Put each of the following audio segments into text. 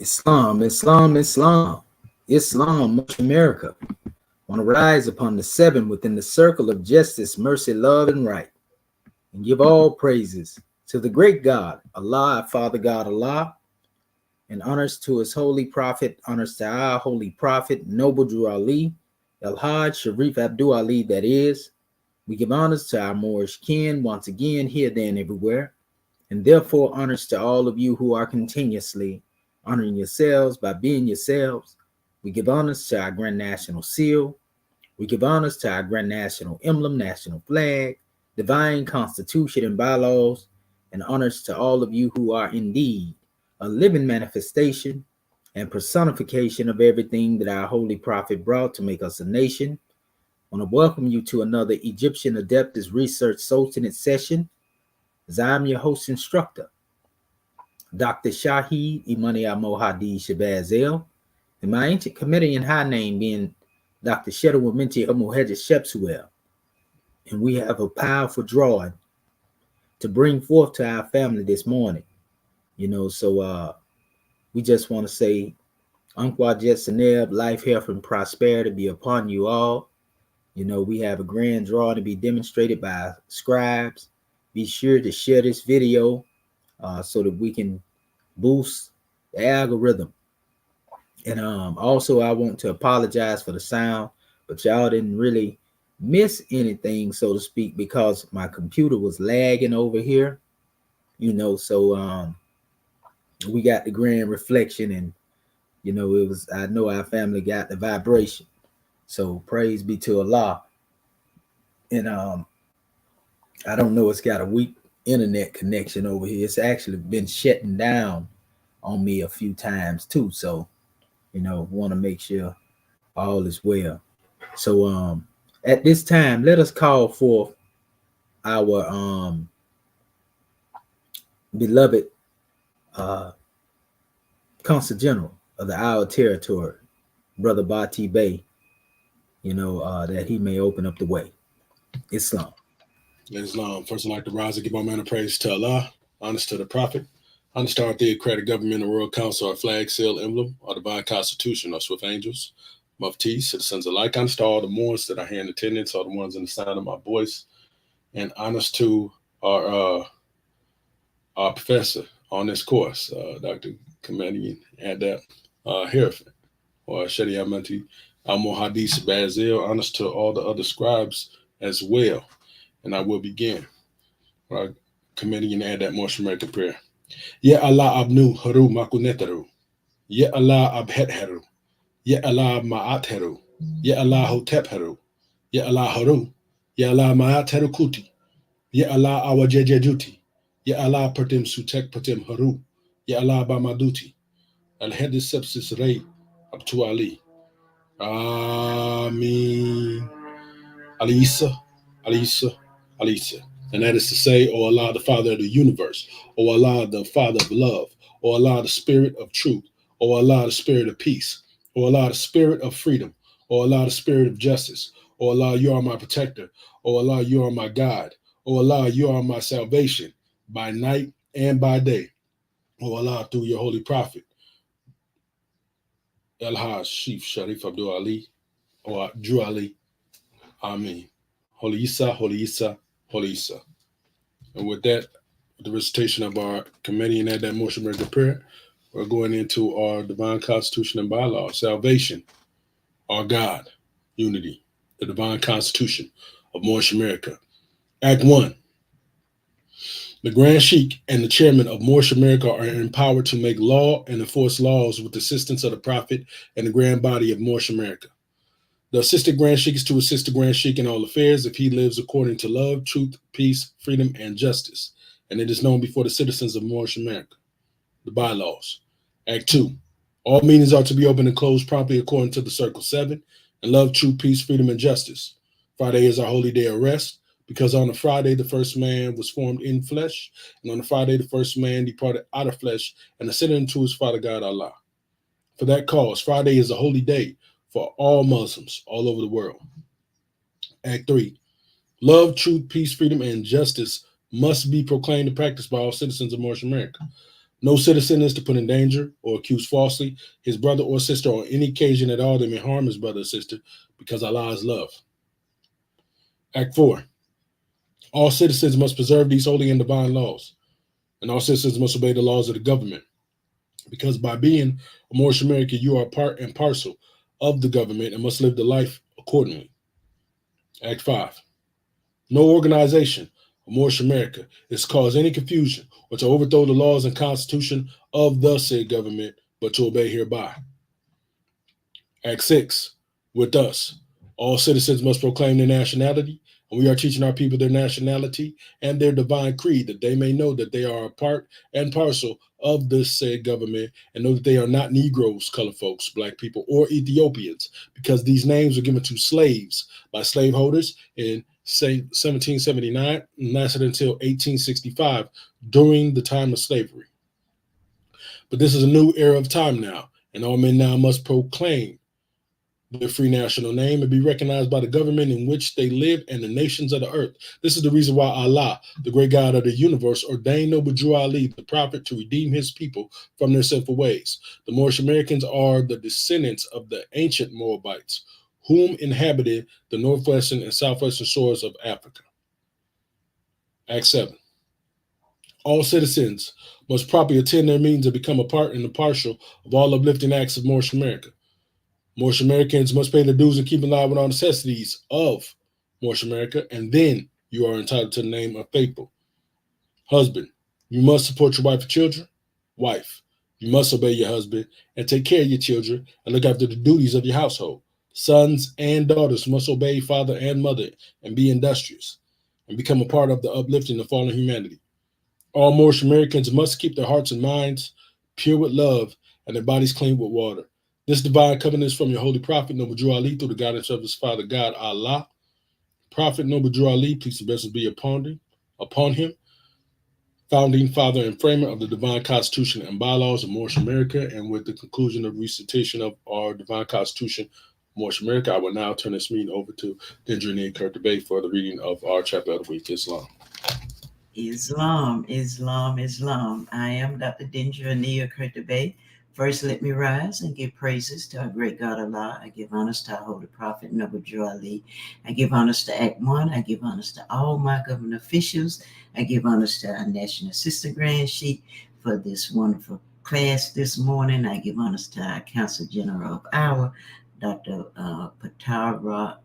Islam, Islam, Islam, Islam, much America. Want to rise upon the seven within the circle of justice, mercy, love, and right, and give all praises to the great God, Allah, Father God, Allah, and honors to his holy prophet, honors to our holy prophet, Noble Drew Ali, El Hajj Sharif Abdul Ali, that is. We give honors to our Moorish kin once again, here, there, and everywhere, and therefore honors to all of you who are continuously honoring yourselves by being yourselves. We give honors to our Grand National Seal. We give honors to our Grand National Emblem, National Flag, Divine Constitution, and bylaws, and honors to all of you who are indeed a living manifestation and personification of everything that our Holy Prophet brought to make us a nation. I want to welcome you to another Egyptian Adeptus Research Sultanate session, as I'm your host instructor, Dr. Shahid Imani Al-Mohadi Shabazel, and my ancient Comedian high name being Dr. Shedawa Minti Amuhedja Shepsuel. And we have a powerful drawing to bring forth to our family this morning. So we just want to say, Unqua Jetsaneb, life, health, and prosperity be upon you all. We have a grand drawing to be demonstrated by Scribes. Be sure to share this video so that we can boost the algorithm. And also, I want to apologize for the sound, but y'all didn't really miss anything, so to speak, because my computer was lagging over here. So we got the grand reflection, and I know our family got the vibration. So praise be to Allah. And I don't know, it's got a weak internet connection over here. It's actually been shutting down on me a few times too. So, want to make sure all is well. So at this time, let us call forth our beloved Consul General of the Our Territory, Brother Bati Bey, that he may open up the way. Islam. Islam. First, I'd like to rise and give all manner of praise to Allah, honors to the Prophet, honors to our theocratic government, the World Council, our flag, seal, emblem, our divine constitution, our swift angels, muftis, citizens alike, honors to all the Moors that are here in attendance, all the ones in the sound of my voice, and honors to our professor on this course, Dr. Comedian Adept Hereford, or Shadi Amanti Al-Mohadi Sabazil, honors to all the other scribes as well. And I will begin. Comedian Adept Moorish American prayer. Ya Allah abnu haru makunetaru. Ya Allah abhet haru. Ya Allah ma'at haru. Ya Allah hotep haru. Ya Allah haru. Ya Allah ma'at haru kuti. Ya Allah awajejejuti. Ya Allah pertim sutek pertim haru. Ya Allah bamaduti. Al hadis sepsis rei abtu Ali. Amin. Alisa, Alisa, Alisa. And that is to say, O Allah, the Father of the universe, O Allah, the Father of love, O Allah, the Spirit of truth, O Allah, the Spirit of peace, O Allah, the Spirit of freedom, O Allah, the Spirit of justice, O Allah, you are my protector, O Allah, you are my God, O Allah, you are my salvation by night and by day, O Allah, through your holy prophet, El Hajj Chief Sharif Abdul Ali, or Drew Ali. Amen. Holy Isa, Holy Isa, Holy Isa. And with that, the recitation of our Comedian at that Moorish American prayer, we're going into our divine constitution and bylaws, salvation, our God, unity, the divine constitution of Moorish America. Act 1. The Grand Sheikh and the chairman of Moorish America are empowered to make law and enforce laws with the assistance of the Prophet and the grand body of Moorish America. The assistant Grand Sheikh is to assist the Grand Sheikh in all affairs if he lives according to love, truth, peace, freedom, and justice, and it is known before the citizens of Moorish America. The bylaws. Act 2. All meetings are to be open and closed promptly according to the Circle 7, and love, truth, peace, freedom, and justice. Friday is our holy day of rest, because on the Friday the first man was formed in flesh, and on the Friday the first man departed out of flesh and ascended into his Father God Allah. For that cause, Friday is a holy day for all Muslims all over the world. Act 3. Love, truth, peace, freedom, and justice must be proclaimed and practiced by all citizens of Moorish America. No citizen is to put in danger or accuse falsely his brother or sister on any occasion at all that may harm his brother or sister, because Allah is love. Act 4. All citizens must preserve these holy and divine laws, and all citizens must obey the laws of the government, because by being a Moorish American, you are part and parcel of the government and must live the life accordingly. Act 5. No organization of Moorish America is to cause any confusion or to overthrow the laws and constitution of the said government, but to obey hereby. Act 6. With us, all citizens must proclaim their nationality, and we are teaching our people their nationality and their divine creed, that they may know that they are a part and parcel of this said government, and know that they are not Negroes, colored folks, black people, or Ethiopians, because these names were given to slaves by slaveholders in 1779 and lasted until 1865 during the time of slavery. But this is a new era of time now, and all men now must proclaim their free national name and be recognized by the government in which they live and the nations of the earth. This is the reason why Allah, the great God of the universe, ordained noble Drew Ali, the prophet, to redeem his people from their sinful ways. The Moorish Americans are the descendants of the ancient Moabites, whom inhabited the northwestern and southwestern shores of Africa. Act 7. All citizens must properly attend their meetings and become a part and a partial of all uplifting acts of Moorish America. Moorish Americans must pay their dues and keep in line with all necessities of Moorish America, and then you are entitled to the name of faithful. Husband, you must support your wife and children. Wife, you must obey your husband and take care of your children and look after the duties of your household. Sons and daughters must obey father and mother and be industrious and become a part of the uplifting of fallen humanity. All Moorish Americans must keep their hearts and minds pure with love and their bodies clean with water. This divine covenant is from your holy prophet, Noble Drew Ali, through the guidance of his father God, Allah. Prophet Noble Drew Ali, peace and blessings be upon him, founding father and framer of the divine constitution and bylaws of Moorish America. And with the conclusion of recitation of our divine constitution, Moorish America, I will now turn this meeting over to Dendra Kurt Bay for the reading of our chapter of the week, Islam. Islam, Islam, Islam. I am Dr. Dendra Kurt Bay. First, let me rise and give praises to our great God Allah. I give honors to our holy prophet, Noble Drew Ali. I give honors to Act 1. I give honors to all my government officials. I give honors to our National Assistant Grand Sheik for this wonderful class this morning. I give honors to our Council General of our Dr. Patara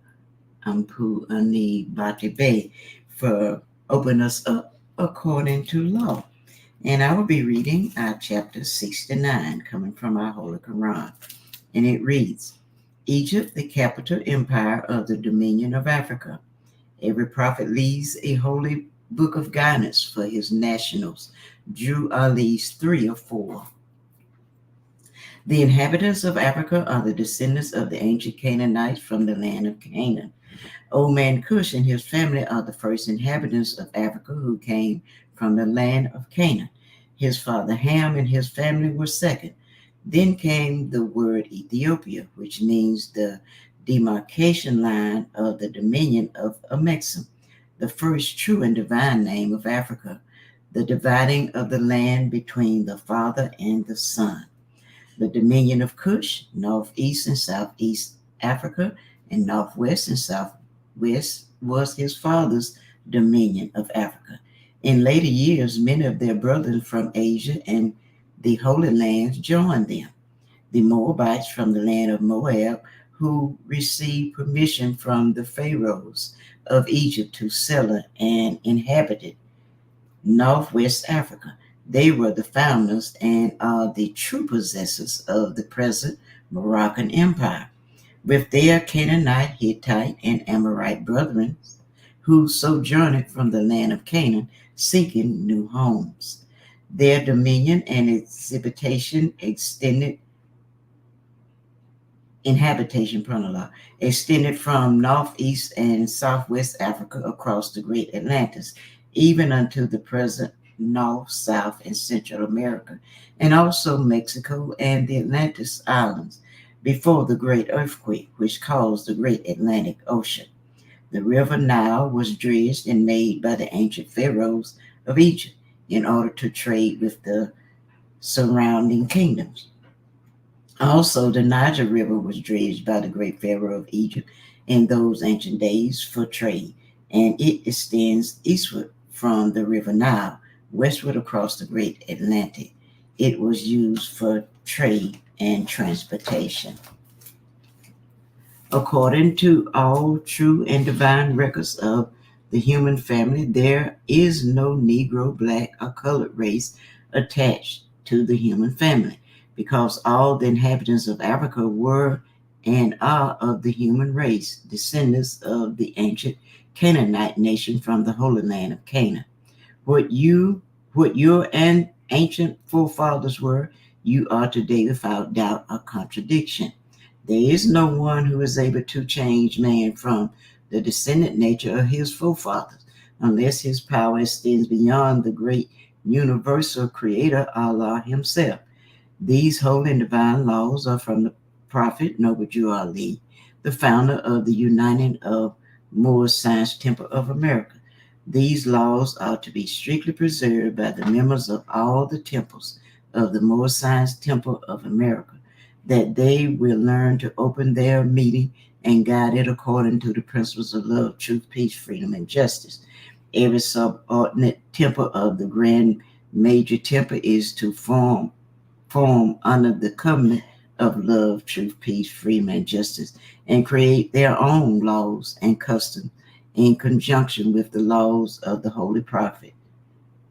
Ampu Ani Bati Bey for opening us up according to law. And I will be reading our chapter 69, coming from our Holy Quran. And it reads, Egypt, the capital empire of the Dominion of Africa. Every prophet leaves a holy book of guidance for his nationals. Drew Ali's 3 or 4. The inhabitants of Africa are the descendants of the ancient Canaanites from the land of Canaan. Old man Cush and his family are the first inhabitants of Africa who came from the land of Canaan. His father Ham and his family were second. Then came the word Ethiopia, which means the demarcation line of the dominion of Amexem, the first true and divine name of Africa, the dividing of the land between the Father and the Son. The dominion of Cush, northeast and southeast Africa, and northwest and southwest was his father's dominion of Africa. In later years, many of their brethren from Asia and the Holy Lands joined them. The Moabites from the land of Moab, who received permission from the pharaohs of Egypt to settle and inhabited northwest Africa. They were the founders and are the true possessors of the present Moroccan Empire, with their Canaanite, Hittite, and Amorite brethren who sojourned from the land of Canaan, seeking new homes. Their dominion and inhabitation extended from northeast and southwest Africa across the great Atlantis, even unto the present North, South, and Central America, and also Mexico and the Atlantis Islands, before the great earthquake which caused the great Atlantic Ocean. The river Nile was dredged and made by the ancient pharaohs of Egypt in order to trade with the surrounding kingdoms. Also, the Niger River was dredged by the great Pharaoh of Egypt in those ancient days for trade, and it extends eastward from the River Nile, westward across the great Atlantic. It was used for trade and transportation. According to all true and divine records of the human family, there is no Negro, black, or colored race attached to the human family because all the inhabitants of Africa were and are of the human race, descendants of the ancient Canaanite nation from the Holy Land of Canaan. What your ancient forefathers were, you are today without doubt or contradiction. There is no one who is able to change man from the descendant nature of his forefathers, unless his power extends beyond the great universal creator Allah himself. These holy and divine laws are from the Prophet Noble Jew Ali, the founder of the Uniting of Moorish Science Temple of America. These laws are to be strictly preserved by the members of all the temples of the Moorish Science Temple of America, that they will learn to open their meeting and guide it according to the principles of love, truth, peace, freedom, and justice. Every subordinate temple of the Grand Major Temple is to form under the covenant of love, truth, peace, freedom, and justice, and create their own laws and customs in conjunction with the laws of the Holy Prophet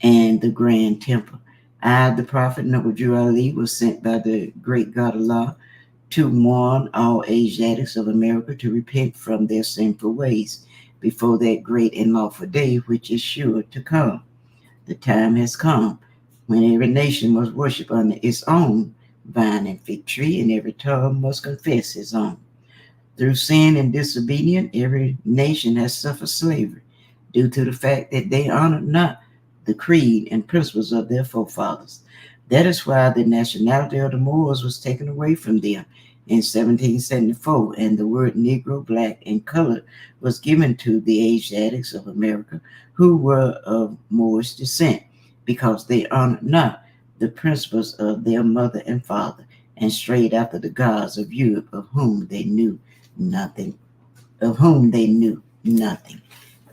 and the Grand Temple. I, the Prophet Noble Drew Ali, was sent by the great God Allah to warn all Asiatics of America to repent from their sinful ways before that great and lawful day which is sure to come. The time has come when every nation must worship under its own vine and fig tree, and every tongue must confess its own. Through sin and disobedience, every nation has suffered slavery due to the fact that they honored not the creed and principles of their forefathers. That is why the nationality of the Moors was taken away from them in 1774, and the word Negro, black, and colored was given to the Asiatics of America who were of Moorish descent, because they honored not the principles of their mother and father, and strayed after the gods of Europe, of whom they knew nothing.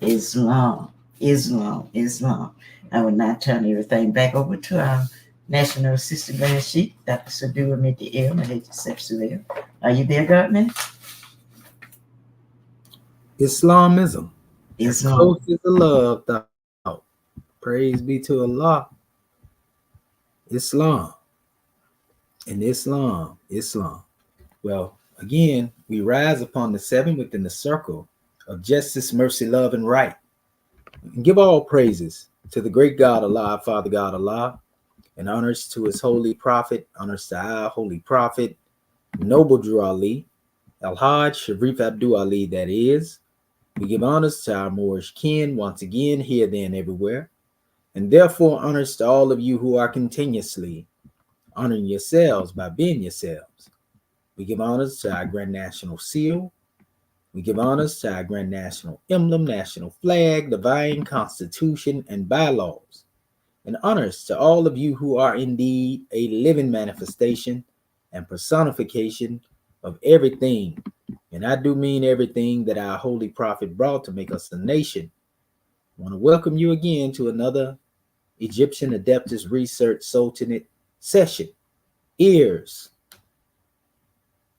Islam, Islam, Islam. I will now turn everything back over to our National Assistant Grand Chief, Dr. Sadua Mitiel Mahej. Are you there, Gardner? Islamism. As Islam. close as the love thou. Praise be to Allah. Islam. And Islam. Well, again, we rise upon the seven within the circle of justice, mercy, love, and right. And give all praises to the great God Allah, Father God Allah, and honors to his holy prophet, honors to our holy prophet, Noble Drew Ali, Al-Hajj Sharif Abdul Ali, that is. We give honors to our Moorish kin once again, here, there, and everywhere. And therefore honors to all of you who are continuously honoring yourselves by being yourselves. We give honors to our Grand National Seal. We give honors to our Grand National Emblem, National Flag, Divine Constitution, and bylaws. And honors to all of you who are indeed a living manifestation and personification of everything, and I do mean everything, that our holy prophet brought to make us a nation. I want to welcome you again to another Egyptian ADEPTUS Research Sultanate session. E.A.R.S.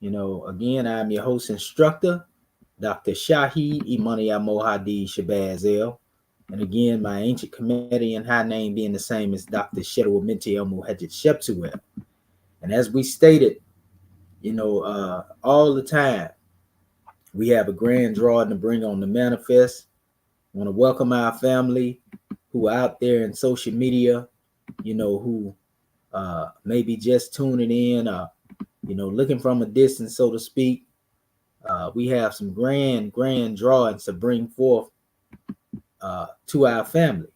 Again, I'm your host instructor, Dr. Shahid Imani Mohadi Shabazz. And again, my ancient Comedian high name being the same as Dr. Shedu Minti El Muhajjid Sheptuel. And as we stated, all the time, we have a grand drawing to bring on the manifest. I want to welcome our family who are out there in social media, who maybe just tuning in, looking from a distance, so to speak. We have some grand drawings to bring forth to our family.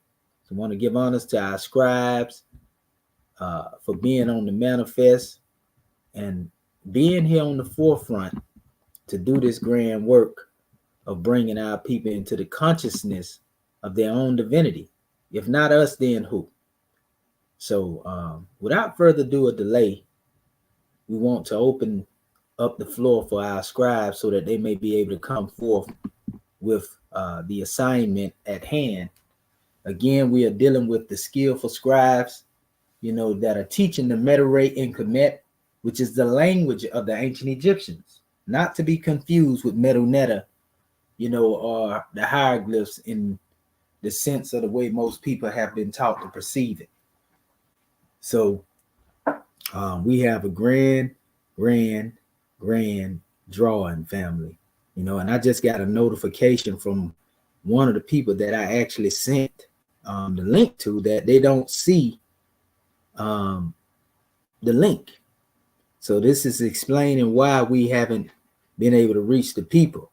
So I want to give honors to our scribes for being on the manifest and being here on the forefront to do this grand work of bringing our people into the consciousness of their own divinity. If not us, then who? So without further ado or delay, we want to open up the floor for our scribes so that they may be able to come forth with the assignment at hand. Again, we are dealing with the skillful scribes, that are teaching the Medu and Kemet, which is the language of the ancient Egyptians, not to be confused with Medu, or the hieroglyphs in the sense of the way most people have been taught to perceive it. So we have a grand drawing family, and I just got a notification from one of the people that I actually sent the link to that they don't see the link. So this is explaining why we haven't been able to reach the people,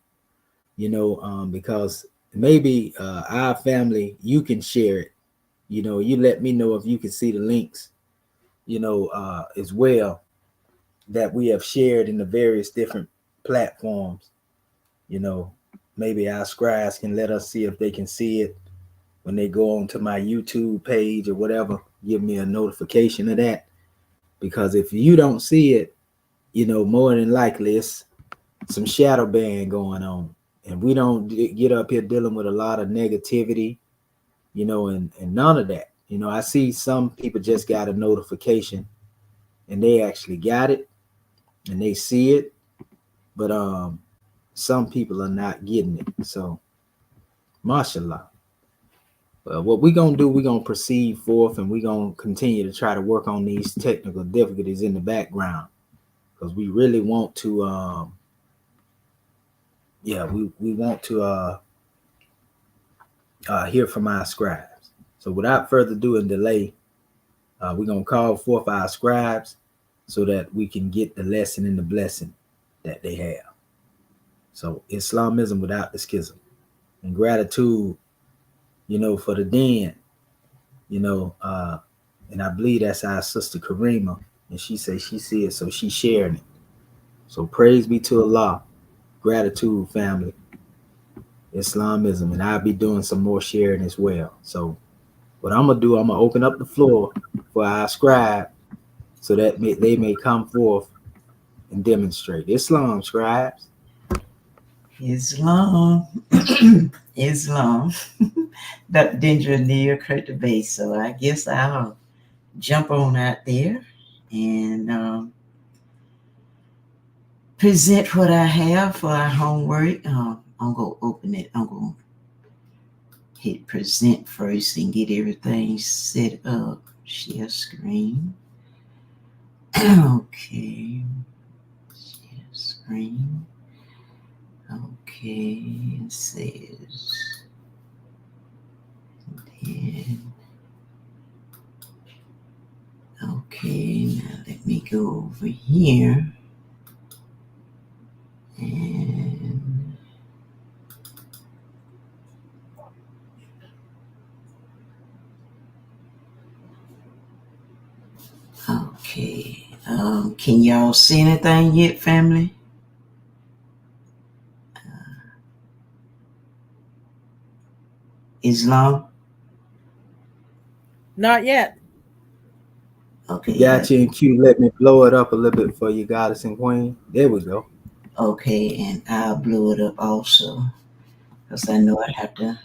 because maybe our family, you can share it. You let me know if you can see the links, as well, that we have shared in the various different platforms. Maybe our scribes can let us see if they can see it when they go onto my YouTube page or whatever. Give me a notification of that, because if you don't see it, more than likely it's some shadow ban going on, and we don't get up here dealing with a lot of negativity, and none of that. I see some people just got a notification and they actually got it and they see it, but some people are not getting it. So mashallah. What we're gonna do, we're gonna proceed forth, and we're gonna continue to try to work on these technical difficulties in the background, because we really want to we want to hear from our scribes. So without further ado and delay, we're gonna call forth our scribes so that we can get the lesson and the blessing that they have. So Islamism without the schism, and gratitude, for the den, and I believe that's our sister Karima, and she says she see it, so she's sharing it. So praise be to Allah, gratitude family, Islamism, and I'll be doing some more sharing as well. So what I'm gonna do, I'm gonna open up the floor for our scribe so that they may come forth and demonstrate. Islam, scribes. Islam. Islam. That danger near occurred to base. So I guess I'll jump on out there and present what I have for our homework. I'm gonna open it. I'm gonna hit present first and get everything set up. Share screen. Okay. Share screen. Okay, it says, and okay, now let me go over here and okay, can y'all see anything yet, family? Islam? Not yet. Okay. Got you in queue. Let me blow it up a little bit for you, goddess and queen. There we go. Okay, and I'll blow it up also, because I know I have to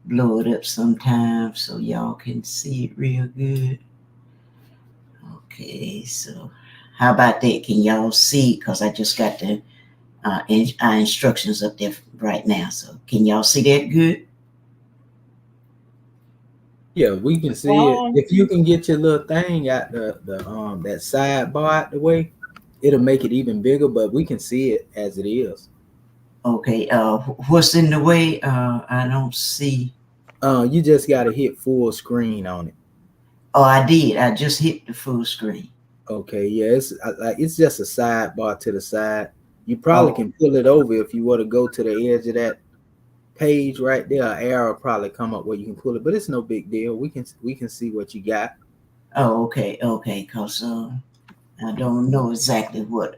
blow it up sometime so y'all can see it real good. Okay, so how about that? Can y'all see? Because I just got the instructions up there right now. So can y'all see that good? Yeah, we can see it. If you can get your little thing out the that sidebar out the way, it'll make it even bigger, but we can see it as it is. Okay, what's in the way? I don't see. You just gotta hit full screen on it. Oh, I did. I just hit the full screen. Okay, yeah, it's just a sidebar to the side. You probably can pull it over if you were to go to the edge of that page right there. An arrow will probably come up where you can pull it, but it's no big deal. We can see what you got. Oh, okay, because I don't know exactly what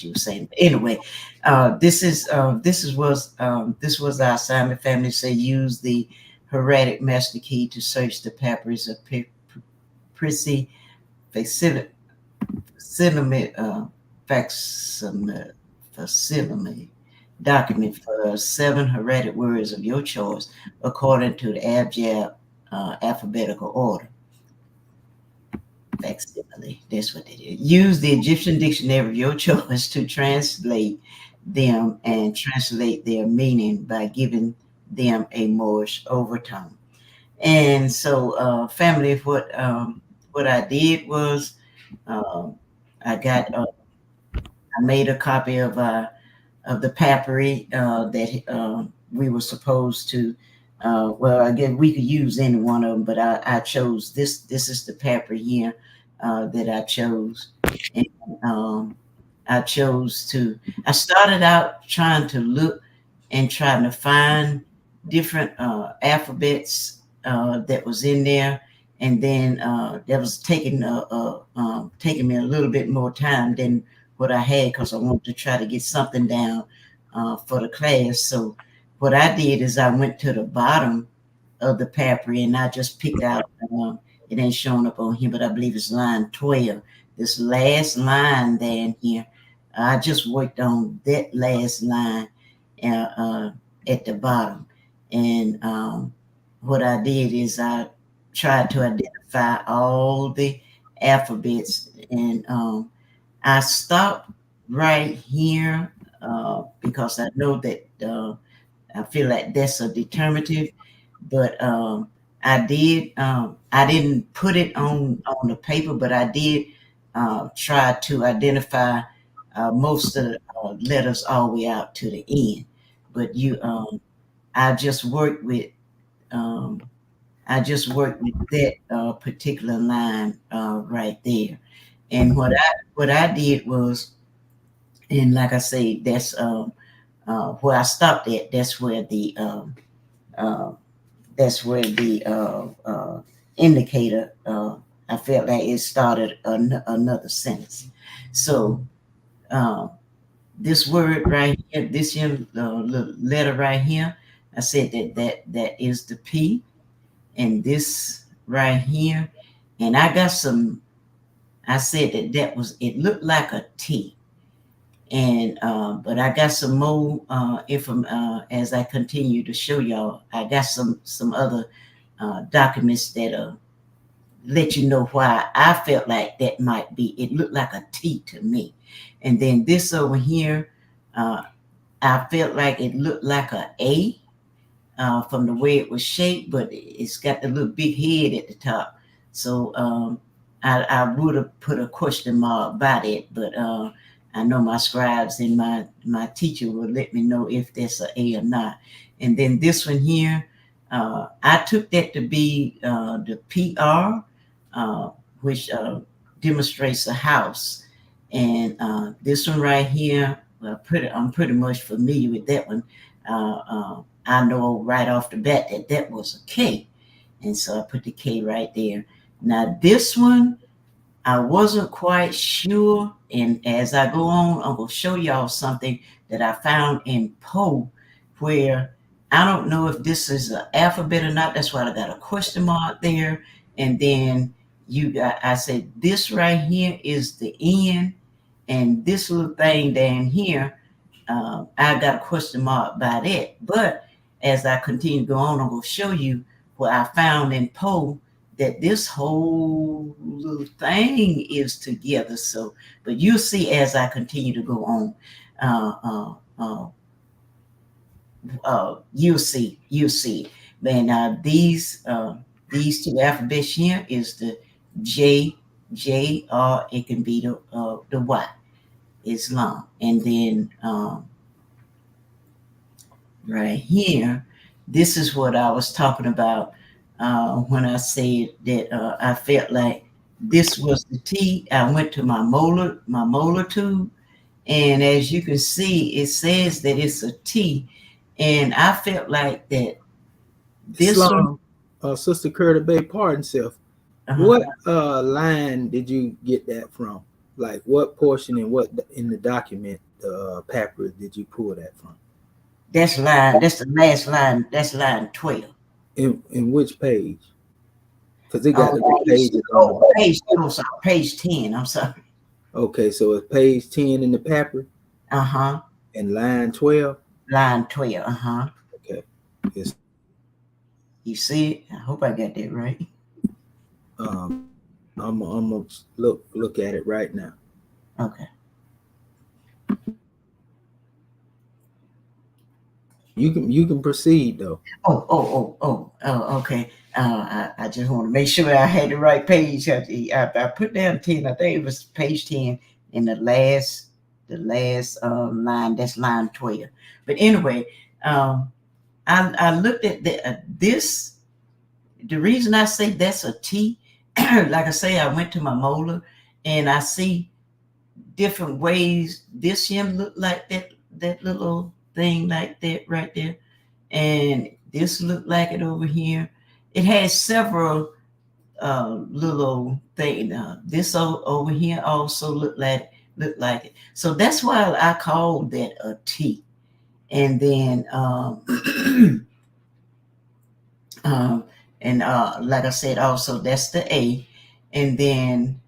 you were saying. But anyway, this was our assignment. Family say use the Hieratic master key to search the papyrus of Prissy facility facsimile document for 7 hieratic words of your choice according to the abjad alphabetical order. Facsimile, that's what it is. Use the Egyptian dictionary of your choice to translate them and translate their meaning by giving them a Moorish overtone. And so, family, what I did was I made a copy of the papyri that we were supposed to. Well, again, we could use any one of them, but I chose this. This is the papyri here that I chose, and I chose to. I started out trying to look and trying to find different alphabets that was in there, and then that was taking me a little bit more time than what I had because I wanted to try to get something down for the class. So what I did is I went to the bottom of the papyri and I just picked out. It ain't showing up on here, but I believe it's line 12. This last line down here, I just worked on that last line at the bottom. And what I did is I tried to identify all the alphabets, and I stopped right here because I know that I feel like that's a determinative, but I didn't put it on the paper, but I did try to identify most of the letters all the way out to the end. But I just worked with that particular line right there. And what I did was, and like I say, that's where I stopped at. That's where the indicator. I felt like it started another sentence. So this word right here, this here little letter right here, I said that is the P, and this right here, and I got some. I said that was, it looked like a T, and but I got some more as I continue to show y'all. I got some other documents that let you know why I felt like that might be. It looked like a T to me, and then this over here, I felt like it looked like a A from the way it was shaped, but it's got the little big head at the top. So I would have put a question mark by that, but I know my scribes and my teacher will let me know if that's an A or not. And then this one here, I took that to be the PR, which demonstrates a house. And this one right here, I'm pretty much familiar with that one. I know right off the bat that was a K. And so I put the K right there. Now this one, I wasn't quite sure. And as I go on, I'm going to show y'all something that I found in Poe, where I don't know if this is an alphabet or not. That's why I got a question mark there. And then I said, this right here is the N, and this little thing down here, I got a question mark by that. But as I continue to go on, I'm going to show you what I found in Poe, that this whole little thing is together. So, but you'll see as I continue to go on. You'll see. Man, these two alphabets here is the J, R. It can be the Y, Islam, and then right here, this is what I was talking about when I said that I felt like this was the T. I went to my molar tube, and as you can see, it says that it's a T, and I felt like that this Islam, Sister Curtis Bay, pardon self. What line did you get that from? Like what portion and what in the document, the papyrus, did you pull that from? That's the last line. That's line 12. In which page? Because it got the pages on the page 10. I'm sorry. Okay, so it's page 10 in the paper. Uh-huh. And line 12. Line 12. Uh-huh. Okay. Yes. You see it? I hope I got that right. I'm gonna look at it right now. Okay. You can proceed though. Okay. I just want to make sure I had the right page. I put down 10. I think it was page 10 in the last line. That's line 12. But anyway, I looked at this. The reason I say that's a T, like I say, I went to my molar and I see different ways this him look like that little thing like that right there, and this looked like it over here. It has several little things. This over here also looked like it. So that's why I called that a T. And then like I said, also that's the A. And then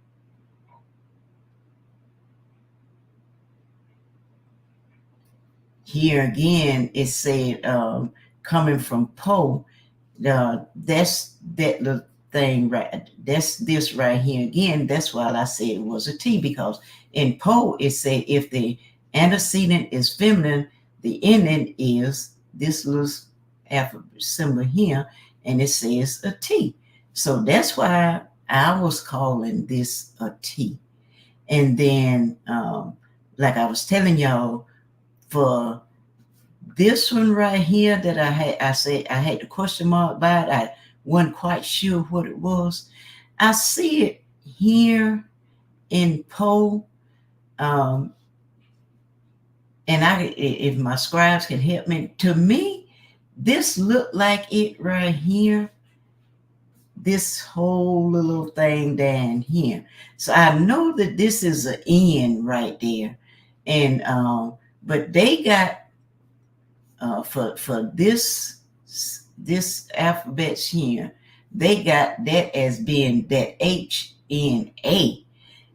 here again, it said coming from Poe. That's that little thing right. That's this right here again. That's why I said it was a T, because in Poe it said if the antecedent is feminine, the ending is this little alphabet symbol here, and it says a T. So that's why I was calling this a T. And then, like I was telling y'all, for this one right here that I said I had the question mark by it. I wasn't quite sure what it was. I see it here in Poe. And if my scribes can help me, to me, this looked like it right here. This whole little thing down here. So I know that this is an N right there. And but they got for this alphabets here, they got that as being that HNA.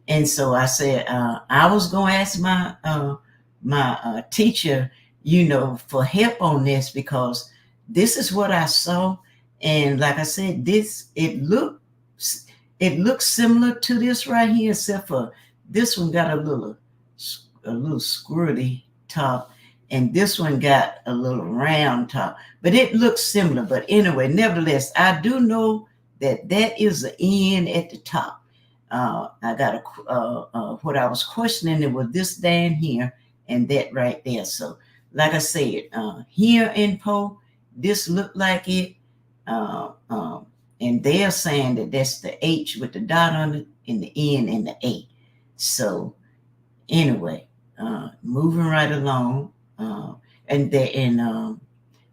And so I said I was going to ask my teacher, for help on this, because this is what I saw. And like I said, it looks similar to this right here, except for this one got a little squirty top, and this one got a little round top, but it looks similar. But anyway, nevertheless, I do know that is an N at the top. I got what I was questioning, it was this down here and that right there. So like I said, here in Poe, this looked like it. And they're saying that that's the H with the dot on it and the N and the A. So anyway, moving right along, and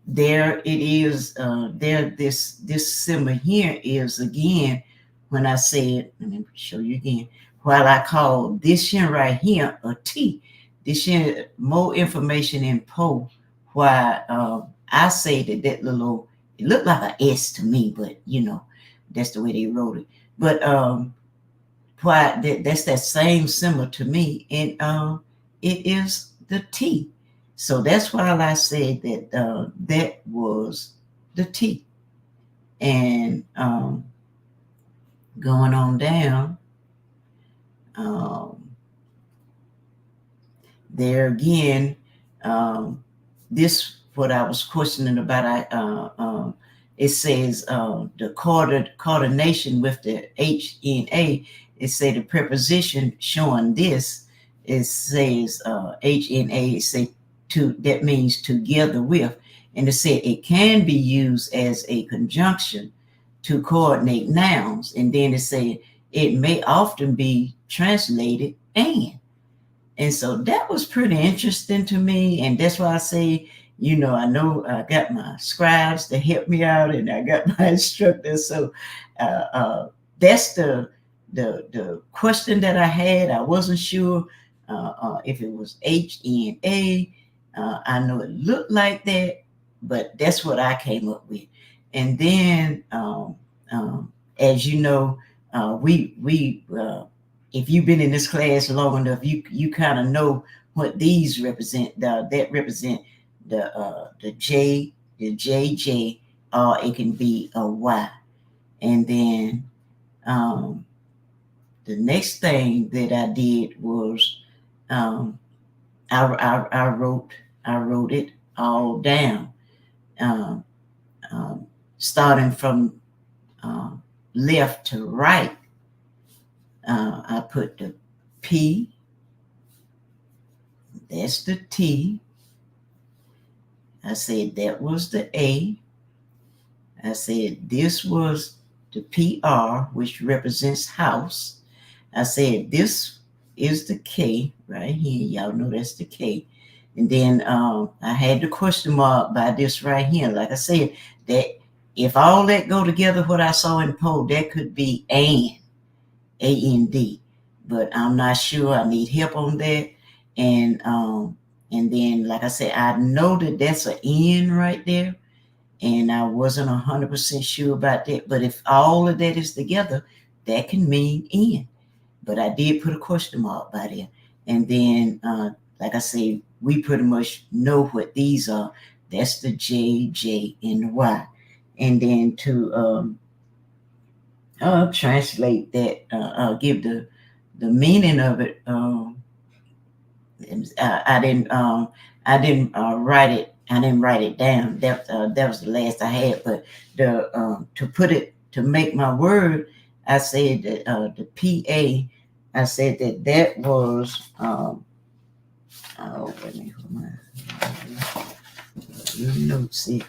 there it is. There this symbol here is again when I said, let me show you again. While I call this here right here a T, this here more information in Poe. Why I say that little, it looked like an S to me, but that's the way they wrote it. But why that's that same symbol to me, and it is the T. So that's why I said that that was the T. And going on down, there again, this what I was questioning about. It says the coordination with the HNA. It say the preposition showing this. It says HNA. It say that means together with, and it said it can be used as a conjunction to coordinate nouns, and then it said it may often be translated and so that was pretty interesting to me. And that's why I say, I know I got my scribes to help me out, and I got my instructors. So that's the question that I had. I wasn't sure if it was HNA. I know it looked like that, but that's what I came up with. And then as you know, we if you've been in this class long enough, you kind of know what these represent. That represent the J, the JJ, or it can be a Y. And then the next thing that I did was I wrote it all down, um, starting from left to right. I put the P, that's the T. I said that was the A. I said this was the PR, which represents house. I said this is the K right here. Y'all know that's the K. And then I had the question mark by this right here. Like I said, that if all that go together, what I saw in the poll, that could be AND, but I'm not sure. I need help on that. And then, like I said, I know that that's an N right there, and I wasn't 100% sure about that. But if all of that is together, that can mean N. But I did put a question mark by there. And then, like I say, we pretty much know what these are. That's the J, J, and the Y. And then to translate that, give the meaning of it. I didn't write it. I didn't write it down. That was the last I had. But to put it, to make my word, I said that the PA. I said that was wait a minute, notes it.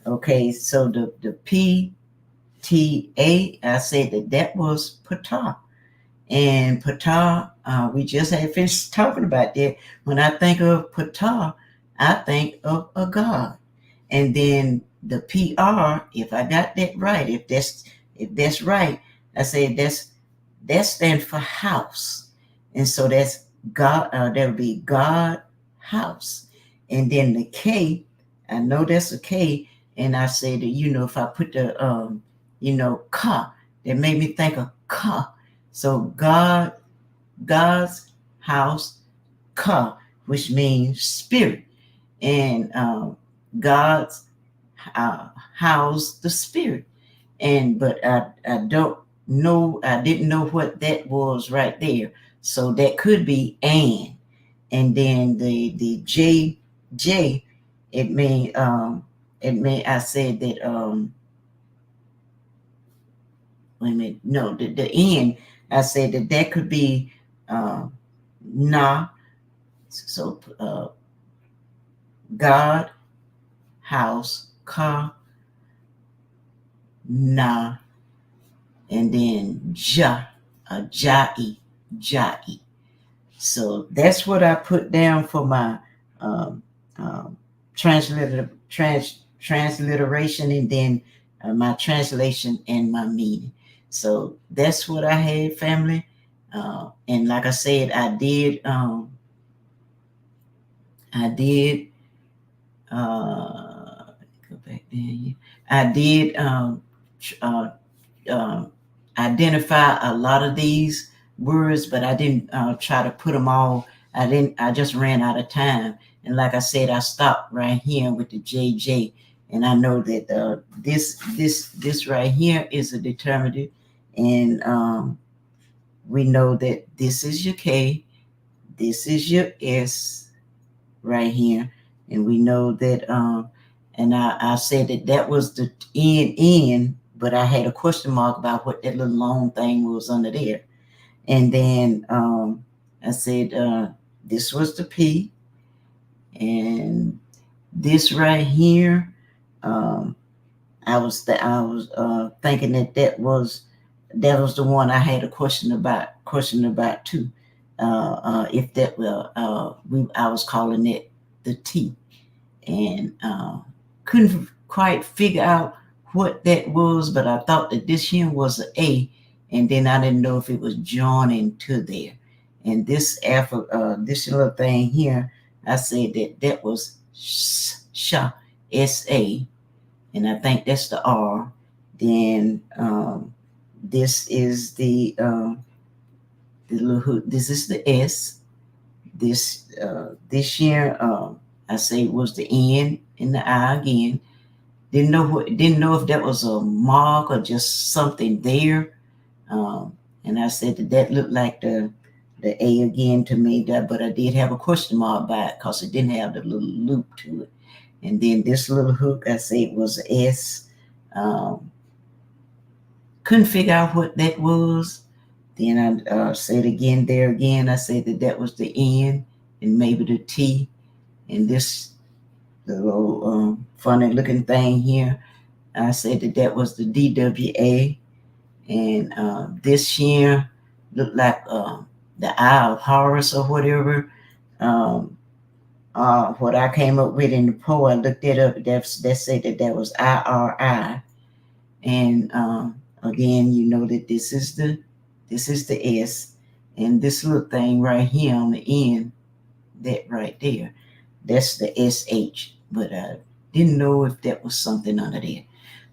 Okay, so the PTA, I said that was Ptah. And Ptah, we just had finished talking about that. When I think of Ptah, I think of a god. And then the PR, if I got that right, if that's right, I said that stands for house. And so that's God, that would be God house. And then the K, I know that's a K. And I said that, if I put the ka, that made me think of ka. So God's house, ka, which means spirit, and God's house, the spirit. But I don't know. I didn't know what that was right there. So that could be and then the J, it may I said that wait a minute, no, the N, I said that could be na, so God, house, ka, na, and then ja, jai. So that's what I put down for my transliteration, and then my translation and my meaning. So that's what I had, family. And like I said, I did go back there. I did identify a lot of these words, but I didn't try to put them all. I just ran out of time. And like I said, I stopped right here with the JJ. And I know that this right here is a determinative. And we know that this is your K, this is your S right here. And we know that, and I said that was the N, but I had a question mark about what that little long thing was under there. And then I said this was the P, and this right here, I was thinking that was the one I had a question about too. If that will, I was calling it the T, and couldn't quite figure out what that was, but I thought that this here was an A, and then I didn't know if it was joining to there. And this this little thing here, I said that was SHA, S-A, and I think that's the R. Then this is the little hook. This is the S. This year, I say it was the N and the I again. Didn't know if that was a mark or just something there. And I said that looked like the A again to me, but I did have a question mark by it because it didn't have the little loop to it. And then this little hook, I said it was an S. Couldn't figure out what that was. Then I said again there again, I said that was the N and maybe the T. And this little funny looking thing here, I said that was the DWA. And this year looked like the Eye of Horus or whatever. What I came up with in the poll, I looked it up. That said that was IRI. And again, you know that this is the S, and this little thing right here on the end, that right there, that's the SH. But I didn't know if that was something under there.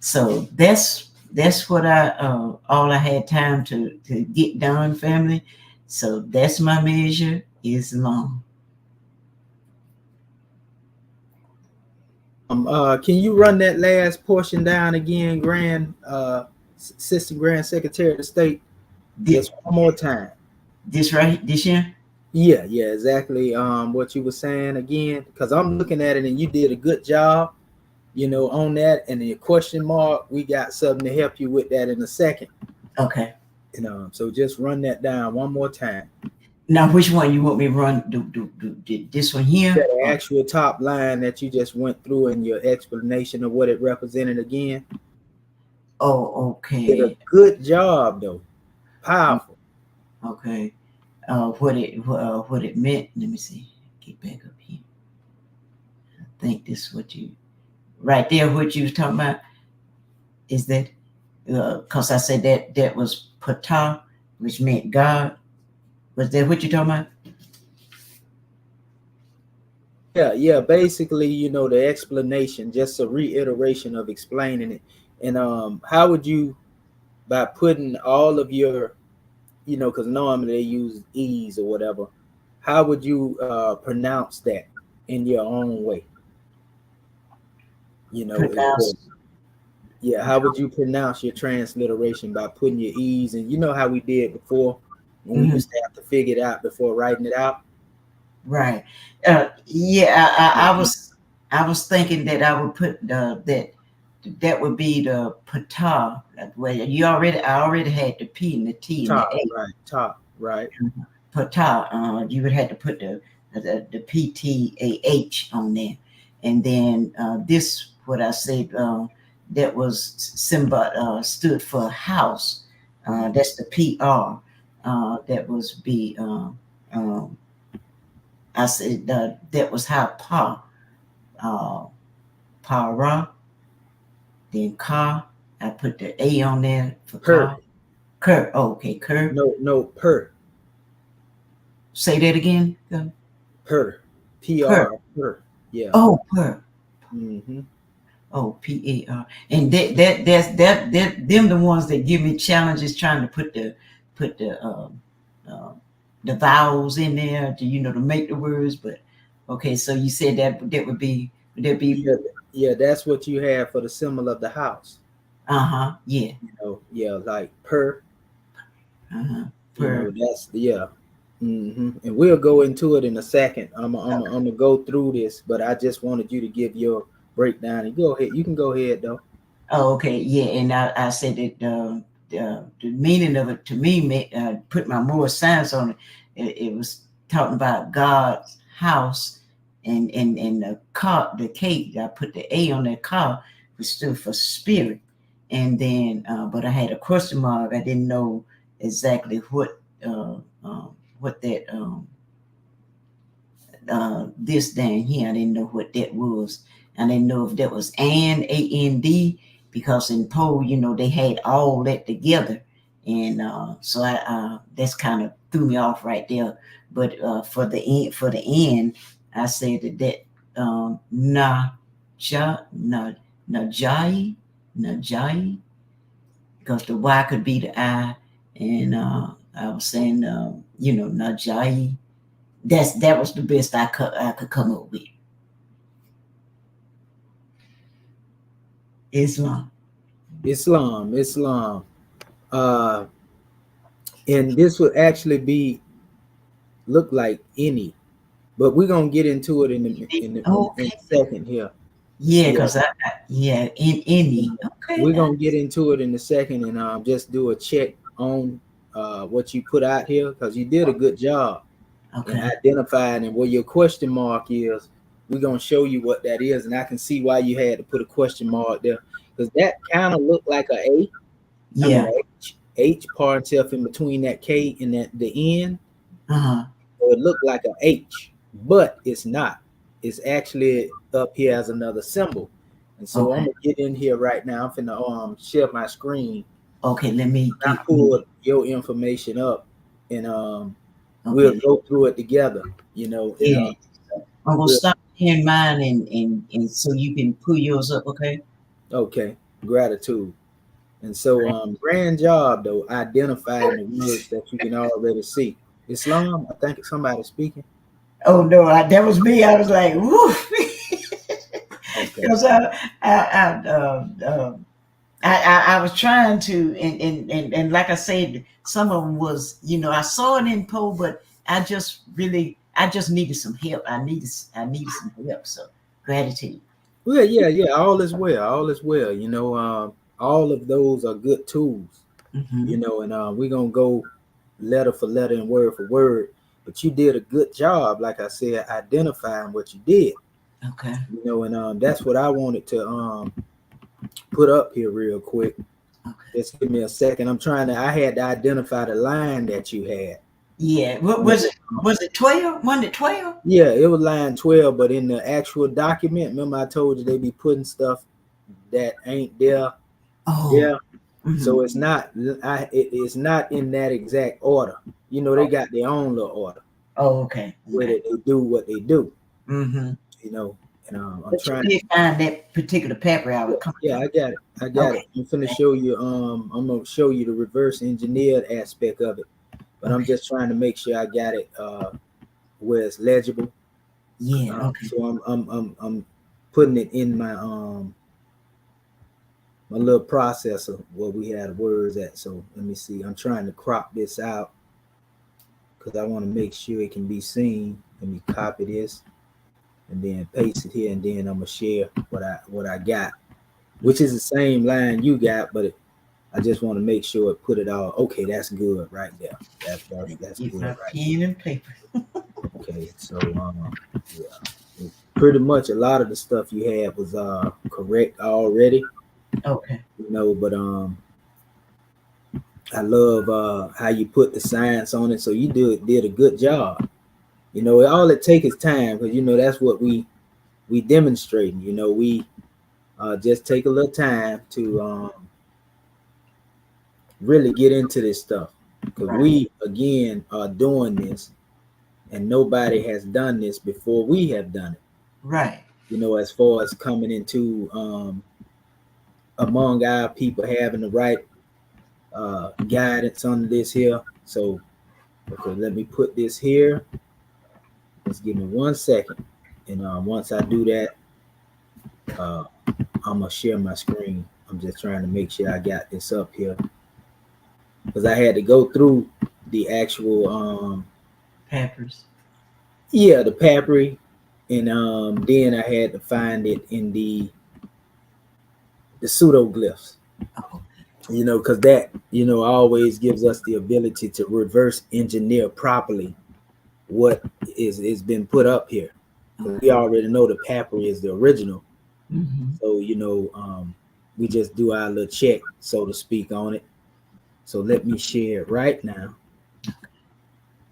So that's what all I had time to get done, family. So that's my measure, Islam. Can you run that last portion down again, Assistant Grand Secretary of State? Just one more time. This year? Yeah, exactly. What you were saying again, because I'm looking at it and you did a good job, on that. And the question mark, we got something to help you with that in a second. Okay. So just run that down one more time. Now, which one you want me to run? Do this one here? The actual top line that you just went through in your explanation of what it represented again. Oh, okay. Did a good job though. Powerful. Okay. What it meant. Let me see. Get back up here. I think this is what you right there. What you was talking about is that because I said that was Ptah, which meant God. Was that what you're talking about? Yeah. Basically, the explanation, just a reiteration of explaining it. And how would you, by putting all of your, because normally they use E's or whatever, how would you pronounce that in your own way? How would you pronounce your transliteration by putting your E's? And you know how we did before when we used to have to figure it out before writing it out? Right. I was thinking that I would put that would be the Ptah. Well, I already had the P and the T and the A. Top, right. Ptah. You would have to put the PTAH on there, and then this what I said that was stood for house. That's the PR. That was be I said that was how para. Then car, I put the A on there for car. Cur. Oh, okay, cur. No, per. Say that again. Per. PR. Per. Yeah. Oh, per. Mm-hmm. Oh, PAR. And them the ones that give me challenges trying to put the vowels in there to to make the words. But okay, so you said that would be yeah, that's what you have for the symbol of the house. Yeah. Like per. Per. That's and we'll go into it in a second. I'm gonna go through this, but I just wanted you to give your breakdown. And go ahead. You can go ahead though. Oh, okay. Yeah, and I said that the meaning of it to me put my more science on it. It was talking about God's house, and the car, the K. I put the A on that car, which stood for spirit. And then, but I had a question mark. I didn't know exactly what that this down here. I didn't know what that was. I didn't know if that was AND, because in Poe, they had all that together. And so I that's kind of threw me off right there. But for the end, I said that Najai, because the Y could be the I, and I was saying, Najai. That was the best I could come up with. Islam. Islam. And this would actually look like any, but we're gonna get into it in a second here. Yeah, because in any. Okay. We're gonna get into it in a second, and just do a check on what you put out here, because you did a good job in identifying and where your question mark is. We're gonna show you what that is, and I can see why you had to put a question mark there, because that kind of looked like a A. Yeah. I mean, H part itself in between that K and that the N. So it looked like an H, but it's not. It's actually up here as another symbol. And so I'm gonna get in here right now. I'm finna share my screen. Okay, let me pull your information up, and we'll go through it together. I'm gonna stop in mine and so you can pull yours up. Okay. Gratitude. And so grand job though, identifying the words that you can already see. Islam, I think somebody's speaking. Oh no, that was me. I was like, woo. Because I was trying to, and like I said, some of them was, I saw it in Poe, but I just needed some help. I needed some help. So gratitude. Well, yeah. All is well. All of those are good tools. And we're gonna go letter for letter and word for word. But you did a good job, like I said, identifying what you did. Okay. And that's what I wanted to put up here real quick. Okay. Just give me a second. I had to identify the line that you had. Yeah. What was it? Was it 12? Wasn't it 12? Yeah, it was line 12, but in the actual document, remember I told you they be putting stuff that ain't there. Oh. Yeah. So it's not it's not in that exact order. They got their own little order. Oh, okay. Where they do what they do. Mm-hmm. And I'm but trying to find that particular paper I was coming. Yeah, I got it. I'm finna show you. I'm gonna show you the reverse engineered aspect of it, but I'm just trying to make sure I got it where it's legible. Yeah. So I'm putting it in my my little processor where we had words at. So let me see. I'm trying to crop this out because I want to make sure it can be seen. Let me copy this and then paste it here, and then I'm gonna share what I got, which is the same line you got, but I just want to make sure it put it all. Okay, that's good right there. That's good. Right pen and paper. Okay, so yeah, pretty much a lot of the stuff you had was correct already. Okay. But I love how you put the science on it. So you did a good job. All it takes is time, because that's what we demonstrating. We just take a little time to really get into this stuff, because we again are doing this, and nobody has done this before we have done it. Right. As far as coming into among our people having the right guidance on this here. So okay, let me put this here. Just give me 1 second, and once I do that, I'm gonna share my screen. I'm just trying to make sure I got this up here, because I had to go through the actual papers. Yeah, the papyri, and then I had to find it in the pseudoglyphs. Because that always gives us the ability to reverse engineer properly what is been put up here. We already know the papyri is the original. So we just do our little check, so to speak, on it. So let me share it right now.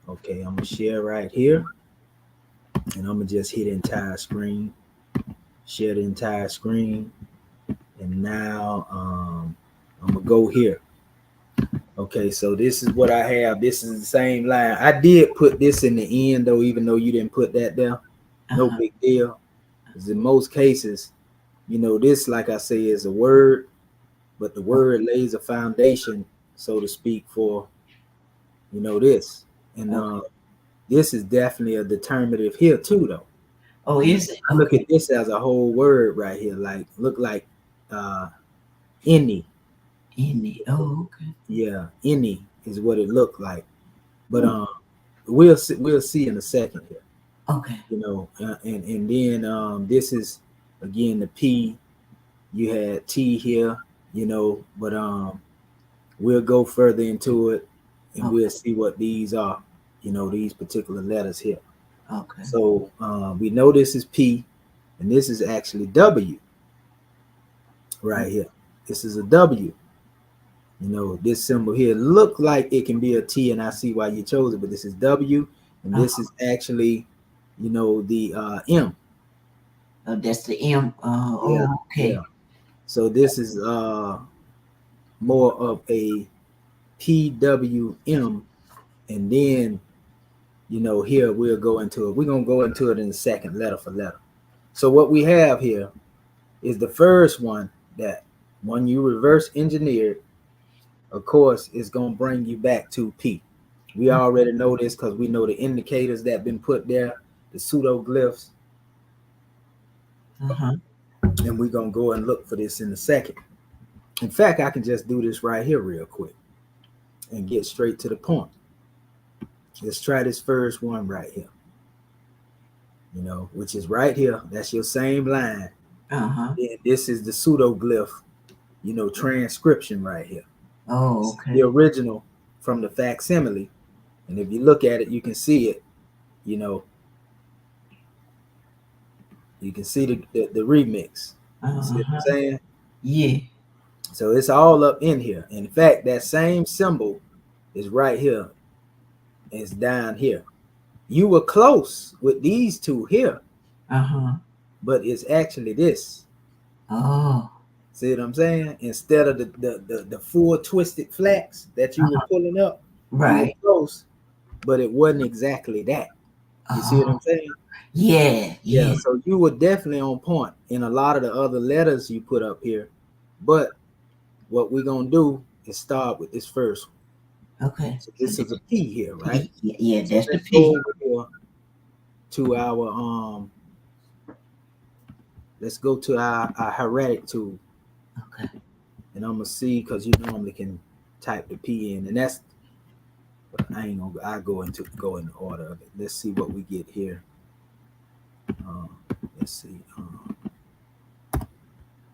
Okay, I'm gonna share right here, and I'm gonna just hit entire screen, share the entire screen, and now I'm gonna go here. Okay, so this is what I have. This is the same line. I did put this in the end though, even though you didn't put that there. No big deal. Because in most cases, this, like I say, is a word, but the word lays a foundation, so to speak, for this. And this is definitely a determinative here too, though. Oh, is it? I look at this as a whole word right here, look like any. Any. Oh, okay. Yeah, any is what it looked like. But we'll see in a second here. Okay. And then this is again the P. You had T here, but we'll go further into it and we'll see what these are, these particular letters here. Okay. So we know this is P, and this is actually W right here. This is a W. This symbol here look like it can be a T, and I see why you chose it, but this is W, and this is actually, the M. Oh, that's the M. Yeah, okay. Yeah. So this is more of a PWM, and then here we'll go into it. We're gonna go into it in a second, letter for letter. So what we have here is the first one that when you reverse engineer, of course, it's gonna bring you back to P. We already know this because we know the indicators that have been put there, the pseudoglyphs. And we're gonna go and look for this in a second. In fact, I can just do this right here real quick and get straight to the point. Let's try this first one right here. Which is right here. That's your same line. And this is the pseudoglyph, transcription right here. Oh, okay. The original from the facsimile. And if you look at it, you can see it, you can see the remix. See what I'm saying? Yeah. So it's all up in here. In fact, that same symbol is right here. It's down here. You were close with these two here. But it's actually this. Oh. See what I'm saying? Instead of the full twisted flax that you were pulling up. Right. You were close, but it wasn't exactly that. You see what I'm saying? Yeah. So you were definitely on point in a lot of the other letters you put up here. But what we're gonna do is start with this first one. Okay. So this is a P here, right? Yeah, that's so the P. To our let's go to our Hieratic tool. Okay. And I'm gonna see, because you normally can type the P in, and that's, I ain't gonna, I go in the order of it. Let's see what we get here. Let's see,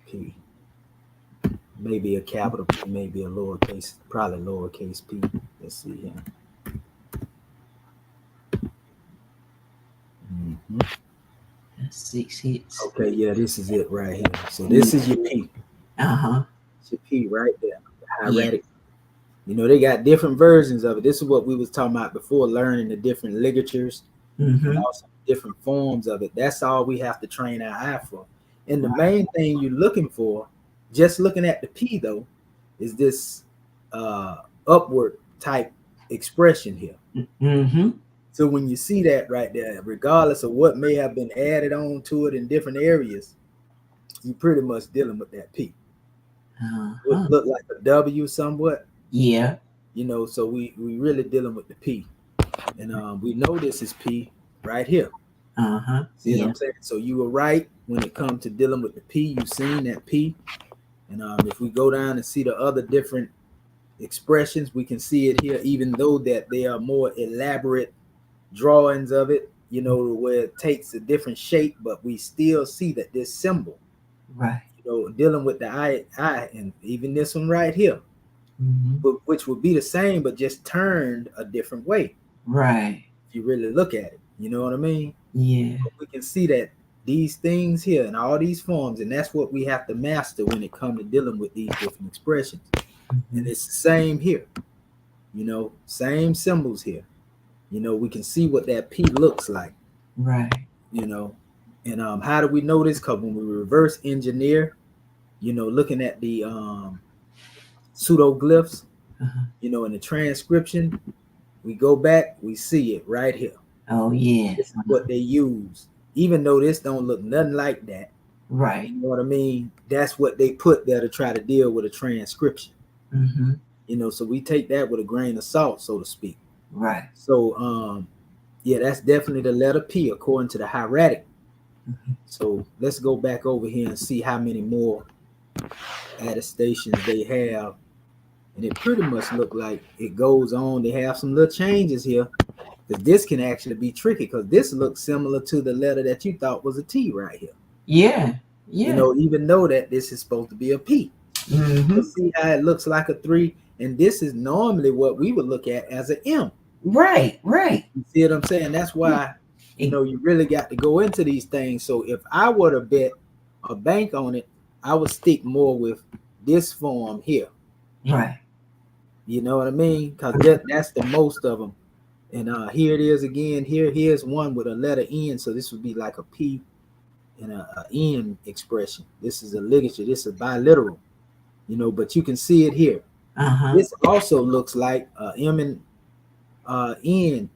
P, maybe a capital P, maybe a lowercase, probably lowercase P. Let's see here. That's 6 hits. Okay, yeah, this is it right here. So this is your P. It's your P right there. The hieratic. They got different versions of it. This is what we was talking about before, learning the different ligatures and also different forms of it. That's all we have to train our eye for. And the main thing you're looking for, just looking at the P though, is this upward type expression here. So when you see that right there, regardless of what may have been added on to it in different areas, you're pretty much dealing with that P. It look like a W somewhat. Yeah. So we really dealing with the P. And we know this is P right here. See what I'm saying? So you were right when it comes to dealing with the P. You've seen that P. And if we go down and see the other different expressions, we can see it here, even though that they are more elaborate drawings of it, where it takes a different shape, but we still see that this symbol, right, dealing with the I, and even this one right here, which would be the same, but just turned a different way. Right. If you really look at it, you know what I mean? Yeah. But we can see that these things here and all these forms, and that's what we have to master when it comes to dealing with these different expressions. And it's the same here, same symbols here. We can see what that P looks like. Right. And how do we know this? Because when we reverse engineer, looking at the pseudoglyphs, in the transcription, we go back, we see it right here. Oh, yeah. This is what they use. Even though this don't look nothing like that, Right. You know what I mean? That's what they put there to try to deal with a transcription. Mm-hmm. You know, so we take that with a grain of salt, so to speak. Right. So yeah, that's definitely the letter P according to the hieratic. Mm-hmm. So let's go back over here and see how many more attestations they have. And it pretty much look like it goes on. They have some little changes here. Because this can actually be tricky because this looks similar to the letter that you thought was a T right here. Yeah. You Yeah. know, even though that this is supposed to be a P. Mm-hmm. But see how it looks like a 3. And this is normally what we would look at as an M. Right. Right. You see what I'm saying? That's why, you Yeah. know, you really got to go into these things. So if I were to bet a bank on it, I would stick more with this form here. Right. You know what I mean? Because that's the most of them. And here it is again. Here's one with a letter N. So this would be like a P and a N expression. This is a ligature. This is biliteral. You know, but you can see it here. Uh-huh. This also looks like a M and N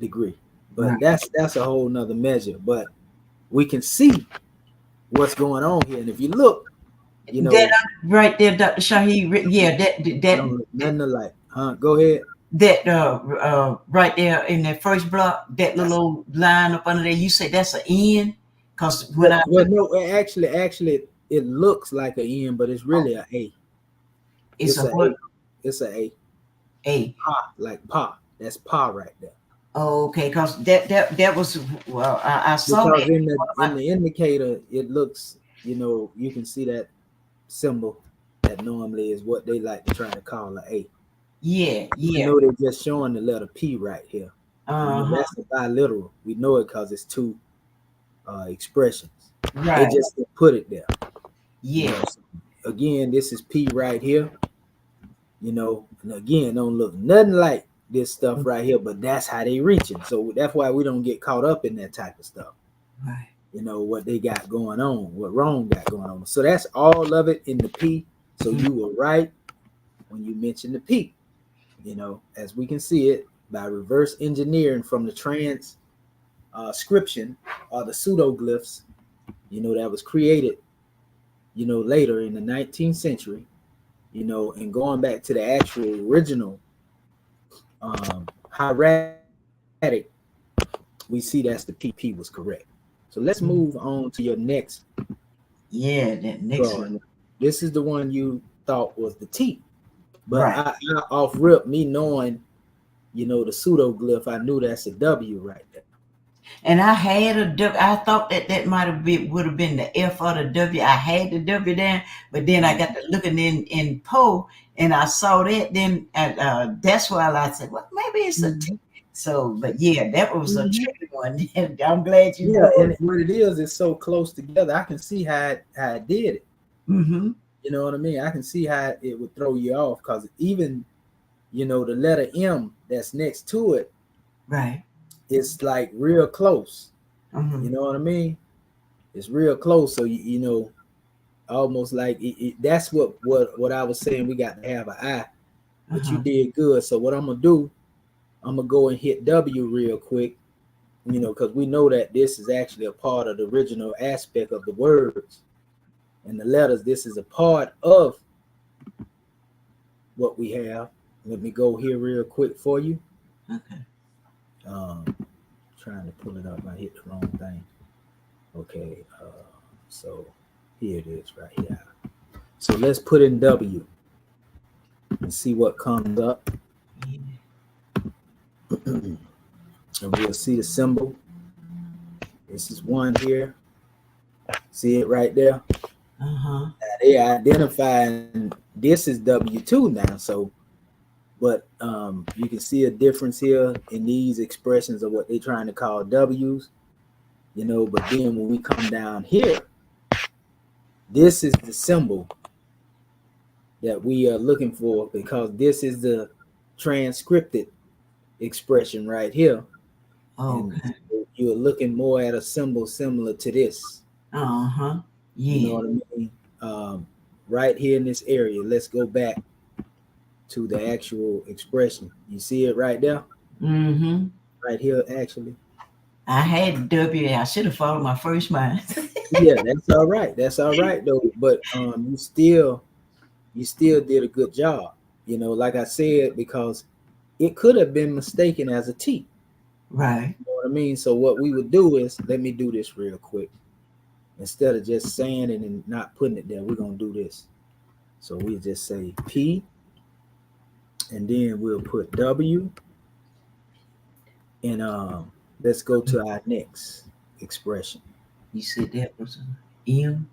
degree, but Right. that's a whole nother measure. But we can see what's going on here, and if you look, you That know, right there, Dr. Shahi. Yeah, don't look nothing alike. Go ahead. right there in that first block, that That's, little line up under there, you say that's an N? Because when well, I well, no, actually, it looks like an N, but it's really a A. it's It's a a what? A. It's a A. A. Pa, like pa. That's pa right there. Okay, because that was, well, I saw Because that. in the indicator, it looks, you know, you can see that symbol that normally is what they like to try to call an A. Yeah, I yeah. know they're just showing the letter P right here. You know, Uh-huh. that's a biliteral. We know it because it's two expressions. They Right. just put it there. You Yeah. know, so again, this is P right here. You know, and again, don't look nothing like this stuff right here, but that's how they reaching. So that's why we don't get caught up in that type of stuff. Right. You know, what they got going on, what Rome got going on. So that's all of it in the P. So you were right when you mentioned the P. You know, as we can see it by reverse engineering from the transcription or the pseudoglyphs, you know, that was created, you know, later in the 19th century, you know, and going back to the actual original hieratic, we see that's the PP was correct. So let's move on to your next Yeah, that next drawing. one. This is the one you thought was the T, but Right. I off rip me knowing, you know, the pseudoglyph, I knew that's a W right there. And I had a W. I thought that might have been would have been the F or the W. I had the W there, but then I got to looking in Poe and I saw that. Then that's why I said, well, maybe it's a T. Mhm. So, but yeah, that was a Mhm. tricky one. I'm glad you Yeah, know and it. what it is, it's so close together. I can see how it did it. Mm-hmm. You know what I mean? I can see how it would throw you off because even, you know, the letter M that's next to it, Right. it's like real close. Mm-hmm. You know what I mean? It's real close. So you know, almost like that's what I was saying. We got to have an I, but you Uh-huh. did good. So what I'm gonna do, I'm gonna go and hit W real quick. You know, because we know that this is actually a part of the original aspect of the words and the letters. This is a part of what we have. Let me go here real quick for you. Okay. Um, trying to pull it up. I hit the wrong thing. Okay. So here it is right here. So let's put in W and see what comes up. And we'll see the symbol. This is one here. See it right there? Uh-huh. They identifying this is W2 now. So, but you can see a difference here in these expressions of what they're trying to call W's, you know, but then when we come down here, this is the symbol that we are looking for because this is the transcripted expression right here. And Okay. you're looking more at a symbol similar to this. Uh-huh. You know Yeah. what I mean? Right here in this area, let's go back to the actual expression. You see it right there? Mm-hmm. Right here, actually. I had W. I should have followed my first mind. Yeah, that's all right. That's all right though. But you still did a good job. You know, like I said, because it could have been mistaken as a T. Right. You know what I mean? So what we would do is, let me do this real quick. Instead of just saying it and not putting it there, we're gonna do this. So we just say P, and then we'll put W, and let's go to our next expression. You said that was an M.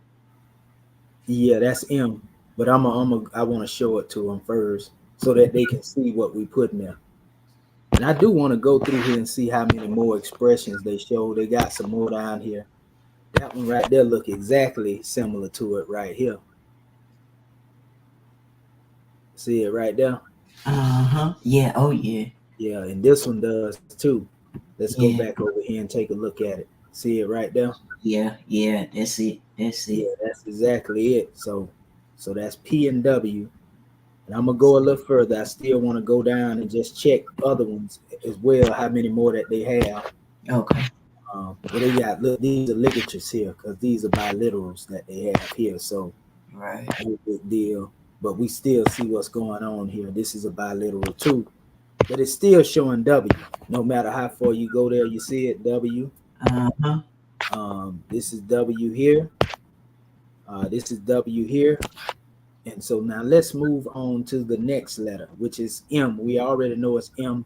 Yeah, that's M, but I want to show it to them first so that they can see what we put in there. And I do want to go through here and see how many more expressions they show. They got some more down here. That one right there look exactly similar to it right here. See it right there? Uh-huh. Yeah. Oh, yeah. Yeah, and this one does too. Let's go Yeah. back over here and take a look at it. See it right there? Yeah. Yeah. That's it. That's it. Yeah, that's exactly it. So that's P and W. And I'm gonna go a little further. I still want to go down and just check other ones as well, how many more that they have. Okay. But they got, look, these are ligatures here because these are biliterals that they have here. So Right. no big deal. But we still see what's going on here. This is a biliteral too, but it's still showing W. No matter how far you go there, you see it, W. Uh-huh. This is W here. This is W here. And so now let's move on to the next letter, which is M. We already know it's M,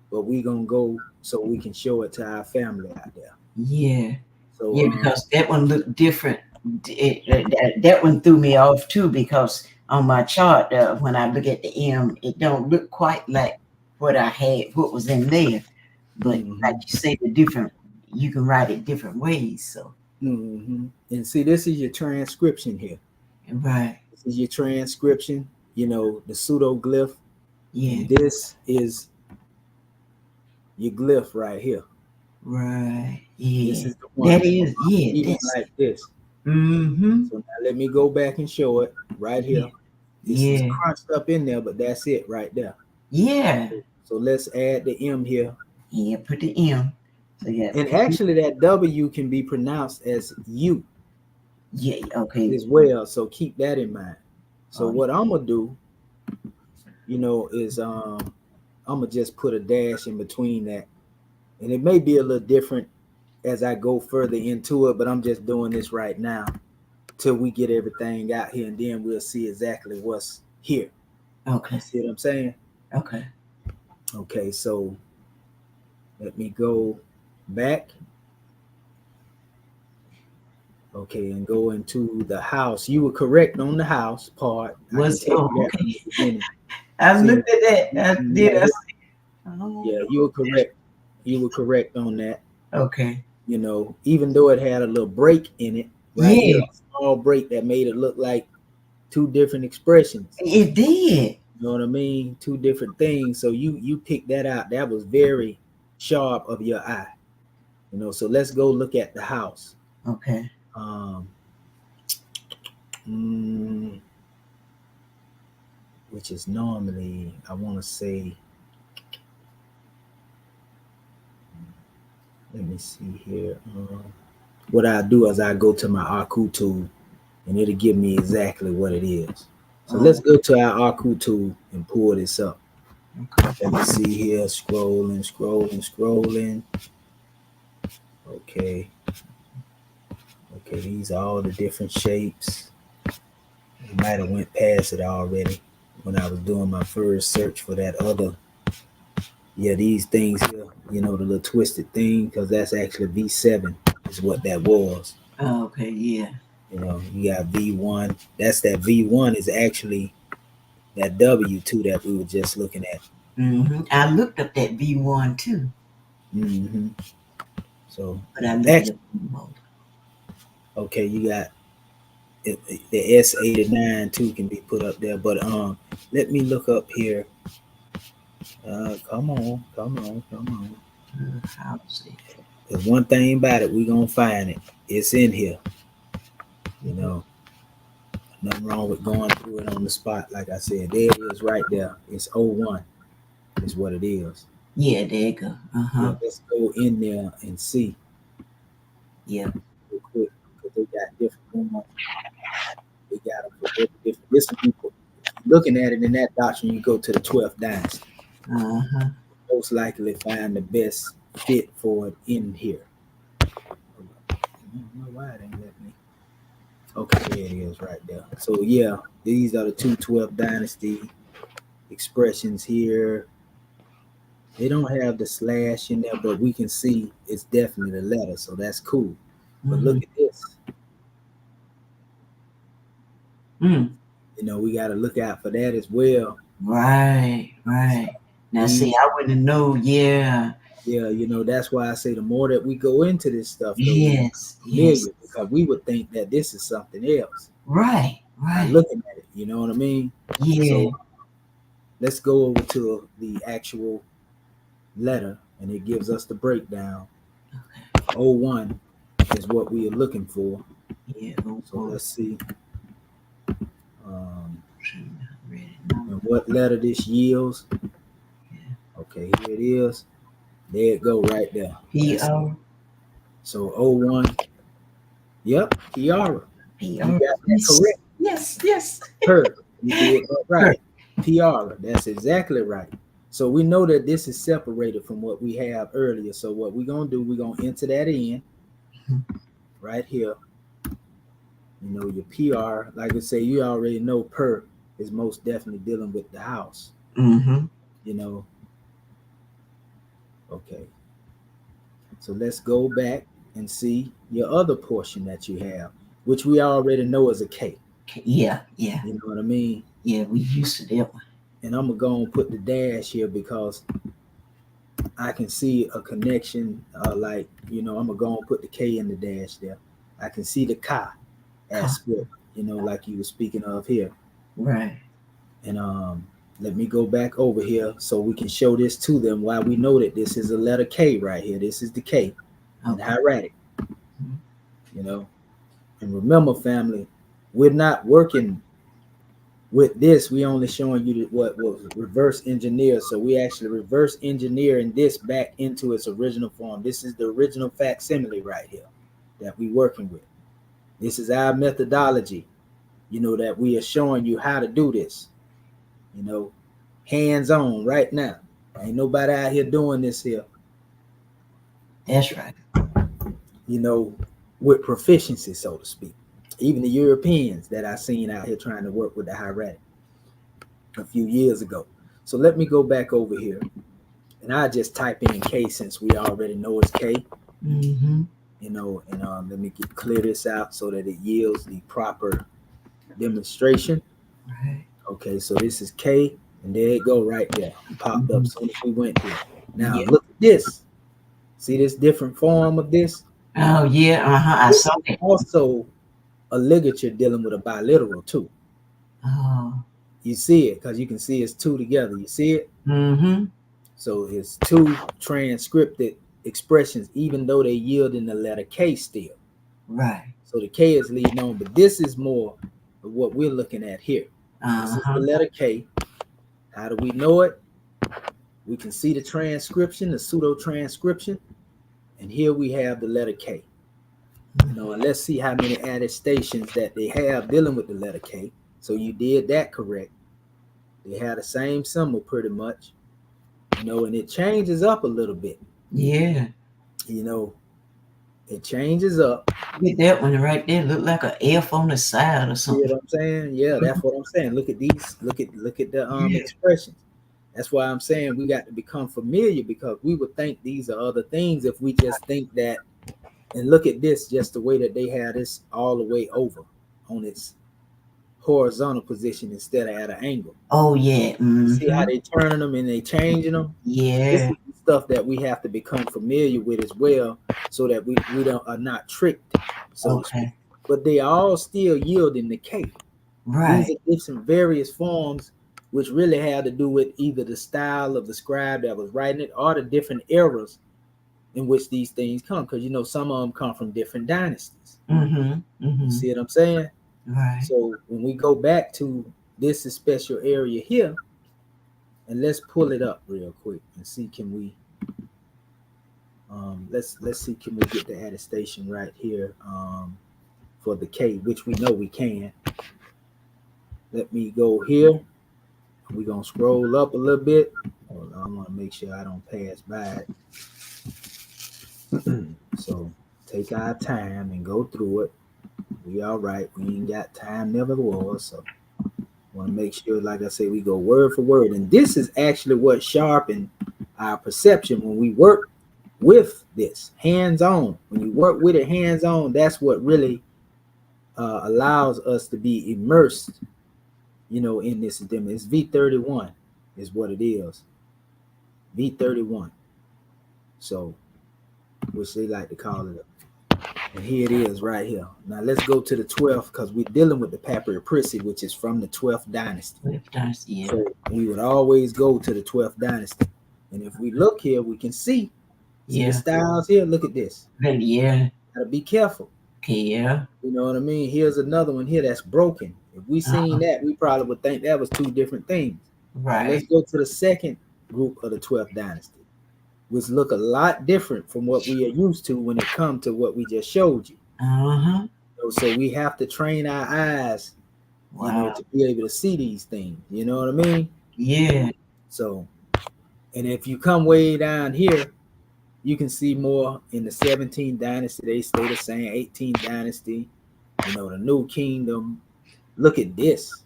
but we're going to go so we can show it to our family out there. Yeah. So Yeah, because that one looked different. That one threw me off too, because on my chart, when I look at the M, it don't look quite like what I had, what was in there. But like you say, you can write it different ways. So and see, this is your transcription here. right. This is your transcription, you know, the pseudo glyph. Yeah. And this is your glyph right here. Right. Yeah. This is the one. That is, yeah. Even That's like this. mm-hmm. So now let me go back and show it right here. This is Yeah. crunched up in there, but that's it right there. Yeah. So let's add the M here. Yeah, put the M. So yeah. And actually that W can be pronounced as U Yeah, okay. as well. So keep that in mind. So Oh, what I'm gonna do, you know, is I'm gonna just put a dash in between that. And it may be a little different as I go further into it, but I'm just doing this right now till we get everything out here, and then we'll see exactly what's here. okay. You see what I'm saying? Okay. Okay, so let me go back. Okay, and go into the house. You were correct on the house part. Was okay. I See, looked at that. I did. I see. Oh, yeah, you were correct. You were correct on that. okay. You know, even though it had a little break in it, right Yeah. here, a small break that made it look like two different expressions. It did. You know what I mean? Two different things. So you picked that out. That was very sharp of your eye. You know, so let's go look at the house. Okay. Which is normally, I want to say, let me see here. What I do is I go to my ARCU tool, and it'll give me exactly what it is. So let's go to our ARCU tool and pull this up. Okay. Let me see here, scrolling. Okay, these are all the different shapes. I might have went past it already when I was doing my first search for that other. Yeah, these things here, you know, the little twisted thing, because that's actually V7 is what that was. Oh, okay. Yeah. You know, you got V1. That's that V1 is actually that W2 that we were just looking at. Mm-hmm. I looked up that V1 too. Mm-hmm. So, but I looked at okay, you got the S89 too can be put up there, but let me look up here. Come on. There's one thing about it, we gonna find it. It's in here. You know, nothing wrong with going through it on the spot. Like I said, there it is right there. It's 01 is what it is. Yeah, there you go. Yeah, let's go in there and see Yeah. real quick because they got different ones. They got them for every different. This one, if you're looking at it in that doctrine, you go to the 12th dynasty. Most likely find the best fit for it in here. I don't know why it ain't let me. Okay, there it is right there. So yeah, these are the two 12th dynasty expressions here. They don't have the slash in there, but we can see it's definitely the letter, so that's cool. But look at this. You know, we got to look out for that as well. Right. Now, see, I wouldn't know. Yeah. Yeah, you know, that's why I say the more that we go into this stuff, though, Yes. familiar, because we would think that this is something else. Right. Looking at it, you know what I mean? Yeah. So let's go over to the actual letter, and it gives us the breakdown. 01 is what we are looking for. Yeah. So let's see. And what letter this yields. Okay, here it is. There it go right there. E.A.R.S. So 01. Yep, E.A.R.S. You got that correct. Yes. Her. You did that right. P.R. That's exactly right. So we know that this is separated from what we have earlier. So what we're going to do, we're going to enter that in right here. You know, your PR, like I say, you already know per is most definitely dealing with the house. You know. Okay. So let's go back and see your other portion that you have, which we already know is a K. Yeah. You know what I mean? Yeah, we used to that one. And I'm going to go and put the dash here because I can see a connection, like, you know, I'm going to go and put the K in the dash there. I can see the Ka aspect, you know, like you were speaking of here. Right. And let me go back over here so we can show this to them why we know that this is a letter K right here. This is the K in hieratic, you know. And remember, family, we're not working with this. We only showing you what was reverse engineered. So we actually reverse engineering this back into its original form. This is the original facsimile right here that we working with. This is our methodology, you know, that we are showing you how to do this, you know, hands-on right now. Ain't nobody out here doing this here. That's right. You know, with proficiency, so to speak. Even the Europeans that I seen out here trying to work with the hieratic a few years ago. So let me go back over here, and I just type in K since we already know it's K. You know, and let me clear this out so that it yields the proper demonstration. Right. Okay, so this is K, and there it go right there. It popped up as soon as we went here. Now look at this. See this different form of this? Oh yeah, I saw it. Also a ligature dealing with a biliteral too. Oh. You see it because you can see it's two together. You see it? So it's two transcripted expressions, even though they yield in the letter K still. Right. So the K is leading on, but this is more of what we're looking at here. This is the letter K. How do we know it? We can see the transcription, the pseudo transcription, and here we have the letter K. You know, and let's see how many attestations that they have dealing with the letter K. So you did that correct. They have the same symbol pretty much, you know, and it changes up a little bit. Yeah. You know, it changes up. Look at that one right there. Look like an F on the side or something. See what I'm saying? Yeah, that's what I'm saying. Look at these. Look at the expressions. That's why I'm saying we got to become familiar, because we would think these are other things if we just think that. And look at this, just the way that they had this all the way over on its horizontal position instead of at an angle. Oh yeah. See how they turning them and they changing them? Yeah. This is the stuff that we have to become familiar with as well, so that we don't are not tricked. So to speak. But they all still yielding the K. Right. These are different various forms, which really had to do with either the style of the scribe that was writing it or the different eras in which these things come. Because, you know, some of them come from different dynasties. You see what I'm saying? Right. So when we go back to this special area here, And let's pull it up real quick and see can we let's see can we get the attestation right here for the K, which we know we can. Let me go here. We're gonna scroll up a little bit. Hold on, I want to make sure I don't pass by it. So take our time and go through it. We all right. We ain't got time, never was. So want to make sure, like I say, we go word for word. And this is actually what sharpened our perception when we work with this hands-on. When you work with it hands-on, that's what really allows us to be immersed, in this demo. It's V31 is what it is. V31. So, which they like to call it. And here it is right here. Now let's go to the 12th because we're dealing with the Papyri, which is from the 12th dynasty. 12th dynasty, yeah. So we would always go to the 12th dynasty. And if we look here, we can see the styles here. Look at this. Yeah. Gotta be careful. Okay, yeah. You know what I mean? Here's another one here that's broken. If we seen that, we probably would think that was two different things. Right. Now let's go to the second group of the 12th dynasty, which look a lot different from what we are used to when it comes to what we just showed you. So we have to train our eyes, to be able to see these things. You know what I mean? Yeah. So, and if you come way down here, you can see more in the 17th dynasty. They stay the same. 18th dynasty, the New Kingdom. Look at this.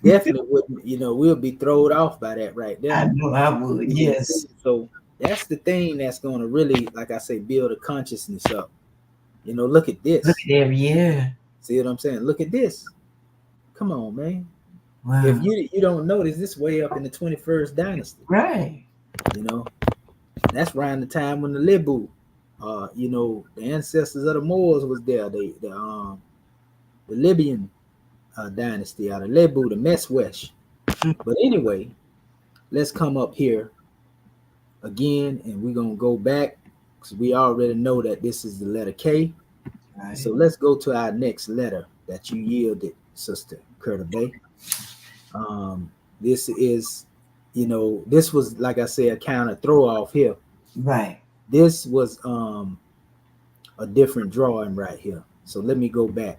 Definitely wouldn't, we'll be thrown off by that right there. I know I would, yes. So that's the thing that's going to really, like I say, build a consciousness up. Look at this. Look at there, yeah. See what I'm saying? Look at this. Come on, man. Wow. If you don't notice, this way up in the 21st dynasty. Right. That's around the time when the Lebu, the ancestors of the Moors was there. The Libyan dynasty out of Lebu, the Meswesh. But anyway, let's come up here again, and we're gonna go back because we already know that this is the letter K. Right. So let's go to our next letter that you yielded, Sister Curta Bay. This is, this was, like I said, a kind of throw off here. Right. This was a different drawing right here. So let me go back.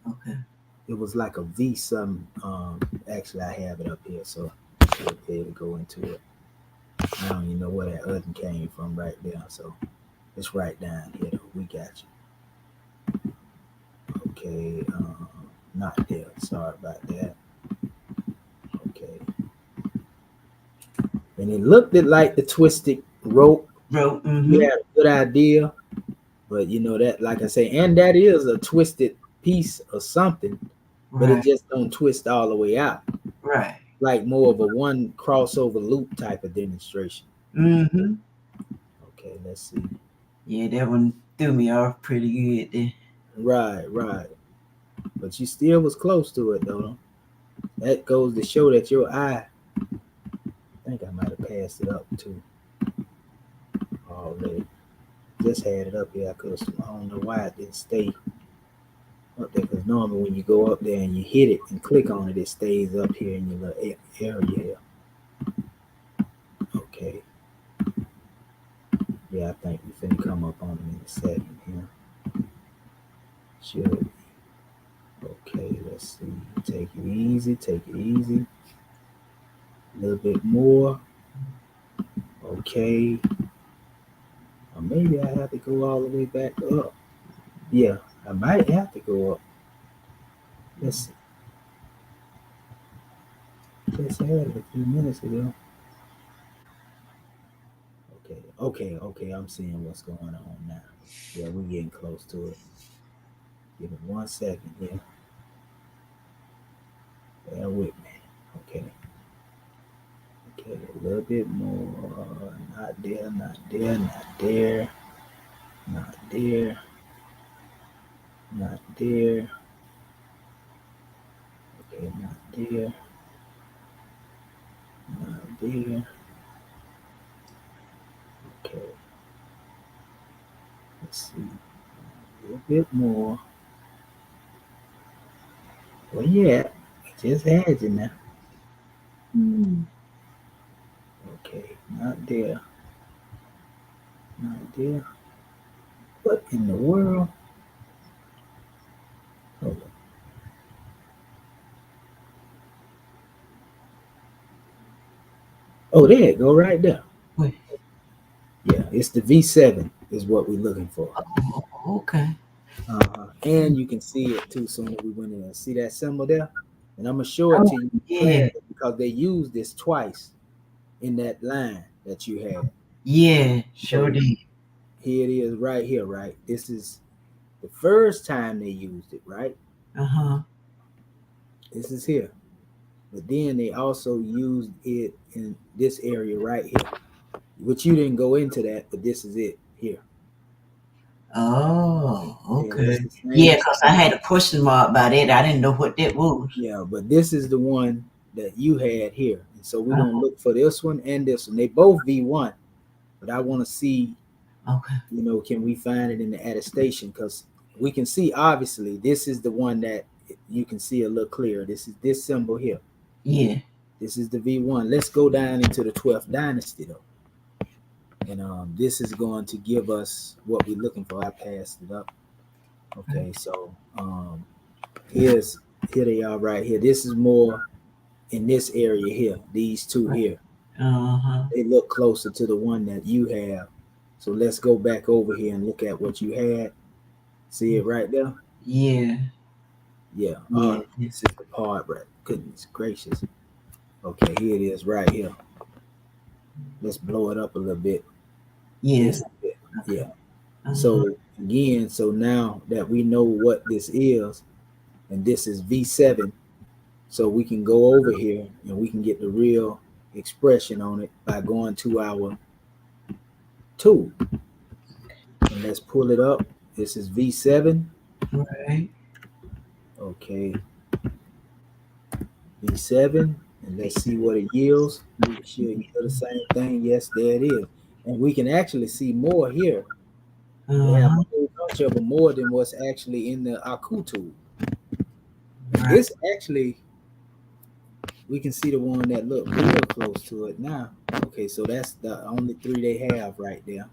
Okay. It was like a V something. Actually, I have it up here, so I'll be able to go into it. I don't even know where that other came from right there. So it's right down here. We got you. Okay. Not there. Sorry about that. Okay. And it looked like the twisted rope. Mm-hmm. You had a good idea, but that, like I say, and that is a twisted piece or something, but it just don't twist all the way out. Right. Like more of a one crossover loop type of demonstration. Mm-hmm. Okay, let's see. Yeah, that one threw me off pretty good there. Right. But you still was close to it though. That goes to show that your eye, I think I might have passed it up too already. Just had it up here. I don't know why it didn't stay up there, because normally when you go up there and you hit it and click on it, it stays up here in your little area here. Okay. Yeah, I think we finna come up on it in a second here. Should be. Okay, let's see. Take it easy. A little bit more. Okay. Or maybe I have to go all the way back up. Yeah, I might have to go up. Let's see. Just had it a few minutes ago. Okay. I'm seeing what's going on now. Yeah, we're getting close to it. Give it 1 second here. Bear with me. Okay, a little bit more. Not there. Okay, not there. Okay. Let's see. A little bit more. Well, yeah, I just had you now. Not there. Not there. What in the world? Hold on. Oh, there it go right there. Wait. Yeah, it's the V7 is what we're looking for. Oh, okay. And you can see it too soon as we went in. See that symbol there? And I'm gonna show it Oh, to you yeah. because they used this twice in that line that you had. Yeah, So sure did. here it is right here, right? This is the first time they used it, right? Uh-huh. This is here. But then they also used it in this area right here, which you didn't go into that, but this is it here. Oh, Yeah, it's okay. the Yeah, same. because I had a question mark by that. I didn't know what that was. Yeah, but this is the one that you had here. And so we're gonna Uh-huh. look for this one and this one. They both V1, but I want to see, Okay. can we find it in the attestation? Because we can see obviously this is the one that you can see a little clearer. This is this symbol here. Yeah. This is the V1. Let's go down into the 12th dynasty though. And this is going to give us what we're looking for. I passed it up. Okay, so here they are right here. This is more in this area here. These two here, Uh-huh. they look closer to the one that you have. So let's go back over here and look at what you had. See it right there? Yeah. Yeah. Yeah. This is the part, right? Goodness gracious. Okay, here it is right here. Let's blow it up a little bit. Yeah. This is it. Okay. Yeah. Uh-huh. So again, so now that we know what this is, and this is V7, so we can go over here and we can get the real expression on it by going to our tool. And let's pull it up. This is V7. Right. Okay. V7. And let's see what it yields. Make sure you do the same thing. Yes, there it is. And we can actually see more here. They have a Uh-huh. whole bunch of them more than what's actually in the Aku tool. And Right. this actually, we can see the one that look real close to it now. Okay, so that's the only three they have right there.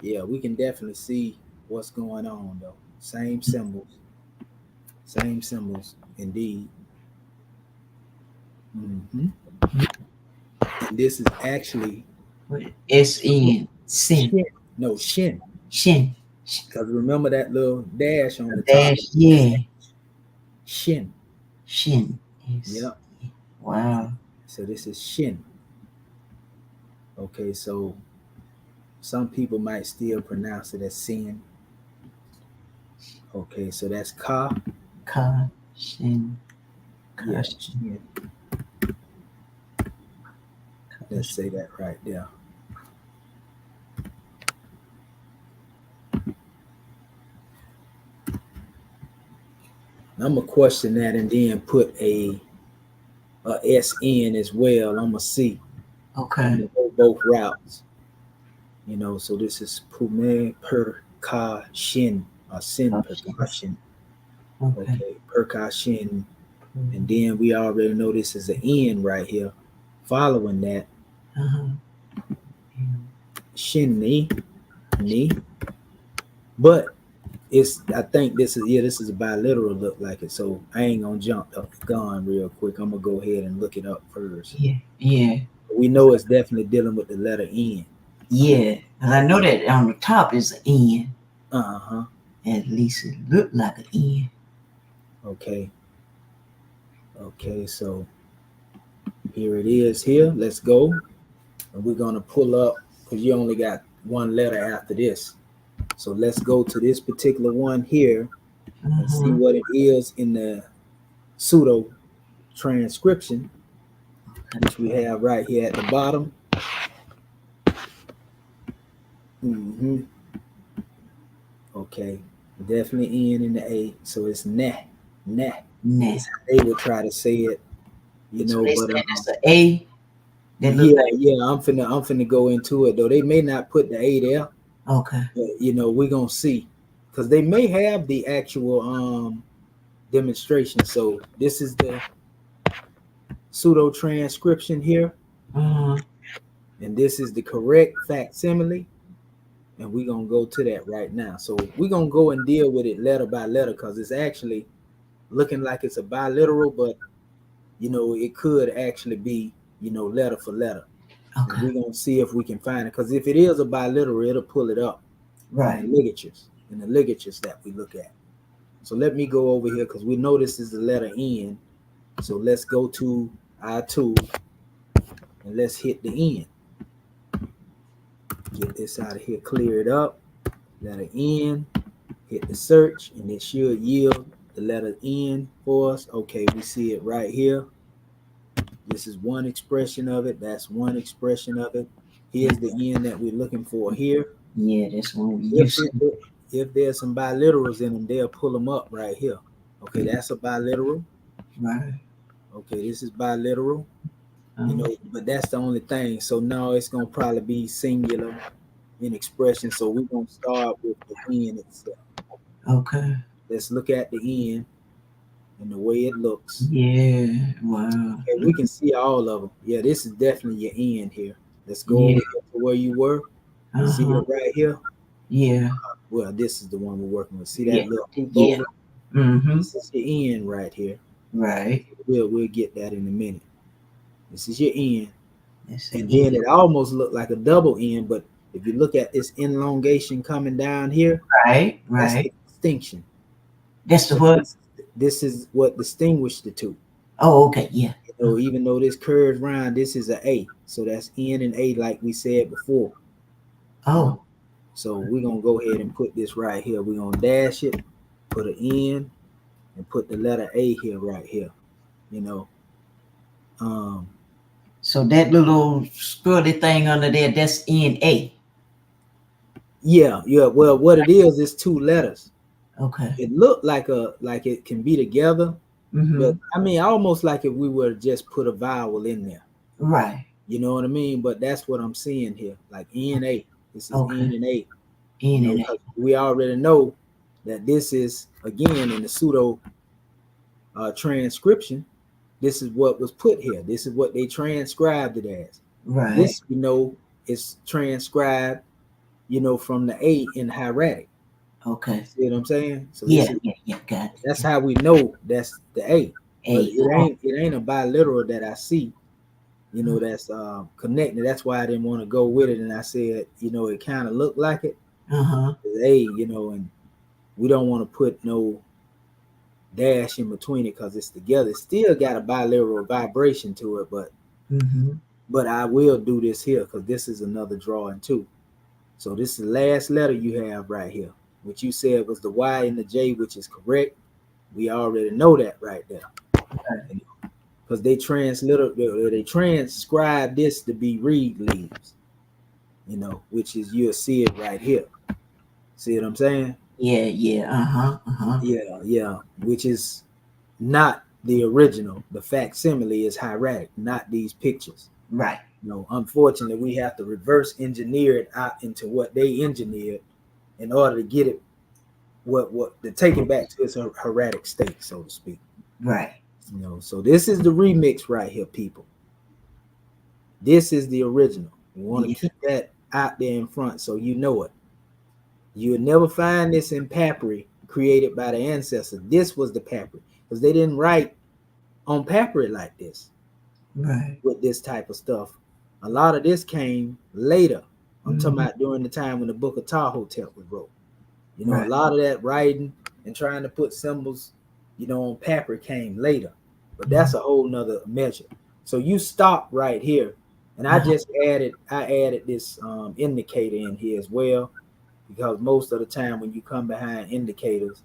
Yeah, we can definitely see what's going on though. Same symbols. Same symbols, indeed. Mm-hmm. And this is actually S-N. Sin. Shin. No, Shin. Shin. Because remember that little dash on the top? Dash. Yeah. Shin. Shin. Yes. Yep. Wow. So this is Shin. Okay, so some people might still pronounce it as Sin. Okay, so that's Ka. Ka. Shin. Yeah, Ka. Shin. Let's say that right there. I'm gonna question that and then put a SN as well. I'm gonna see. Okay. I'm gonna go both routes. So this is Pume Percussion or Sin Percussion. Okay, Percussion. And then we already know this is an N right here. Following that, Shin Ni. But I think this is a bilateral look like it. So I ain't gonna jump the gun real quick. I'm gonna go ahead and look it up first. Yeah. Yeah. We know it's definitely dealing with the letter N. Yeah. Because I know that on the top is an N. Uh-huh. At least it looked like an N. Okay. Okay, so here it is here. Let's go. And we're gonna pull up because you only got one letter after this. So let's go to this particular one here and see what it is in the pseudo transcription, which we have right here at the bottom. Mm-hmm. Okay, definitely N in the A, so it's nah. That's how they would try to say it, So they but said it's an A. I'm finna go into it though. They may not put the A there. Okay. But, we're gonna see because they may have the actual demonstration. So this is the pseudo transcription here. And this is the correct facsimile. And we're going to go to that right now. So we're going to go and deal with it letter by letter because it's actually looking like it's a biliteral, but, it could actually be, letter for letter. And Okay. we're going to see if we can find it. Because if it is a biliteral, it'll pull it up Right. in the ligatures that we look at. So let me go over here because we know this is the letter N. So let's go to our tool and let's hit the N. Get this out of here, clear it up. Letter N, hit the search, and it should yield the letter N for us. Okay, we see it right here. This is one expression of it. That's one expression of it. Here's the N that we're looking for here. Yeah, that's one we use. If there's some biliterals in them, they'll pull them up right here. Okay, that's a biliteral. Right. Okay, this is biliteral. But that's the only thing. So now it's gonna probably be singular in expression. So we're gonna start with the N itself. Okay. Let's look at the N and the way it looks. Yeah. Wow. Okay, we can see all of them. Yeah, this is definitely your N here. Let's go over here to where you were. See it right here. Yeah. Well, this is the one we're working with. See that little hoop Yeah. over? Mm-hmm. This is your N right here. Right. We'll get that in a minute. This is your N. And N. then it almost looked like a double N, but if you look at this elongation coming down here, right, that's the distinction. That's the what? This is what distinguished the two. Oh, okay, yeah. Even though this curved round, this is an A. So that's N and A like we said before. Oh. So we're going to go ahead and put this right here. We're going to dash it, put an N, and put the letter A here, right here. So that little scrolly thing under there, that's NA. Yeah. Well, what it is two letters. Okay. It looked like it can be together, but I mean, almost like if we were to just put a vowel in there. Right. You know what I mean? But that's what I'm seeing here, like NA. This is N and A. N and A. We already know that this is, again, in the pseudo transcription. This is what was put here. This is what they transcribed it as. Right. This, is transcribed, from the A in hieratic. Okay. See what I'm saying? So yeah, got it. That's how we know that's the A. But A. it ain't a biliteral that I see, that's connected. That's why I didn't want to go with it. And I said, it kind of looked like it. It's A, and we don't want to put no dash in between it because it's together. It's still got a biliteral vibration to it, but I will do this here because this is another drawing too. So this is the last letter you have right here, which you said was the Y and the J, which is correct. We already know that right there. Because they transcribe this to be reed leaves, which is, you'll see it right here. See what I'm saying? Yeah. Yeah. Which is not the original. The facsimile is hieratic, not these pictures. Right. Unfortunately, we have to reverse engineer it out into what they engineered in order to get it, to take it back to its hieratic state, so to speak. Right. So this is the remix right here, people. This is the original. We want to keep that out there in front so you know it. You'll never find this in papyri created by the ancestors. This was the papyri because they didn't write on papyri like this. Right. With this type of stuff. A lot of this came later. I'm talking about during the time when the Book of Ptahhotep was wrote. A lot of that writing and trying to put symbols, on papyri came later. But that's a whole nother measure. So you stop right here. And I added this indicator in here as well, because most of the time when you come behind indicators,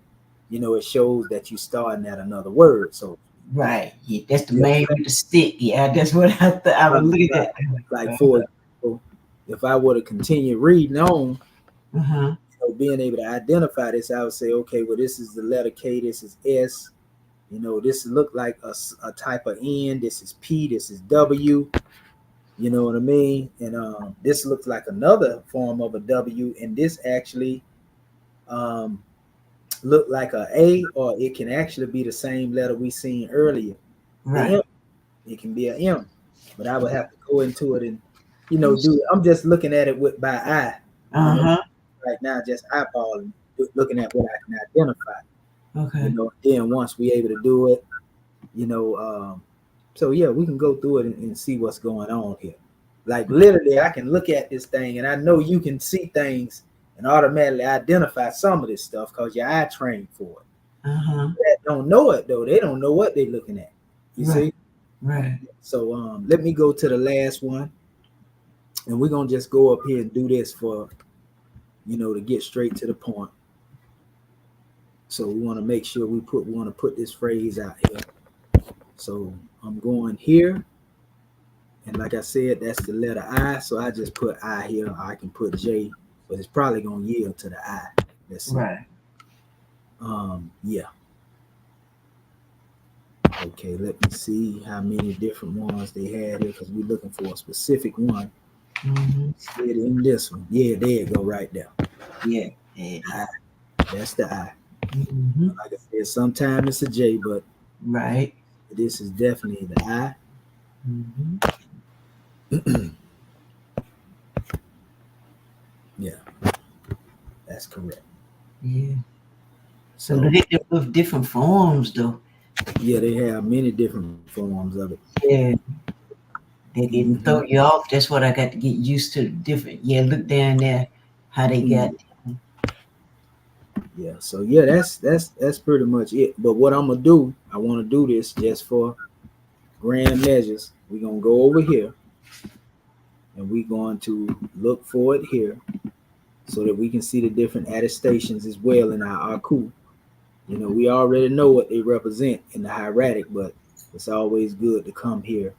it shows that you're starting at another word. So right, yeah, that's the main with the stick. Yeah, that's what I was looking at. Like for example, if I were to continue reading on, being able to identify this, I would say, okay, well, this is the letter K, this is S. This look like a type of N. This is P. This is W. You know what I mean? And this looks like another form of a W, and this actually look like a, or it can actually be the same letter we seen earlier. Right. It can be an M, but I would have to go into it and dude, I'm just looking at it by eye. Uh-huh. Right now, just eyeballing, looking at what I can identify. Okay. Then once we able to do it, so yeah, we can go through it and see what's going on here. Like literally, I can look at this thing, and I know you can see things and automatically identify some of this stuff because your eye trained for it. Uh-huh. That don't know it though, they don't know what they're looking at. You Right. see? Right. So let me go to the last one, and we're gonna just go up here and do this for to get straight to the point. So we want to make sure we want to put this phrase out here. So I'm going here, and like I said, that's the letter I. So I just put I here. I can put J, but it's probably gonna yield to the I. Let's see. Right. Yeah. Okay, let me see how many different ones they had here because we're looking for a specific one. Mm-hmm. In this one. Yeah, there you go, right there. Yeah. I. That's the I. Mm-hmm. Like I said, sometimes it's a J, but Right. this is definitely the I. Mm-hmm. Yeah, that's correct. Yeah. So look at them with different forms, though. Yeah, they have many different forms of it. Yeah. They didn't throw you off. That's what I got to get used to. Different. Yeah, look down there, how they got. Yeah. So yeah, that's pretty much it. But what I'm gonna do, I want to do this just for grand measures. We're gonna go over here, and we're going to look for it here, so that we can see the different attestations as well in our ARKU. We already know what they represent in the hieratic, but it's always good to come here,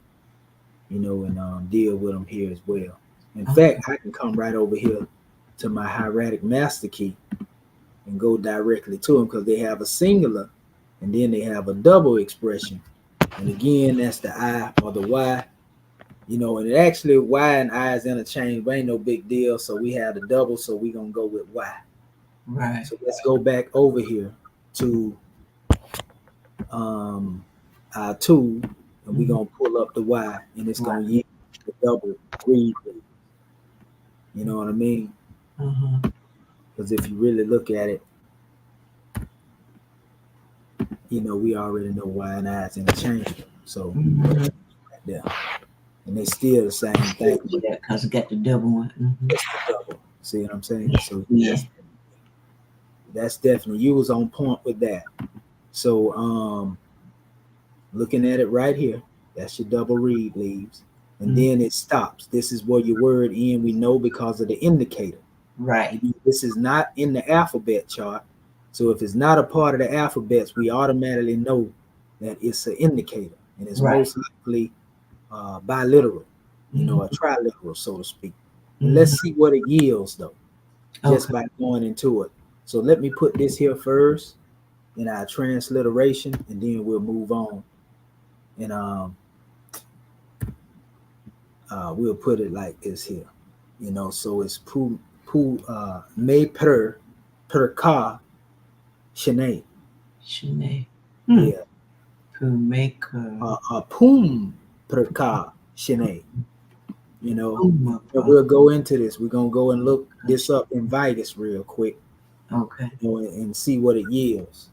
and deal with them here as well. In fact, I can come right over here to my hieratic master key and go directly to them because they have a singular and then they have a double expression. And again, that's the I or the Y, and it actually Y and I is interchangeable, ain't no big deal. So we have the double, so we're going to go with Y. Right. So let's go back over here to our tool, and we're going to pull up the Y, and it's going to yield the double read. You know what I mean? Because if you really look at it, we already know Y and I is interchangeable. So right there. And they still the same thing. Yeah, because I got the double one. It's the double. See what I'm saying? So that's definitely, you was on point with that. So looking at it right here, that's your double read leaves. And then it stops. This is where your word end, we know because of the indicator. Right. This is not in the alphabet chart. So if it's not a part of the alphabets, we automatically know that it's an indicator. And it's most likely biliteral, or triliteral, so to speak. And let's see what it yields, though, just by going into it. So let me put this here first in our transliteration, and then we'll move on. And we'll put it like this here, so it's me per ka shane. Yeah. Pum per ka shane. And we'll go into this. We're gonna go and look this up in Vitus real quick. Okay. And see what it yields.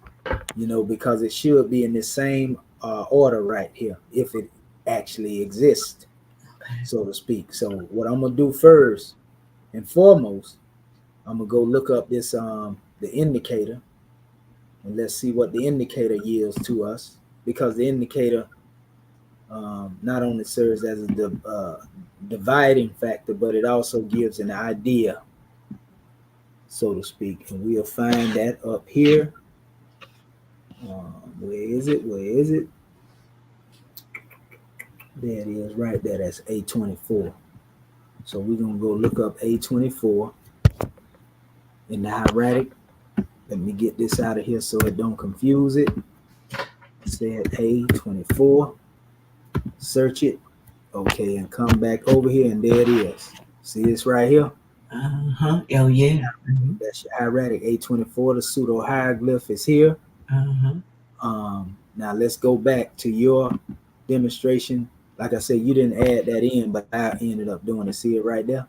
Because it should be in the same order right here, if it actually exists, so to speak. So what I'm gonna do first and foremost, I'm gonna go look up this the indicator, and let's see what the indicator yields to us, because the indicator not only serves as a dividing factor, but it also gives an idea, so to speak. And we'll find that up here. Where is it? There it is, right there. That's A24. So we're gonna go look up A24 in the hieratic. Let me get this out of here so it don't confuse it. Said A24. Search it. Okay, and come back over here, and there it is. See this right here? Oh yeah. That's your hieratic A24. The pseudo hieroglyph is here. Now let's go back to your demonstration like I said, you didn't add that in, but I ended up doing it. See it right there?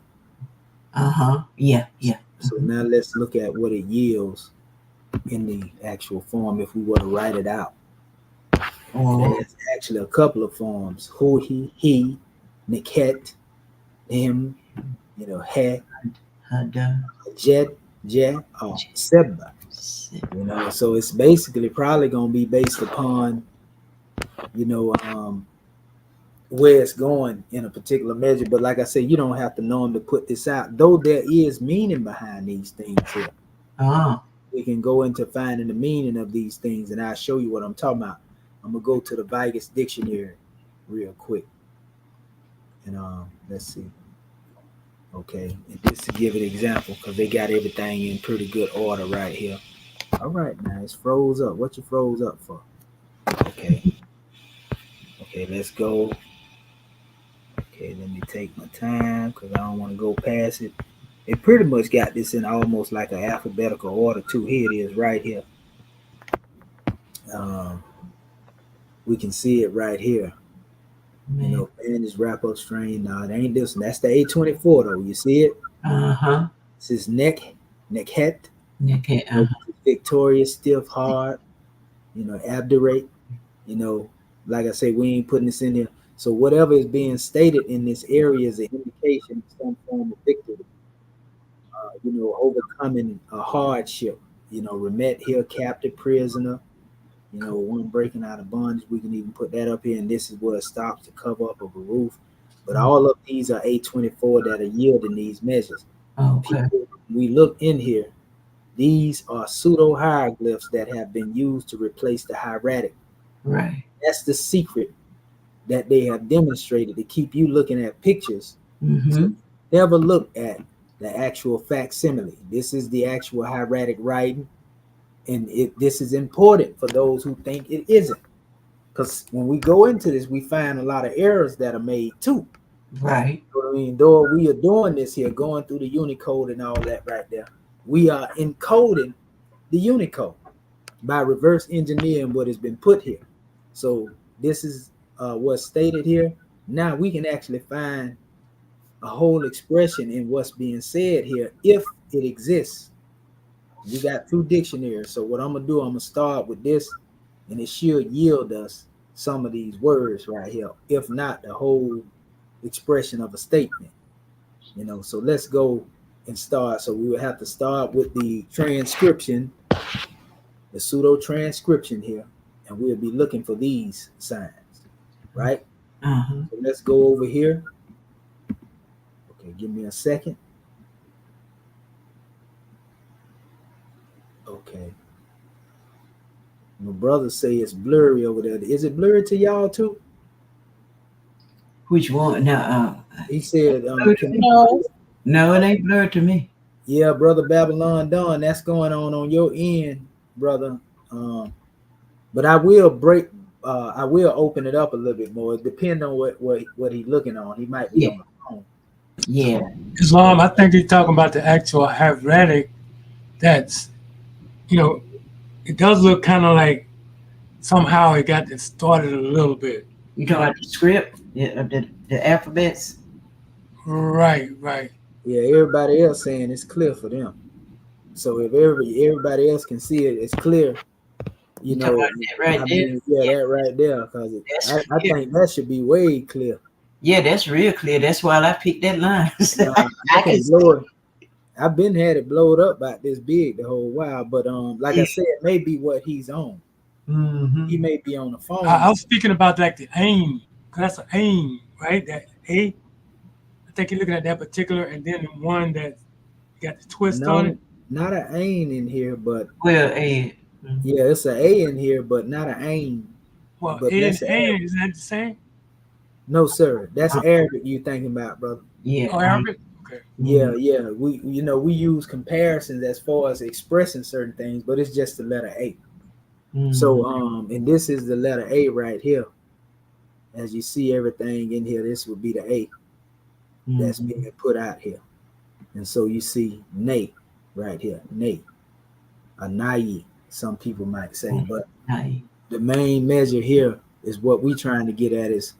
Yeah. So now let's look at what it yields in the actual form if we were to write it out. Oh, It has actually a couple of forms. Who, he, Niket, him, he, Hada. jet, or seba. So it's basically probably going to be based upon, where it's going in a particular measure. But like I said, you don't have to know them to put this out, though there is meaning behind these things here. We can go into finding the meaning of these things, and I'll show you what I'm talking about. I'm gonna go to the Vegas dictionary real quick, and let's see. Okay, and just to give an example, because they got everything in pretty good order right here. All right, now it's froze up. What you froze up for? Okay, let's go. Okay, let me take my time because I don't want to go past it. It pretty much got this in almost like an alphabetical order too. Here it is right here. We can see it right here. Man, this wrap up strain. No, it ain't this one. That's the A24 though. You see it? This is neckhet. Victorious, stiff, hard. Abdurate. Like I say, we ain't putting this in there. So whatever is being stated in this area is an indication of some form of victory. Overcoming a hardship. Remet here, captive prisoner. One breaking out of bondage. We can even put that up here, and this is where it stops to cover up of a roof. But all of these are A24 that are yielding these measures. Okay. We look in here. These are pseudo hieroglyphs that have been used to replace the hieratic. Right. That's the secret that they have demonstrated to keep you looking at pictures. So never look at the actual facsimile. This is the actual hieratic writing, and this is important for those who think it isn't, because when we go into this, we find a lot of errors that are made too. Right. I mean, though we are doing this here, going through the Unicode and all that right there, we are encoding the Unicode by reverse engineering what has been put here. So this is what's stated here. Now we can actually find a whole expression in what's being said here if it exists. You got 2 dictionaries. So what I'm gonna do, I'm gonna start with this, and it should yield us some of these words right here, if not the whole expression of a statement. So let's go and start. So we will have to start with the transcription, the pseudo transcription here, and we'll be looking for these signs, right? So let's go over here. Okay, give me a second. Okay. My brother say it's blurry over there. Is it blurry to y'all too? Which one? Now, he said, no, it ain't blurred to me. Yeah, brother Babylon Dawn, that's going on your end, brother. But I will open it up a little bit more. It depends on what he's looking on. He might be on the phone. Yeah. Islam, I think he's talking about the actual hieratic. That's, it does look kind of like somehow it got distorted a little bit. You talking about the script, the alphabets? Right. Yeah, everybody else saying it's clear for them. So if everybody else can see it, it's clear. That right there. That right there, because I think that should be way clear. Yeah, that's real clear. That's why I picked that line. I can blow it. I've been had it blowed up about this big the whole while, but like I said, it may be what he's on. He may be on the phone. I was speaking about like the aim, because that's an aim, right? That A. I think you're looking at that particular, and then the one that got the twist on it. Not an aim in here, but A. Yeah, it's an A in here, but not an aim. Well, A and A, isn't that the same? No, sir. That's Arabic you thinking about, brother. Yeah. Oh, Arabic? Okay. Yeah. We use comparisons as far as expressing certain things, but it's just the letter A. So and this is the letter A right here. As you see everything in here, this would be the A that's being put out here. And so you see nay right here, nay. A nayi, some people might say, but the main measure here is what we trying to get at is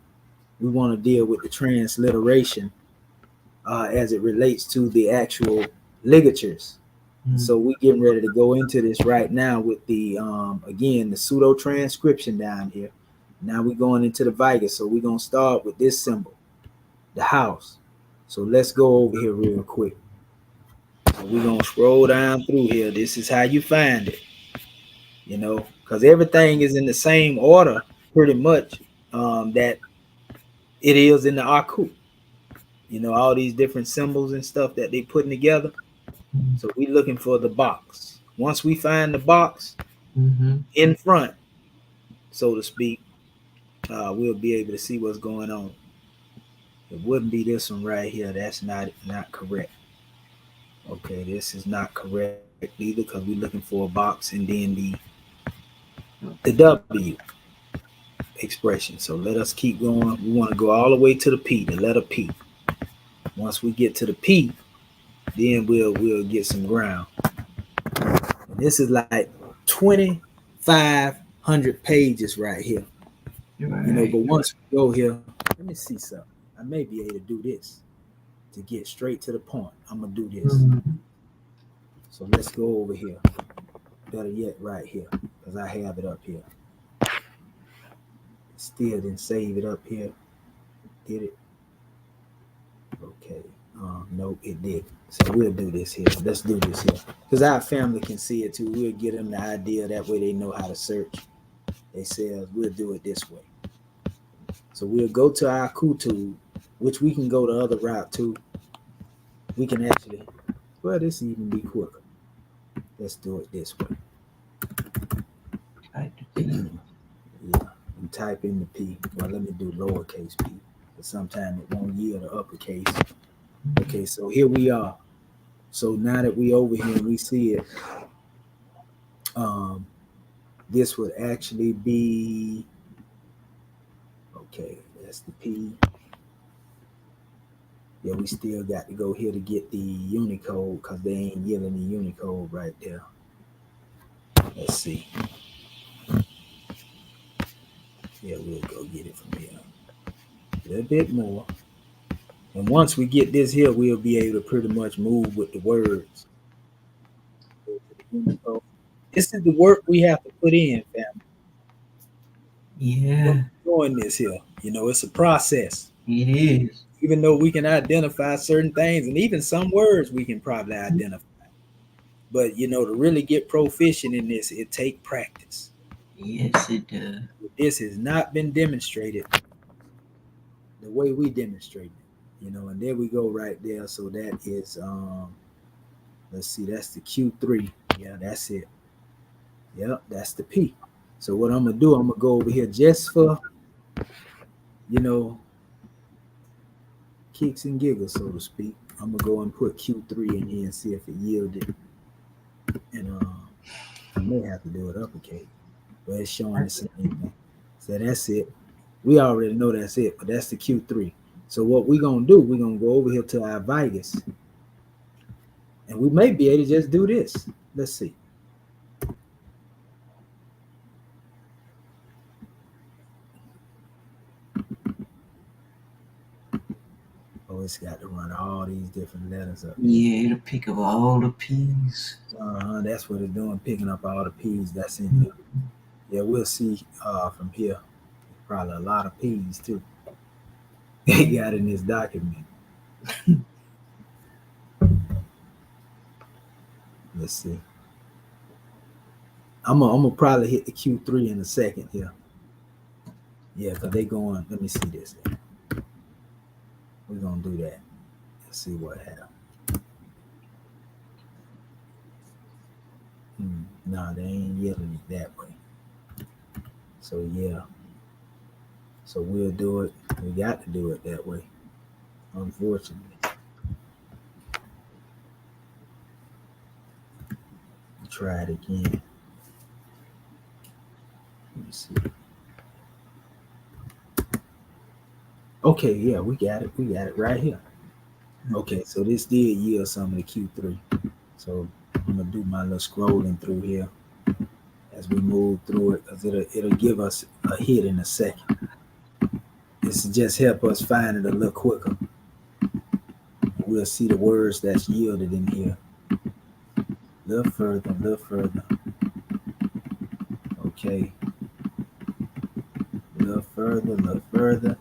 we want to deal with the transliteration as it relates to the actual ligatures. So we getting ready to go into this right now with the again the pseudo transcription down here. Now we're going into the vigus. So we're gonna start with this symbol, the house. So let's go over here real quick. So we're gonna scroll down through here. This is how you find it, you know, because everything is in the same order pretty much that it is in the Aku. You know, all these different symbols and stuff that they putting together. So we looking for the box. Once we find the box in front, so to speak, we'll be able to see what's going on. It wouldn't be this one right here. That's not correct. Okay, this is not correct either because we're looking for a box and then the W expression. So let us keep going. We want to go all the way to the P, the letter P. Once we get to the P, then we'll get some ground. And this is like 2,500 pages right here. Right. You know, but once we go here, let me see something. I may be able to do this to get straight to the point. I'm gonna do this. So let's go over here. Better yet, right here, because I have it up here. Still didn't save it up here. Did it? Okay. Nope, it did. So we'll do this here. Let's do this here. Because our family can see it too. We'll get them the idea. That way they know how to search themselves. We'll do it this way. So we'll go to our Kutu, which we can go the other route too. We can actually, well, this even be quicker. Let's do it this way. Yeah, and type in the P. Well, let me do lowercase p. But sometimes it won't yield the uppercase. Okay, so here we are. So now that we over here and we see it, this would actually be, okay, that's the P. Yeah, we still got to go here to get the Unicode because they ain't yielding the Unicode right there. Let's see. Yeah, we'll go get it from here. A little bit more. And once we get this here, we'll be able to pretty much move with the words. This is the work we have to put in, family. Yeah. Doing this here, you know, it's a process. It is. Even though we can identify certain things, and even some words we can probably identify. But you know, to really get proficient in this, it takes practice. Yes, it does. This has not been demonstrated the way we demonstrate it, you know, and there we go right there. So that is let's see, that's the Q3. Yeah, that's it. Yep, that's the P. So what I'm gonna do, I'm gonna go over here just for, you know, kicks and giggles, so to speak. I'm gonna go and put Q3 in here and see if it yielded. And I may have to do it uppercase, but it's showing the same thing. So that's it. We already know that's it, but that's the Q3. So what we're gonna do, we're gonna go over here to our vigus, and we may be able to just do this. Let's see. Oh, it's got to run all these different letters up. Yeah, it'll pick up all the P's. That's what it's doing, picking up all the P's that's in here. Yeah, we'll see from here. Probably a lot of P's too. They got in this document. Let's see. I'm gonna probably hit the Q3 in a second here. Yeah, because they going, let me see this. We're gonna do that. Let's see what happens. No, they ain't yelling it that way. So yeah. So we'll do it. We got to do it that way, unfortunately. Try it again. Let me see. Okay, yeah, we got it. We got it right here. Okay, so this did yield some of the Q3. So I'm gonna do my little scrolling through here as we move through it, because it'll give us a hit in a second. This will just help us find it a little quicker. We'll see the words that's yielded in here. A little further, a little further. Okay. A little further, a little further.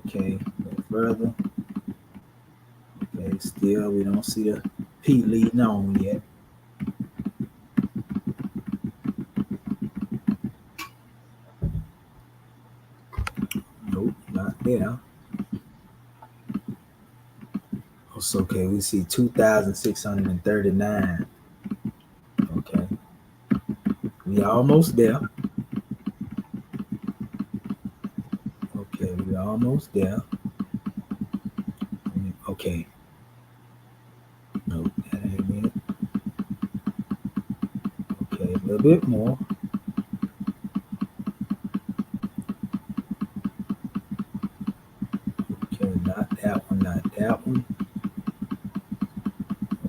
Okay, a little further. Okay, still we don't see the P leading on yet. Nope, not there. It's okay, we see 2,639. Okay. We almost there. Okay, we almost there. Okay. Nope, that ain't it. Okay, a little bit more. Okay, not that one, not that one.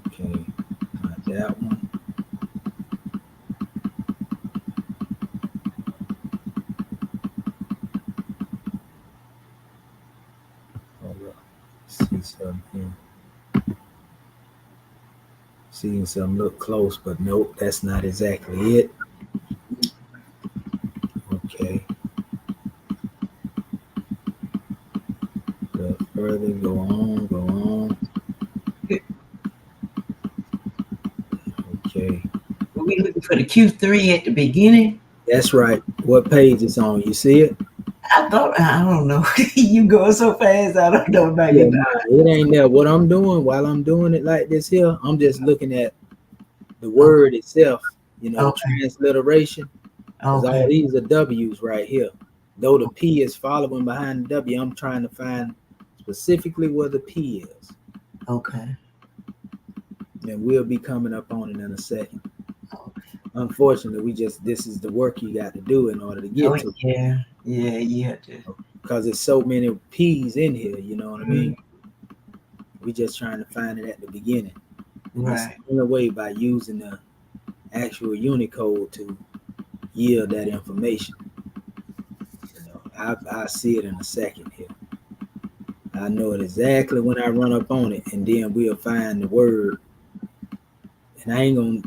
Okay, not that one. Hold up. See something here. Seeing some look close, but nope, that's not exactly it. Okay. Go further, go on, go on. Okay. Were we looking for the Q3 at the beginning? That's right. What page is on? You see it? I don't know. You going so fast, I don't know about Yeah, you. nah, it ain't there. What I'm doing while I'm doing it like this here, I'm just looking at the word itself, you know, Okay. the transliteration. Because all Okay. these are W's right here. Though the P is following behind the W, I'm trying to find specifically where the P is. Okay. And we'll be coming up on it in a second. Okay. Unfortunately, this is the work you got to do in order to get to it. Yeah. Yeah, you have to. Because there's so many P's in here, you know what I mean? Mm-hmm. We just trying to find it at the beginning. And Right. it's in a way by using the actual Unicode to yield that information. You know, I see it in a second here. I know it exactly when I run up on it, and then we'll find the word. And I ain't gonna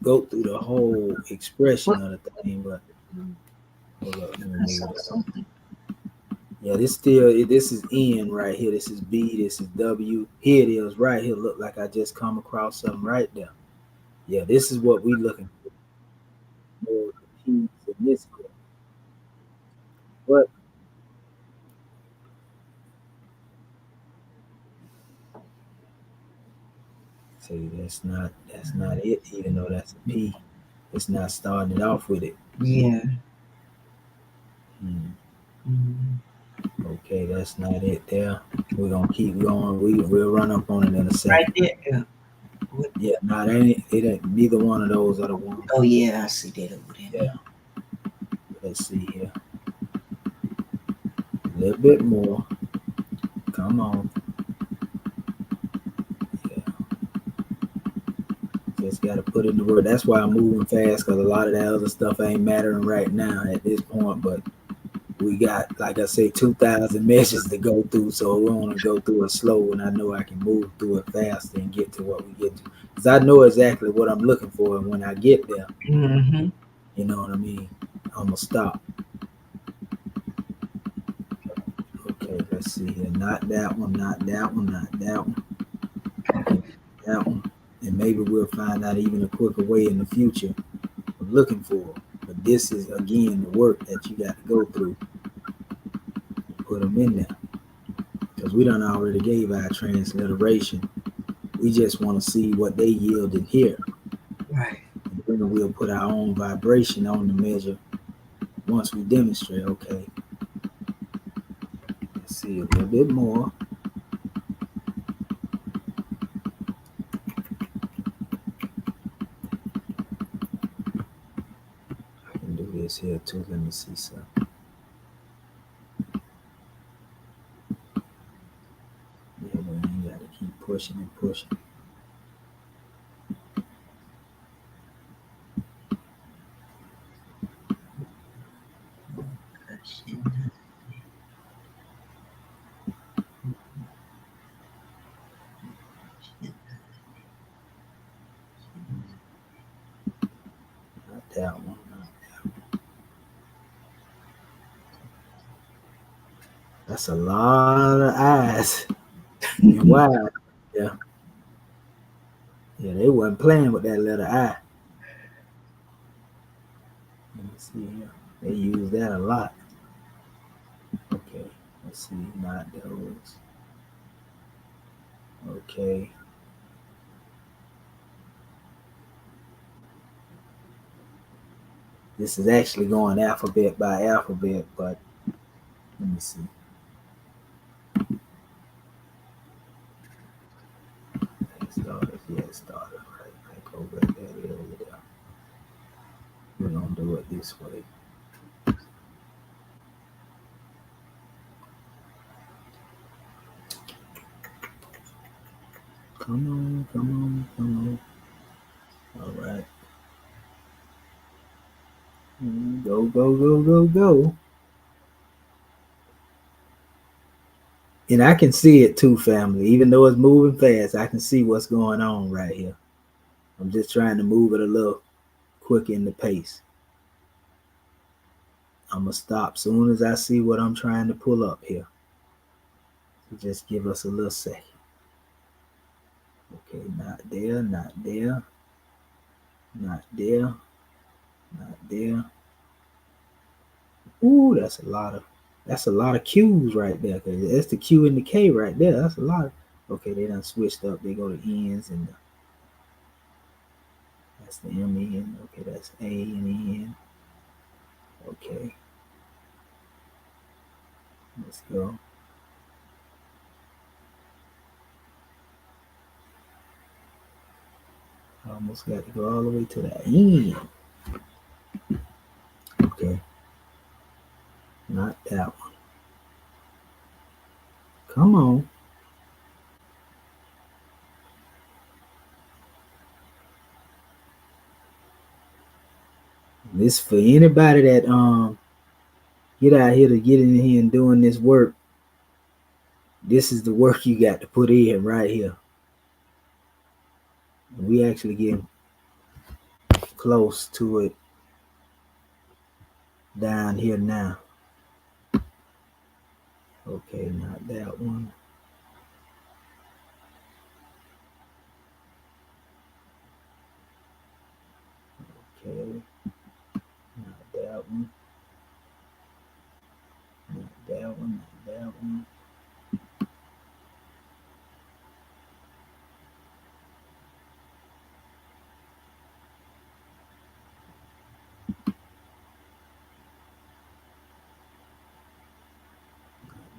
go through the whole expression of the thing, but hold up, let me I move saw it. something. Yeah, this is N right here. This is B. This is W. Here it is right here. Look like I just come across something right there. Yeah, this is what we looking for. More P's in this clip. But see, that's not it. Even though that's a P, it's not starting it off with it. Yeah. Hmm. Okay, that's not it there. We're gonna keep going. We'll run up on it in a second. Right there. Yeah. Yeah, no, it ain't neither one of those are the ones. Oh yeah, I see that over there. Yeah. Let's see here. A little bit more. Come on. Yeah. Just gotta put in the word. That's why I'm moving fast, because a lot of that other stuff ain't mattering right now at this point. But we got, like I say, 2,000 measures to go through, so we want to go through it slow, and I know I can move through it faster and get to what we get to. Because I know exactly what I'm looking for, and when I get there, Mm-hmm. you know what I mean, I'm gonna stop. Okay, let's see here. Not that one, not that one, not that one. Okay, that one. And maybe we'll find out even a quicker way in the future of looking for them. But this is, again, the work that you got to go through to put them in there. Because we done already gave our transliteration. We just want to see what they yield in here. Right. And then we'll put our own vibration on the measure once we demonstrate. Okay. Let's see a little bit more. I can do this here too. Let me see something. Yeah, but you got to keep pushing and pushing. that one. That's a lot of eyes. And wow. Yeah. Yeah, they wasn't playing with that letter I. Let me see here. They use that a lot. Okay. Let's see. Not those. Okay. This is actually going alphabet by alphabet, but let me see. It started. Yeah, it started right back over there. We're gonna do it this way. Come on, come on, come on. All right. Go, go, go, go, go. And I can see it too, family. Even though it's moving fast, I can see what's going on right here. I'm just trying to move it a little quick in the pace. I'm going to stop soon as I see what I'm trying to pull up here. So just give us a little second. Okay, not there, not there, not there, not there. Ooh, that's a lot of Q's right there. Cause that's the Q and the K right there. That's a lot of, okay, they done switched up. They go to N's and that's the M-N. Okay, that's A and N. Okay. Let's go. I almost got to go all the way to the end. Okay. Not that one. Come on. This for anybody that get out here to get in here and doing this work. This is the work you got to put in right here. We actually getting close to it down here now. Okay, not that one. Okay, not that one. Not that one, not that one.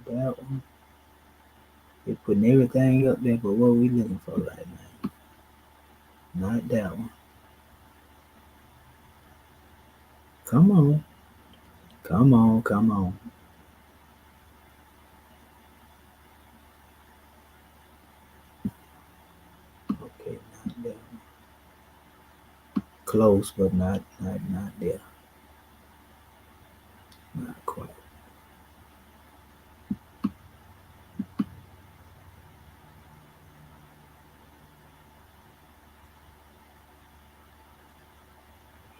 That one. They're putting everything up there, but what we looking for right now? Not that one. Come on. Come on, come on. Okay, not that one. Close, but not there. Not quite.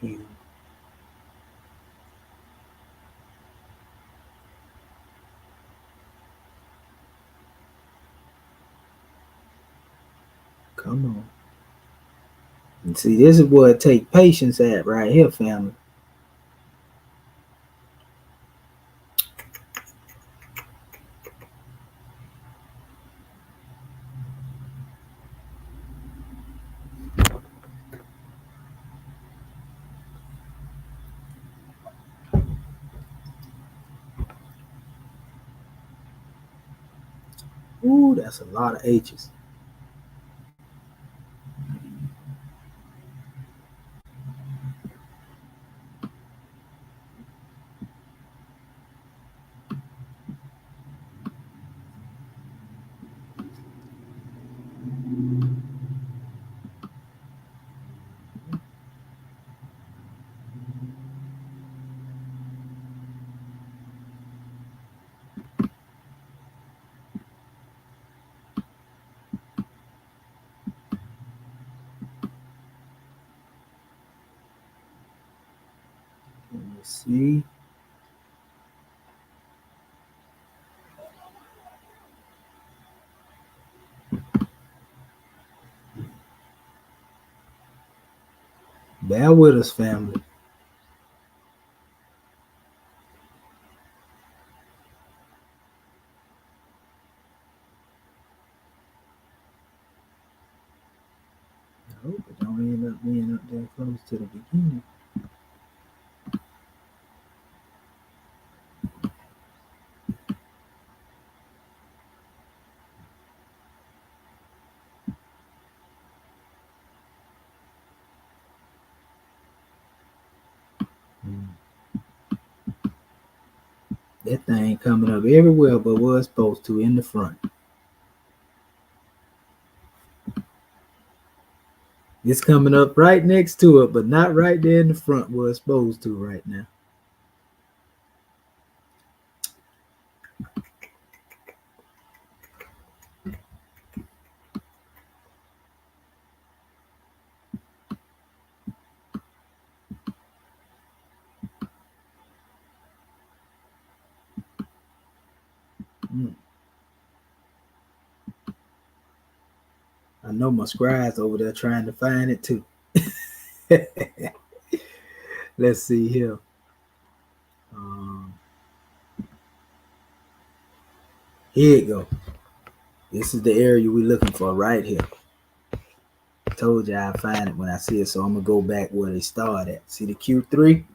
Here. Come on. And see, this is where it take patience at right here, family. Ooh, that's a lot of H's. see. Bear with us, family. I hope it don't end up being up there close to the beginning. That thing coming up everywhere but where it's supposed to, in the front. It's coming up right next to it, but not right there in the front where it's supposed to right now. I know my scribes over there trying to find it too. Let's see here. Here you go. This is the area we're looking for right here. I told you I'd find it when I see it, so I'm gonna go back where they started at. See the Q3?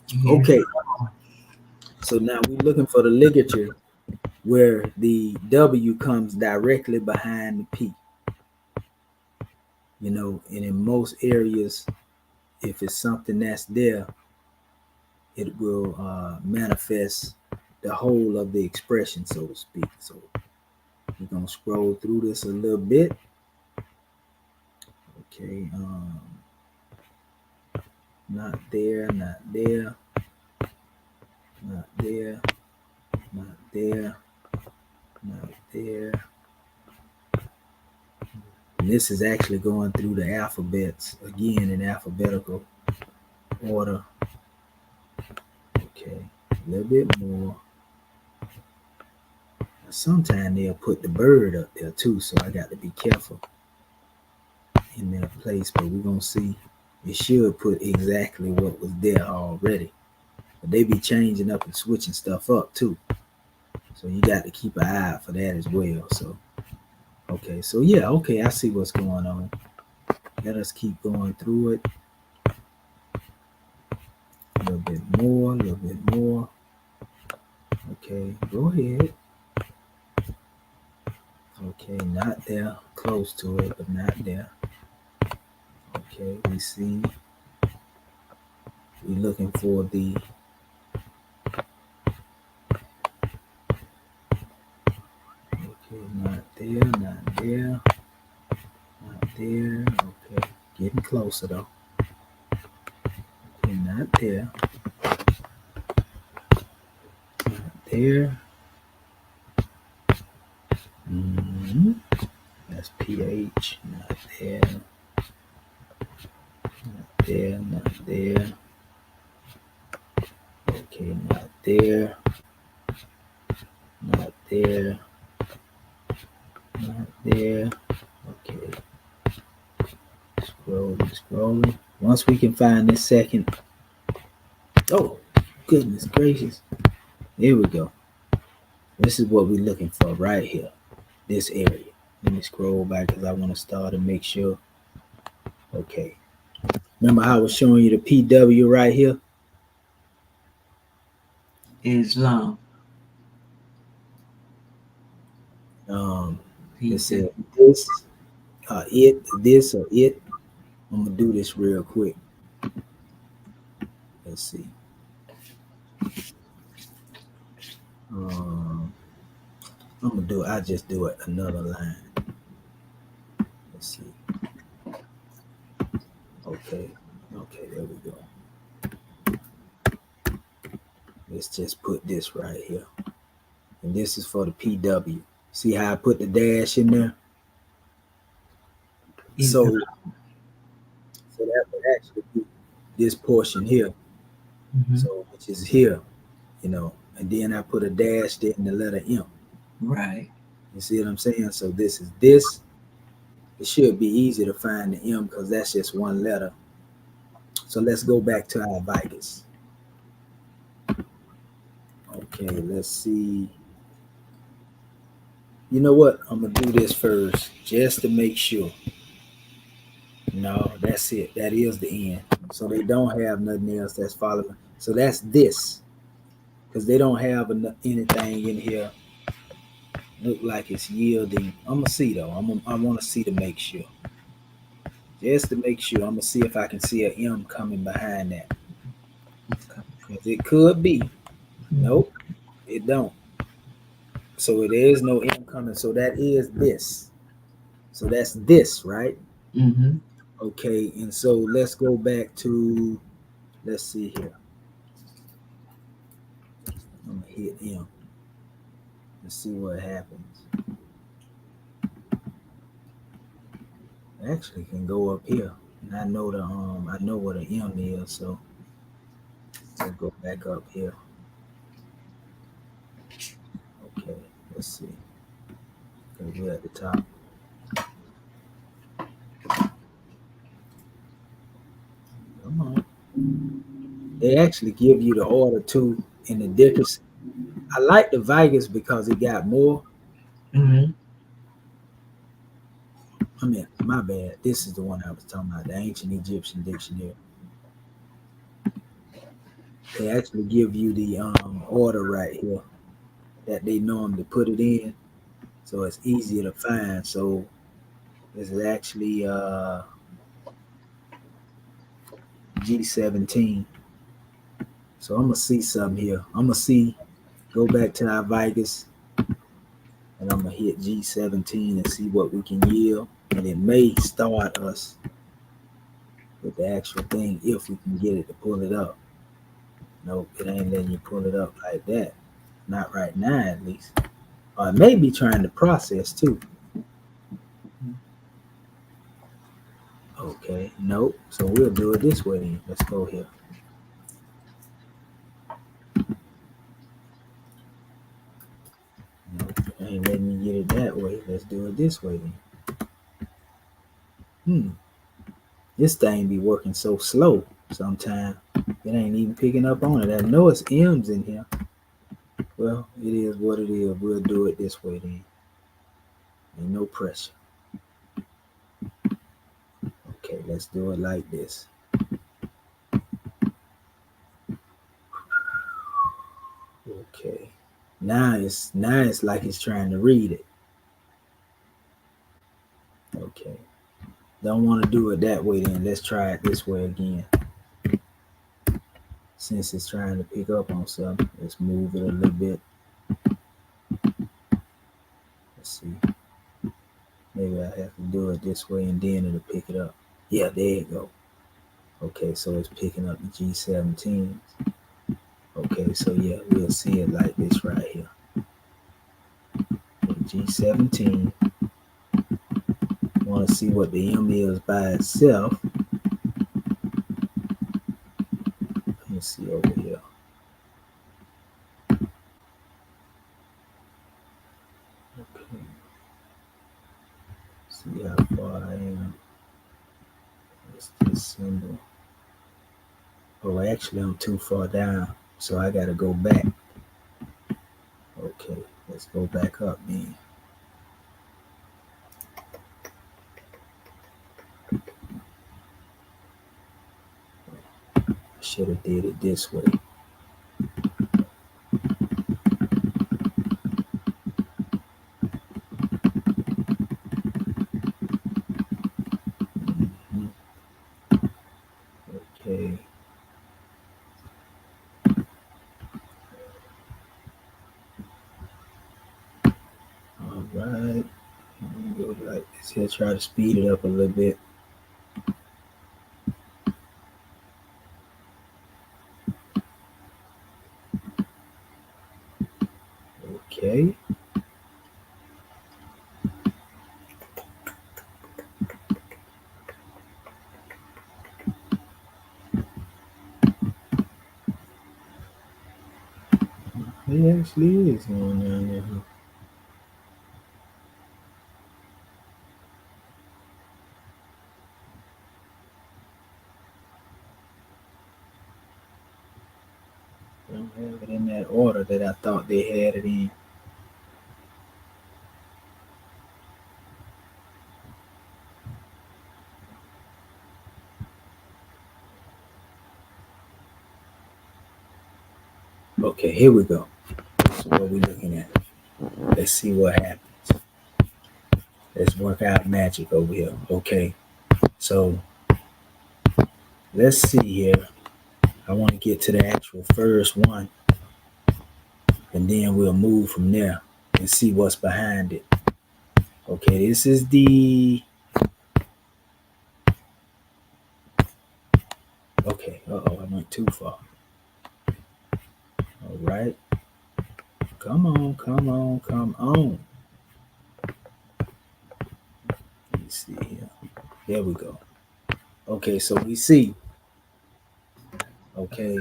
Yeah. Okay. So now we're looking for the ligature where the W comes directly behind the P. You know, and in most areas, if it's something that's there, it will manifest the whole of the expression, so to speak. So we're gonna scroll through this a little bit. Okay, not there, not there, not there, not there, not there. And this is actually going through the alphabets again in alphabetical order. Okay, a little bit more. Sometimes they'll put the bird up there too, so I got to be careful in that place, but we're gonna see. It should put exactly what was there already, but they be changing up and switching stuff up too, so you got to keep an eye out for that as well. So okay, so yeah, okay, I see what's going on. Let us keep going through it a little bit more, a little bit more. Okay, go ahead. Okay, not there, close to it, but not there. Okay, we see. We're looking for the not there, not there, not there. Okay, getting closer though. Okay, not there, not there. That's pH. Not there, not there, not there. Okay, not there, not there, not there. Okay. Scrolling, scrolling. Once we can find this second. Oh, goodness gracious. There we go. This is what we're looking for right here. This area. Let me scroll back because I want to start and make sure. Okay. Remember how I was showing you the PW right here? Islam. It said this, it, this, or it. I'm gonna do this real quick. Let's see. I'm gonna do it. I just do it another line. Let's see. Okay. Okay, there we go. Let's just put this right here. And this is for the PW. See how I put the dash in there? So that would actually be this portion here. So which is here, and then I put a dash there in the letter M. Right. You see what I'm saying? So this is this. It should be easy to find the M because that's just one letter. So let's go back to our Vicus. Okay, let's see. You know what? I'm gonna do this first just to make sure. No, that's it. That is the end. So they don't have nothing else that's following. So that's this. Because they don't have anything in here look like it's yielding. I'm gonna see though. I want to see to make sure. Just to make sure, I'm gonna see if I can see an M coming behind that. Because it could be. Nope, it don't. So there is no M coming. So that is this. So that's this, right? Mm-hmm. Okay, and so let's go back to, let's see here. I'm gonna hit M. Let's see what happens. I actually can go up here, and I know I know what an M is. So let's go back up here. Okay, let's see. We're at the top. Come on. They actually give you the order too in the Dickerson. I like the Vicus because it got more. Mm-hmm. I mean, my bad. This is the one I was talking about, the Ancient Egyptian Dictionary. They actually give you the order right here that they normally put it in, so it's easier to find. So this is actually G17. So I'm gonna see something here. I'm gonna see. Go back to our Vicus, and I'm gonna hit G17 and see what we can yield, and it may start us with the actual thing if we can get it to pull it up. Nope, it ain't letting you pull it up like that. Not right now, at least. Or it may be trying to process too. Okay, nope. So we'll do it this way then. Let's go here. Nope, it ain't letting me get it that way. Let's do it this way then. This thing be working so slow sometimes. It ain't even picking up on it. I know it's M's in here. Well, it is what it is. We'll do it this way then. Ain't no pressure. Okay, let's do it like this. Okay. Now it's like it's trying to read it. Okay. Don't want to do it that way then. Let's try it this way again. Since it's trying to pick up on something, let's move it a little bit. Let's see. Maybe I have to do it this way and then it'll pick it up. Yeah, there you go. Okay, so it's picking up the G17s. Okay, so yeah, we'll see it like this right here. G17. Want to see what the M is by itself. Let me see over here. Okay. See how far I am. What's this symbol? Oh, actually, I'm too far down, so I gotta go back. Okay, let's go back up then. I should have did it this way. Okay. All right. Go like this here. Try to speed it up a little bit. Okay. it actually is going down there. Huh? They don't have it in that order that I thought they had it in. Okay, here we go. So what we looking at? Let's see what happens. Let's work out magic over here. Okay, so let's see here. I want to get to the actual first one, and then we'll move from there and see what's behind it. Okay, this is the. Okay, I went too far. All right. Come on, come on, come on. Let me see here. There we go. Okay, so we see. Okay,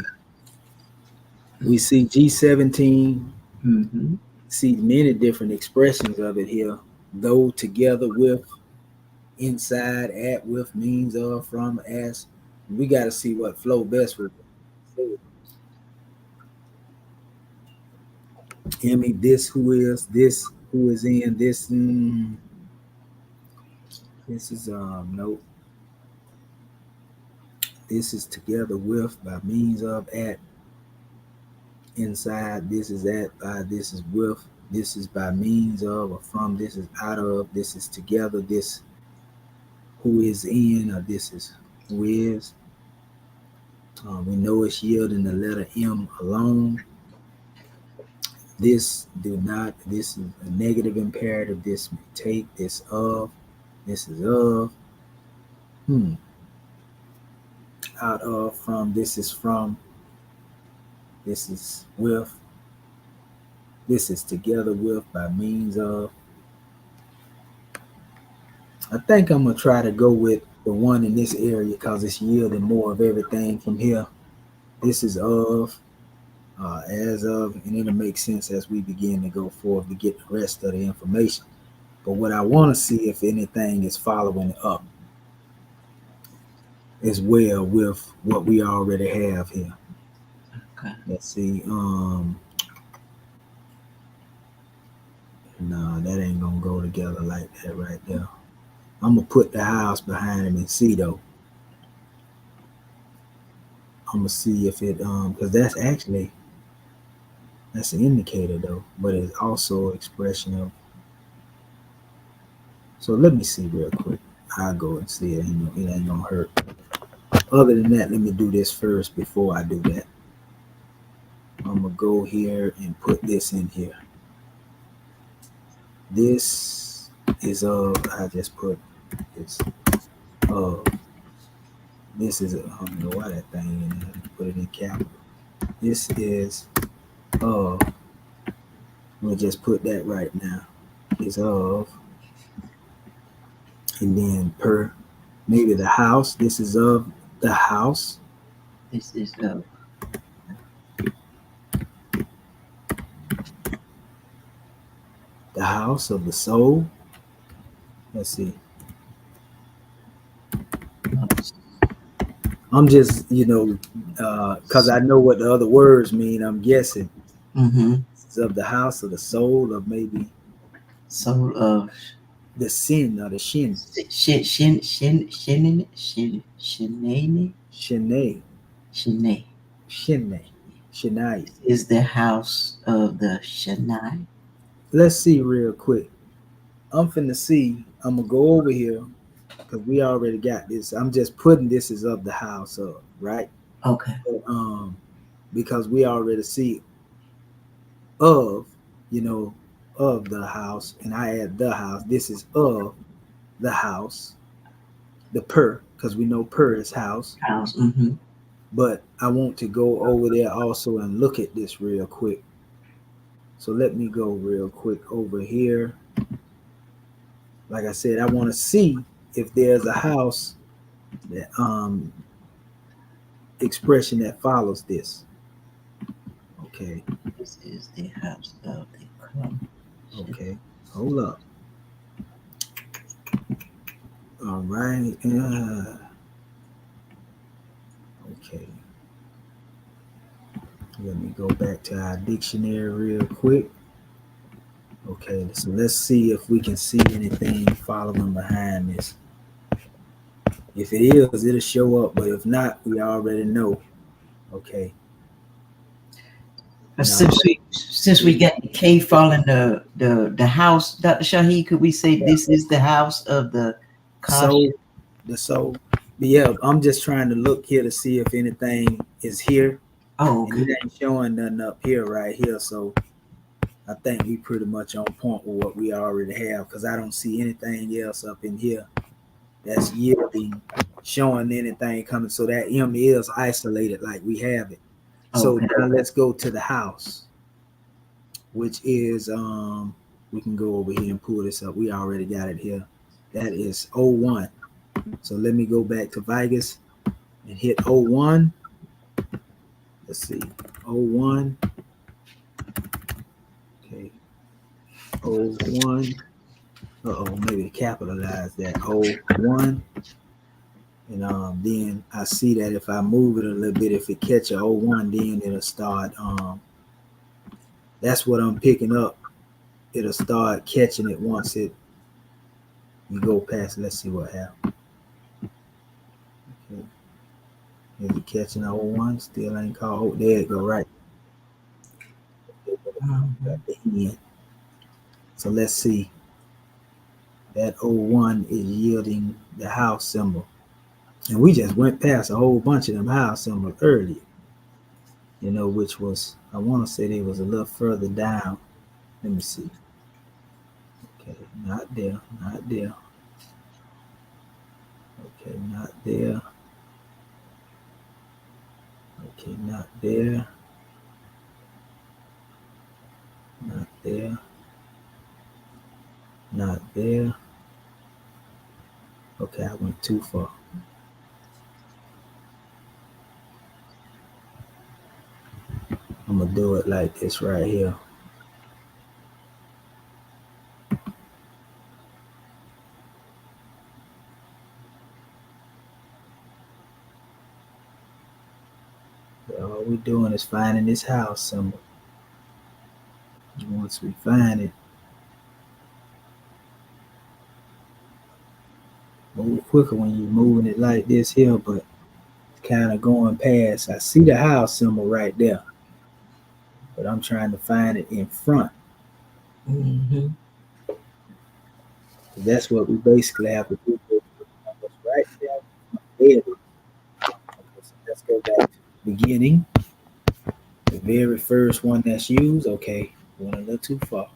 we see G17. Mm-hmm. See many different expressions of it here. Though, together with, inside, at, with, means of, from, as. We got to see what flow best with it. Emmy, this who is, this who is in, this. This is nope. This is together with, by means of, at, inside. This is at, by, this is with. This is by means of or from. This is out of. This is together. This who is in, or this is who is. We know it's yielding the letter M alone. This do not. This is a negative imperative. This may take. This of. This is of. Out of, from. This is from. This is with. This is together with, by means of. I think I'm gonna try to go with the one in this area because it's yielding more of everything from here. This is of, as of, and it'll make sense as we begin to go forward to get the rest of the information. But what I want to see if anything is following up as well with what we already have here. Okay. Let's see. No, that ain't gonna go together like that right there. I'm gonna put the house behind him and see though. I'm gonna see if it because that's an indicator though, but it's also an expression of. So let me see real quick. I'll go and see it. It ain't gonna hurt. Other than that, let me do this first before I do that. I'm gonna go here and put this in here. This is I just put this this is I don't know why that thing in there. Put it in capital. This is we'll just put that right now. Is of, and then per, maybe the house. This is of the house. This is of. The house of the soul. Let's see. I'm just, because I know what the other words mean. I'm guessing. Mm-hmm. It's of the house of the soul, of maybe Soul of. the sin or the shin. Shanae. Shinai. Is the house of the Shanae. Let's see real quick. I'm finna see. I'm gonna go over here because we already got this. I'm just putting this as of the house of, right? Okay. But, because we already see of, of the house, and I add the house. This is of the house, the per, because we know per is house. House. Mm-hmm. But I want to go over there also and look at this real quick. So let me go real quick over here. Like I said, I want to see if there's a house that expression that follows this. Okay. This is the house of the club. Okay. Hold up. All right. Okay. Let me go back to our dictionary real quick. Okay, so let's see if we can see anything following behind this. If it is, it'll show up, but if not, we already know. Okay. Now, Since we got the K following the house, Dr. Shahi, could we say this is the house of the so yeah, I'm just trying to look here to see if anything is here. Oh, and it ain't showing nothing up here right here. So I think we pretty much on point with what we already have, because I don't see anything else up in here that's yielding, showing anything coming. So that M is isolated like we have it. So Okay. now let's go to the house, which is we can go over here and pull this up. We already got it here. That is 01. So let me go back to Vegas and hit 01. Let's see. 01. Okay. 01. Maybe capitalize that 01. And then I see that if I move it a little bit, if it catch a 01, then it'll start. That's what I'm picking up. It'll start catching it once you go past. Let's see what happens. Okay. Is it catching a 01? Still ain't called. Oh, there it go, right. So let's see. That 01 is yielding the house symbol. And we just went past a whole bunch of them house symbols earlier, which was, I want to say they was a little further down. Let me see. Okay, not there, not there. Okay, not there. Okay, not there. Not there. Not there. Okay, I went too far. I'm gonna do it like this right here. All we're doing is finding this house symbol. And once we find it, move quicker when you're moving it like this here, but it's kind of going past. I see the house symbol right there, but I'm trying to find it in front. Mm-hmm. That's what we basically have to do. Right there. So let's go back to the beginning. The very first one that's used. Okay, went a little too far.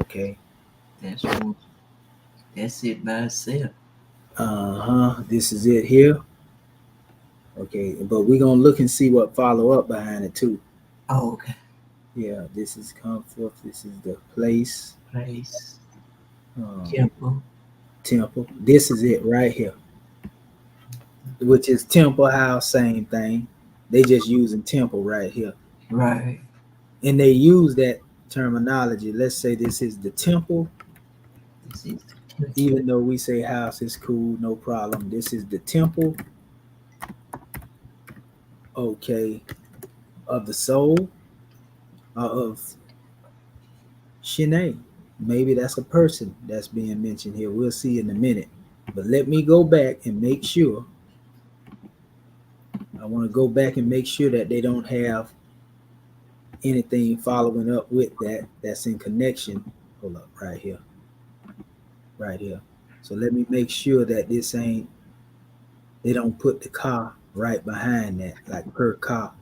Okay. That's it by itself. This is it here. Okay, but we're gonna look and see what follow up behind it too. Oh, okay. Yeah, this is come forth. This is the place. Place. Temple. Temple. This is it right here, which is temple house. Same thing. They just using temple right here. Right. And they use that terminology. Let's say this is the temple. This is the temple. Even though we say house is cool, no problem. This is the temple. Okay, of the soul, of Shanae. Maybe that's a person that's being mentioned here. We'll see in a minute. But let me go back and make sure. I want to go back and make sure that they don't have anything following up with that that's in connection. Hold up, right here. Right here. So let me make sure that this ain't, they don't put the car right behind that, like per car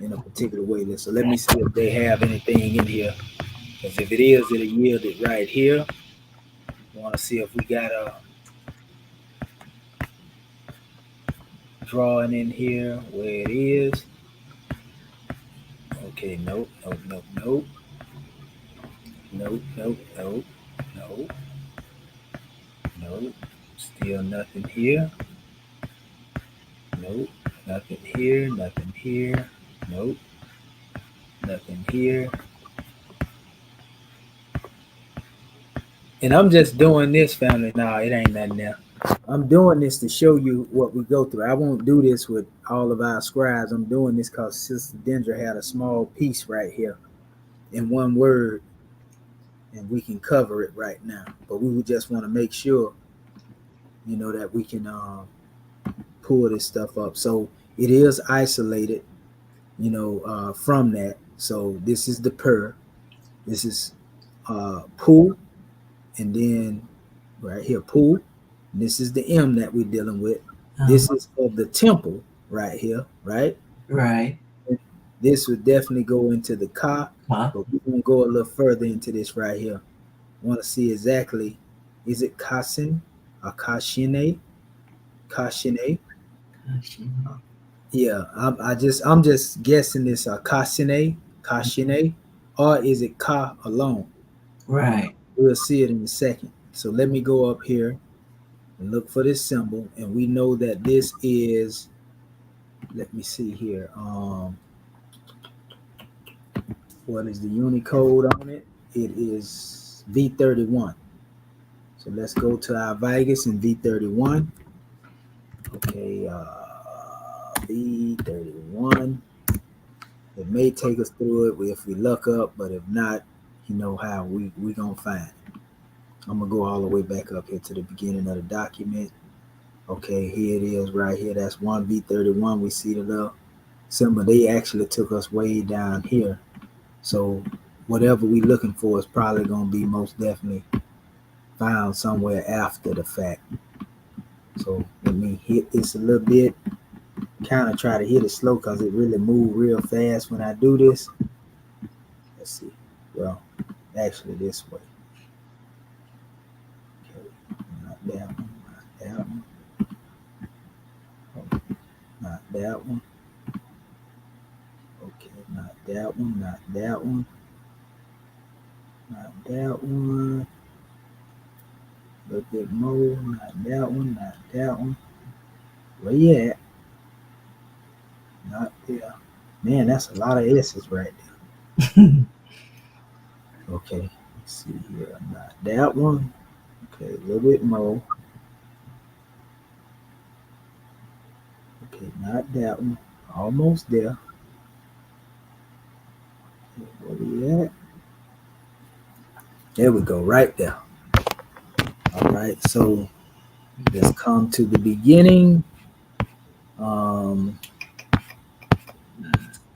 in a particular way. So let me see if they have anything in here. Because if it is, it'll yield it right here. I want to see if we got a drawing in here where it is. Okay, nope, nope, nope, nope. Nope, nope, nope, nope. Nope. Still nothing here. Nope. Nothing here, nothing here. Nope. up in here. And I'm just doing this, family. No, it ain't nothing there. I'm doing this to show you what we go through. I won't do this with all of our scribes. I'm doing this because Sister Dendra had a small piece right here in one word, and we can cover it right now. But we would just want to make sure, that we can pull this stuff up. So it is isolated, from that. So this is the per. This is pool, and then right here, pool. This is the M that we're dealing with. This is of the temple right here, right? Right. This would definitely go into the ka, Huh? but we're gonna go a little further into this right here. Want to see exactly, is it kasin or kashine? Kashine? Yeah, I'm just guessing this kashine, or is it ka alone? Right. We'll see it in a second. So let me go up here and look for this symbol, and we know that this is. Let me see here. What is the Unicode on it? It is V31. So let's go to our Vegas and V31. Okay, V31. It may take us through it if we luck up, but if not, you know how we gonna find it. I'm gonna go all the way back up here to the beginning of the document. Okay, here it is right here. That's 1V31. We see the little symbol. They actually took us way down here. So whatever we're looking for is probably going to be most definitely found somewhere after the fact. So let me hit this a little bit. Kind of try to hit it slow because it really moves real fast when I do this. Let's see. Well, actually this way. Okay, not that one, not that one. Oh, not that one. Okay, not that one, not that one. Not that one. A little bit more. Not that one, not that one. Where you at? Not there. Man, that's a lot of S's right there. Okay, let's see here. Not that one. Okay, a little bit more. Okay, not that one. Almost there. Okay, where we at? There we go, right there. All right, so let's come to the beginning.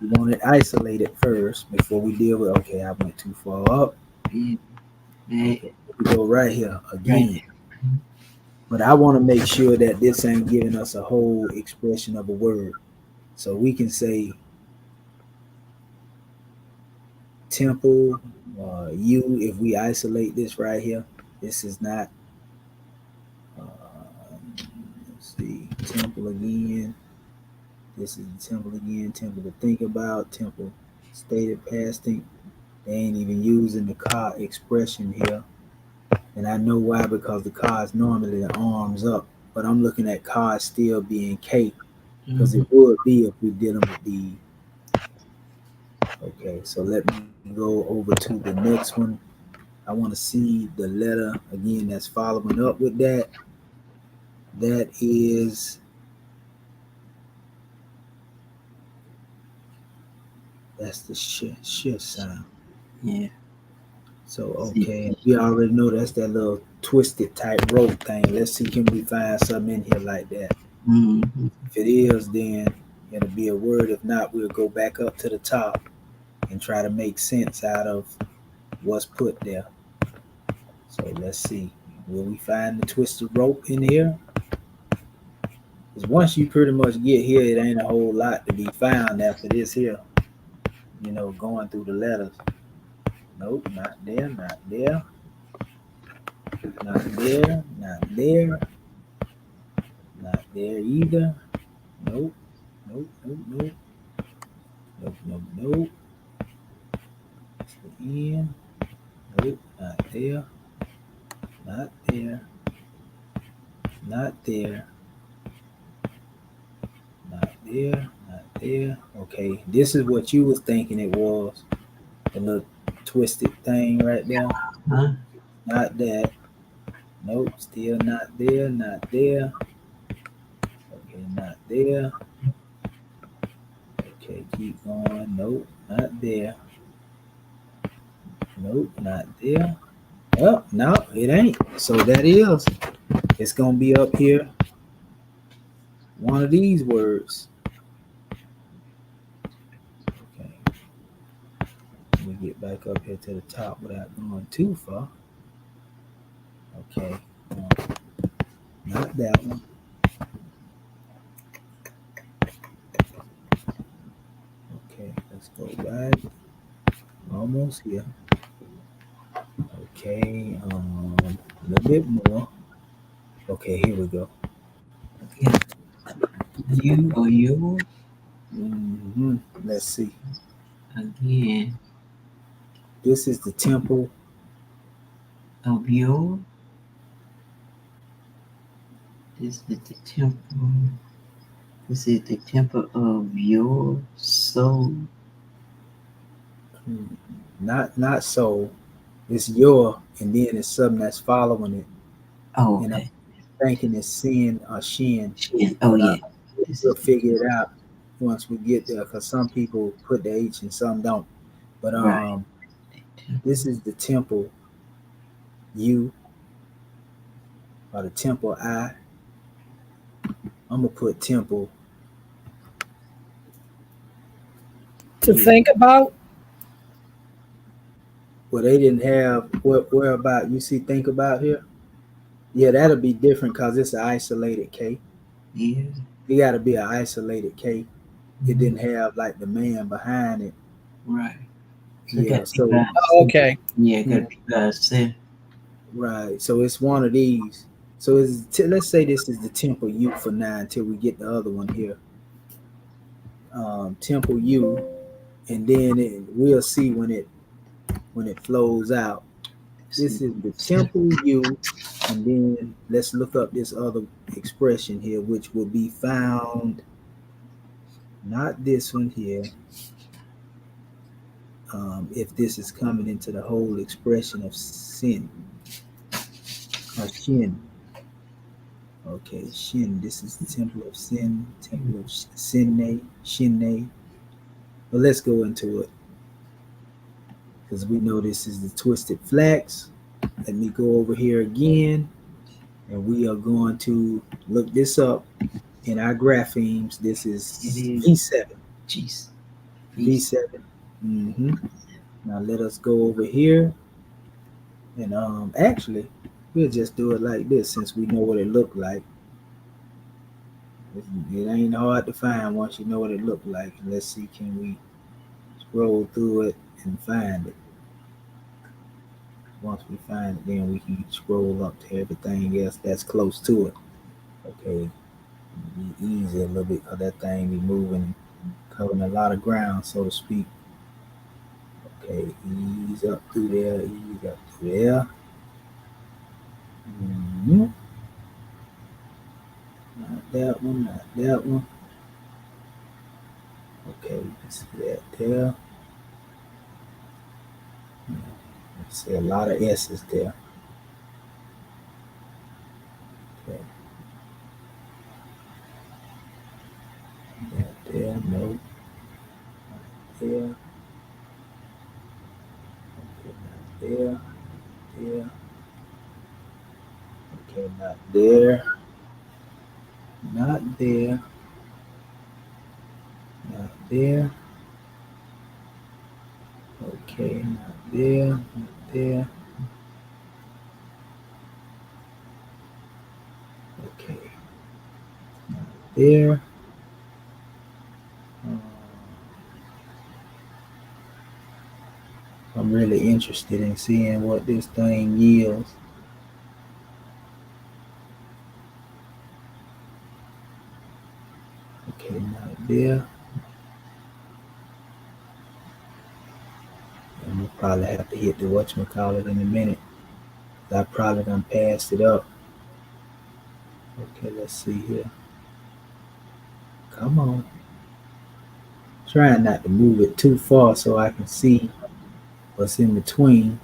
We want it isolated first before we deal with. Okay, I went too far up. Okay, we go right here again. Right. But I want to make sure that this ain't giving us a whole expression of a word. So we can say temple, you, if we isolate this right here. This is not, let's see, temple again. This is the temple again, temple to think about, temple stated past think. They ain't even using the car expression here. And I know why, because the car is normally the arms up, but I'm looking at car still being K, because it would be if we're dealing with the. Okay, so let me go over to the next one. I want to see the letter again that's following up with that. That is, that's the shift sound. Yeah. So, okay, we already know that's that little twisted type rope thing. Let's see, can we find something in here like that? Mm-hmm. If it is, then it'll be a word. If not, we'll go back up to the top and try to make sense out of what's put there. So let's see. Will we find the twisted rope in here? Because once you pretty much get here, it ain't a whole lot to be found after this here. Going through the letters. Nope, not there, not there. Not there, not there. Not there either. Nope, nope, nope, nope. Nope, nope, nope. That's the end. Nope, not there. Not there. Not there. Not there. Not there. Okay, this is what you was thinking it was. The little twisted thing right there. Huh? Not that. Nope, still not there, not there. Okay, not there. Okay, keep going. Nope, not there. Nope, not there. Oh, no, it ain't. So that is. It's gonna be up here. One of these words. Okay. Let me get back up here to the top without going too far. Okay. Not that one. Okay, let's go back. Almost here. Okay, a little bit more. Okay, here we go. Yeah. You or you Let's see. again This is the temple. of your. This is the temple. This is the temple of your soul. Not soul. It's your, and then it's something that's following it. Oh, And I'm okay. thinking it's sin or shin. Shin. Oh, But yeah. This we'll is figure it out once we get there, because some people put the H and some don't. But right. this is the temple U or the temple I. I'm gonna put temple To U. think about. Well, they didn't have where about you see think about here. Yeah, that'll be different because it's an isolated K. Yeah. It got to be an isolated K. It Mhm. didn't have like the man behind it. Right. So Yeah, got so Oh, okay. Yeah, got to be by itself. right. So it's one of these. So let's say this is the temple U for now until we get the other one here. Temple U, and then we'll see when it flows out. This is the temple U, and then let's look up this other expression here, which will be found. Not this one here. If this is coming into the whole expression of sin or shin. Okay, shin. This is the temple of sin, temple of shinne. But let's go into it because we know this is the twisted flax. Let me go over here again, and we are going to look this up in our graphemes. This is V7. Jeez. V7. Now let us go over here, and actually, we'll just do it like this since we know what it looked like. It ain't hard to find once you know what it looked like. Let's see, can we scroll through it and find it? Once we find it, then we can scroll up to everything else that's close to it. Okay, be easy a little bit because that thing be moving, covering a lot of ground, so to speak. Okay, ease up through there, ease up through there. Not that one, not that one. Okay, we can see that there. Let's see a lot of S's there. Okay. That there, no. There. Okay, not there. There. Okay, not there. Not there. Not there. Okay, not there. Not there. Okay. Not there. I'm really interested in seeing what this thing yields. Okay, not there. And we'll probably have to hit the whatchamacallit in a minute. I probably done passed it up. Okay, let's see here. Come on. Trying not to move it too far so I can see what's in between.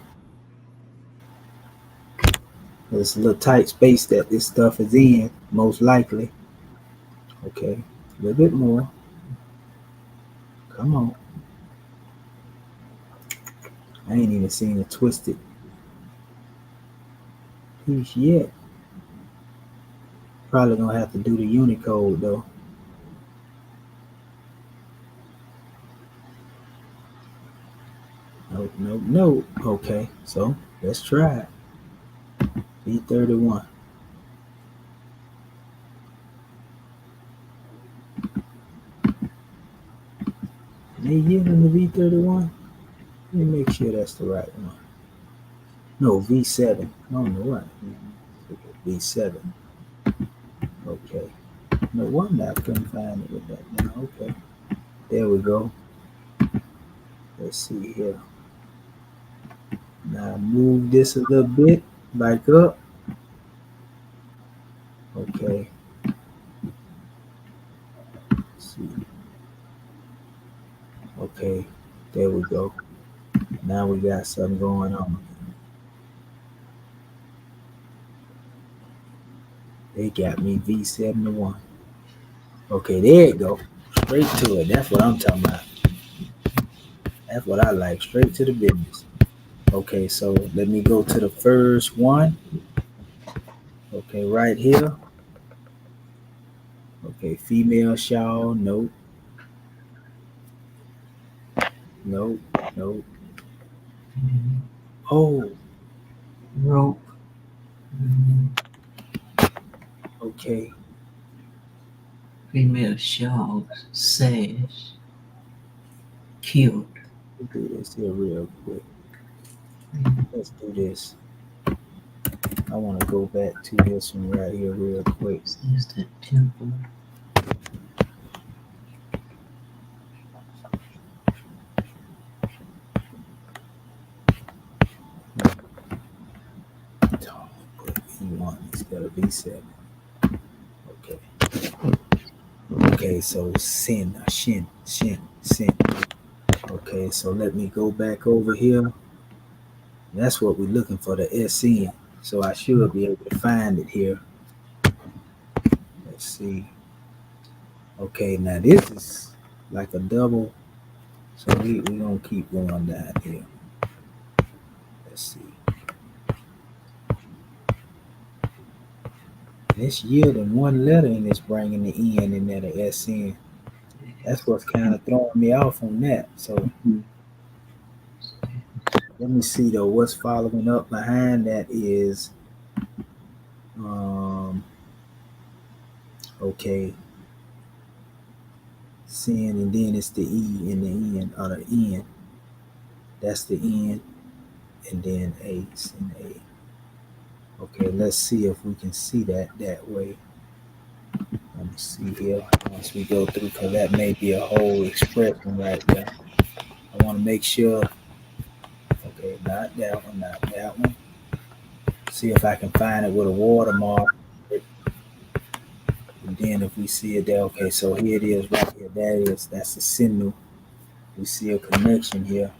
There's a little tight space that this stuff is in, most likely. Okay, a little bit more. Come on. I ain't even seen a twisted piece yet. Probably gonna have to do the Unicode though. Nope, nope, nope. Okay, so let's try it. V31. They using the V31? Let me make sure that's the right one. No, V7. I don't know what. V7. Okay. No wonder I couldn't find it with that now. Okay. There we go. Let's see here. Now move this a little bit back up. Okay. Let's see. Okay. There we go. Now we got something going on. They got me V71. Okay, there you go. Straight to it. That's what I'm talking about. That's what I like. Straight to the business. Okay, so let me go to the first one. Okay, right here. Okay, female shawl. Nope. Nope. Nope. Oh, Rope. okay. Female shawls. Sash. Killed. Let's do this here real quick. Let's do this. I want to go back to this one right here real quick. Here's the temple. Put V1 instead of V7. Okay. Okay, so shin. Okay, so let me go back over here. That's what we're looking for, the SN. So I should be able to find it here. Let's see. Okay, now this is like a double. So we're going to keep going down here. Let's see. It's yielding one letter and it's bringing the N in there, the SN. That's what's kind of throwing me off on that. So let me see though, what's following up behind that is, okay, sin, and then it's the E in the N, or the N. That's the N, and then A, sin A. Okay, let's see if we can see that way. Let me see here once we go through, because that may be a whole expression right there. I want to make sure. Okay, not that one, not that one. See if I can find it with a watermark. And then if we see it there, okay, so here it is right here. That's the signal. We see a connection here,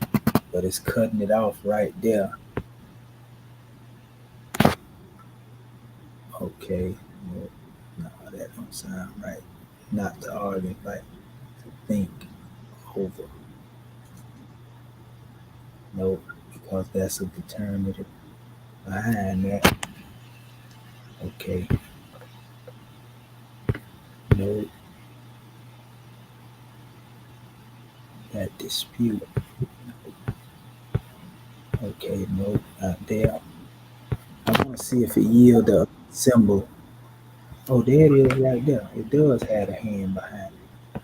but it's cutting it off right there. Okay, no, that don't sound right. Not to argue, but to think over. Nope, because that's a determinative behind that. Okay. Nope. That dispute. Okay, nope, not there. I want to see if it yield a symbol. Oh, there it is right there. It does have a hand behind it.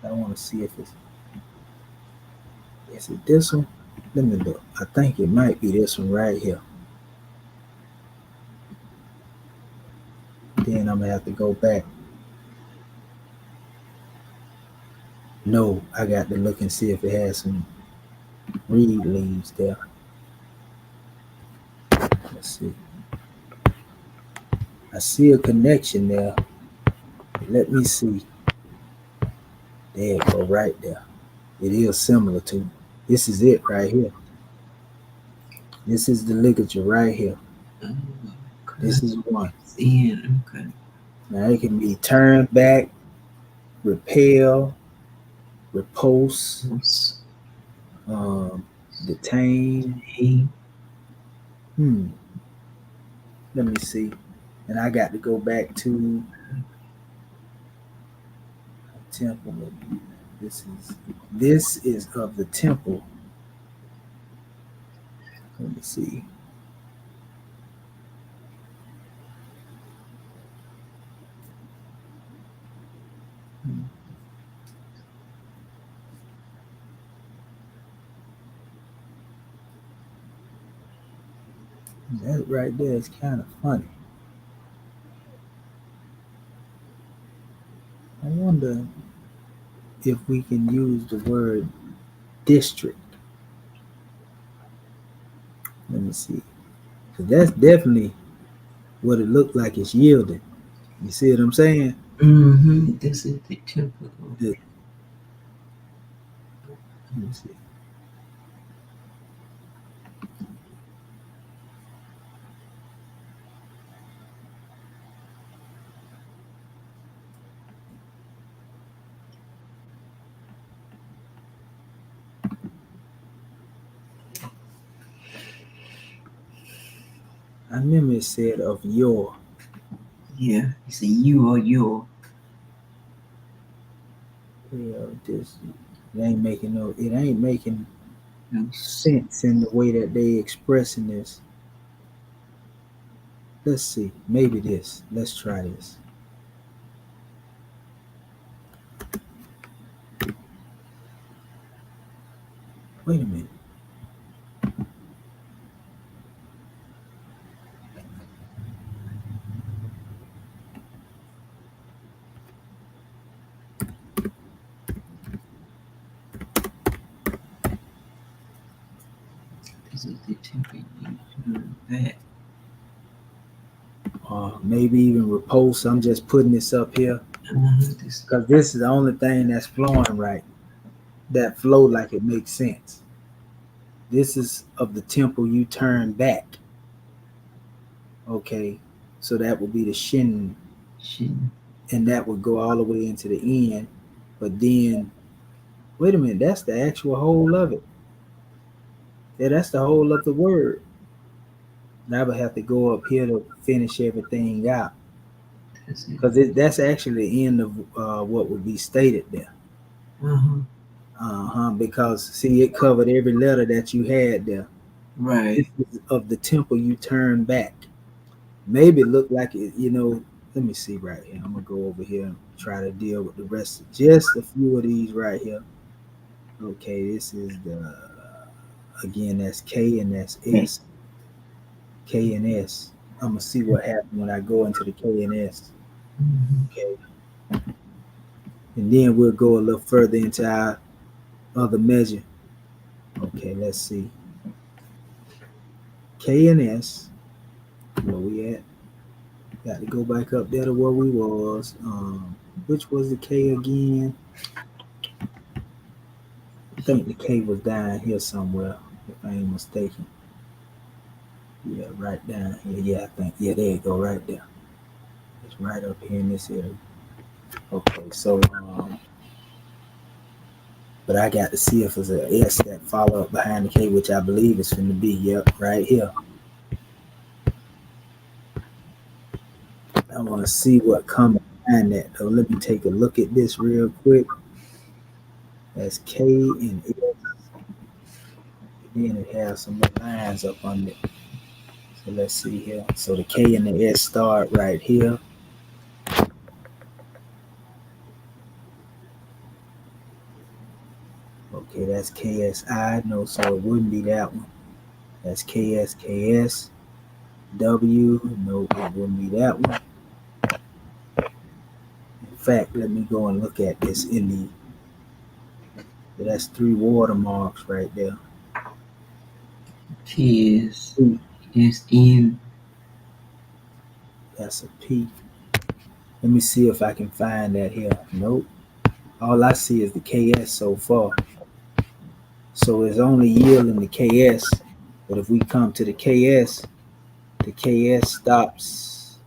I want to see if it's... Is it this one? Let me look. I think it might be this one right here. Then I'm going to have to go back. No, I got to look and see if it has some reed leaves there. Let's see. I see a connection there. Let me see. There you go, right there. It is similar to. This is it right here. This is the ligature right here. Oh, This is one. seeing. Okay. Now it can be turned back, repel, repulse, detain. Hey. Let me see. And I got to go back to temple. This is of the temple. Let me see. That right there is kind of funny. I wonder if we can use the word district. Let me see. Because that's definitely what it looked like it's yielding. You see what I'm saying? Mm-hmm. This is the temple. Let me see. I remember it said of your. Yeah, it's a you or your. This it ain't making no sense in the way that they expressing this. Let's see. Maybe this. Let's try this. Wait a minute. This is the temple. That. Maybe even repulse. I'm just putting this up here because this is the only thing that's flowing right. That flow like it makes sense. This is of the temple you turn back. Okay, so that would be the shin, and that would go all the way into the end. But then, wait a minute, that's the actual whole of it. Yeah, that's the whole of the word. And I would have to go up here to finish everything out because that's actually the end of what would be stated there. Because see, it covered every letter that you had there. Right. This is of the temple you turn back. Maybe it looked like it, let me see right here. I'm gonna go over here and try to deal with the rest of just a few of these right here. Okay, this is again, that's K and that's S. K and S. I'm gonna see what happens when I go into the K and S. Okay. And then we'll go a little further into our other measure. Okay, let's see. K and S. Where we at? Got to go back up there to where we was. Which was the K again? I think the K was down here somewhere, if I ain't mistaken. Yeah, right down here. Yeah, I think. Yeah, there you go, right there. It's right up here in this area. Okay, so but I got to see if it's an S that follow up behind the K, which I believe is going to be. Yep, right here. I want to see what comes behind that. So let me take a look at this real quick. That's K and S. And then it has some lines up on it. So let's see here. So the K and the S start right here. Okay, that's KSI. No, so it wouldn't be that one. That's KSKS. W. No, it wouldn't be that one. In fact, let me go and look at this in the. That's 3 watermarks right there. Kiss is in. That's a P. Let me see if I can find that here. Nope. All I see is the KS so far. So it's only yielding the KS. But if we come to the KS stops.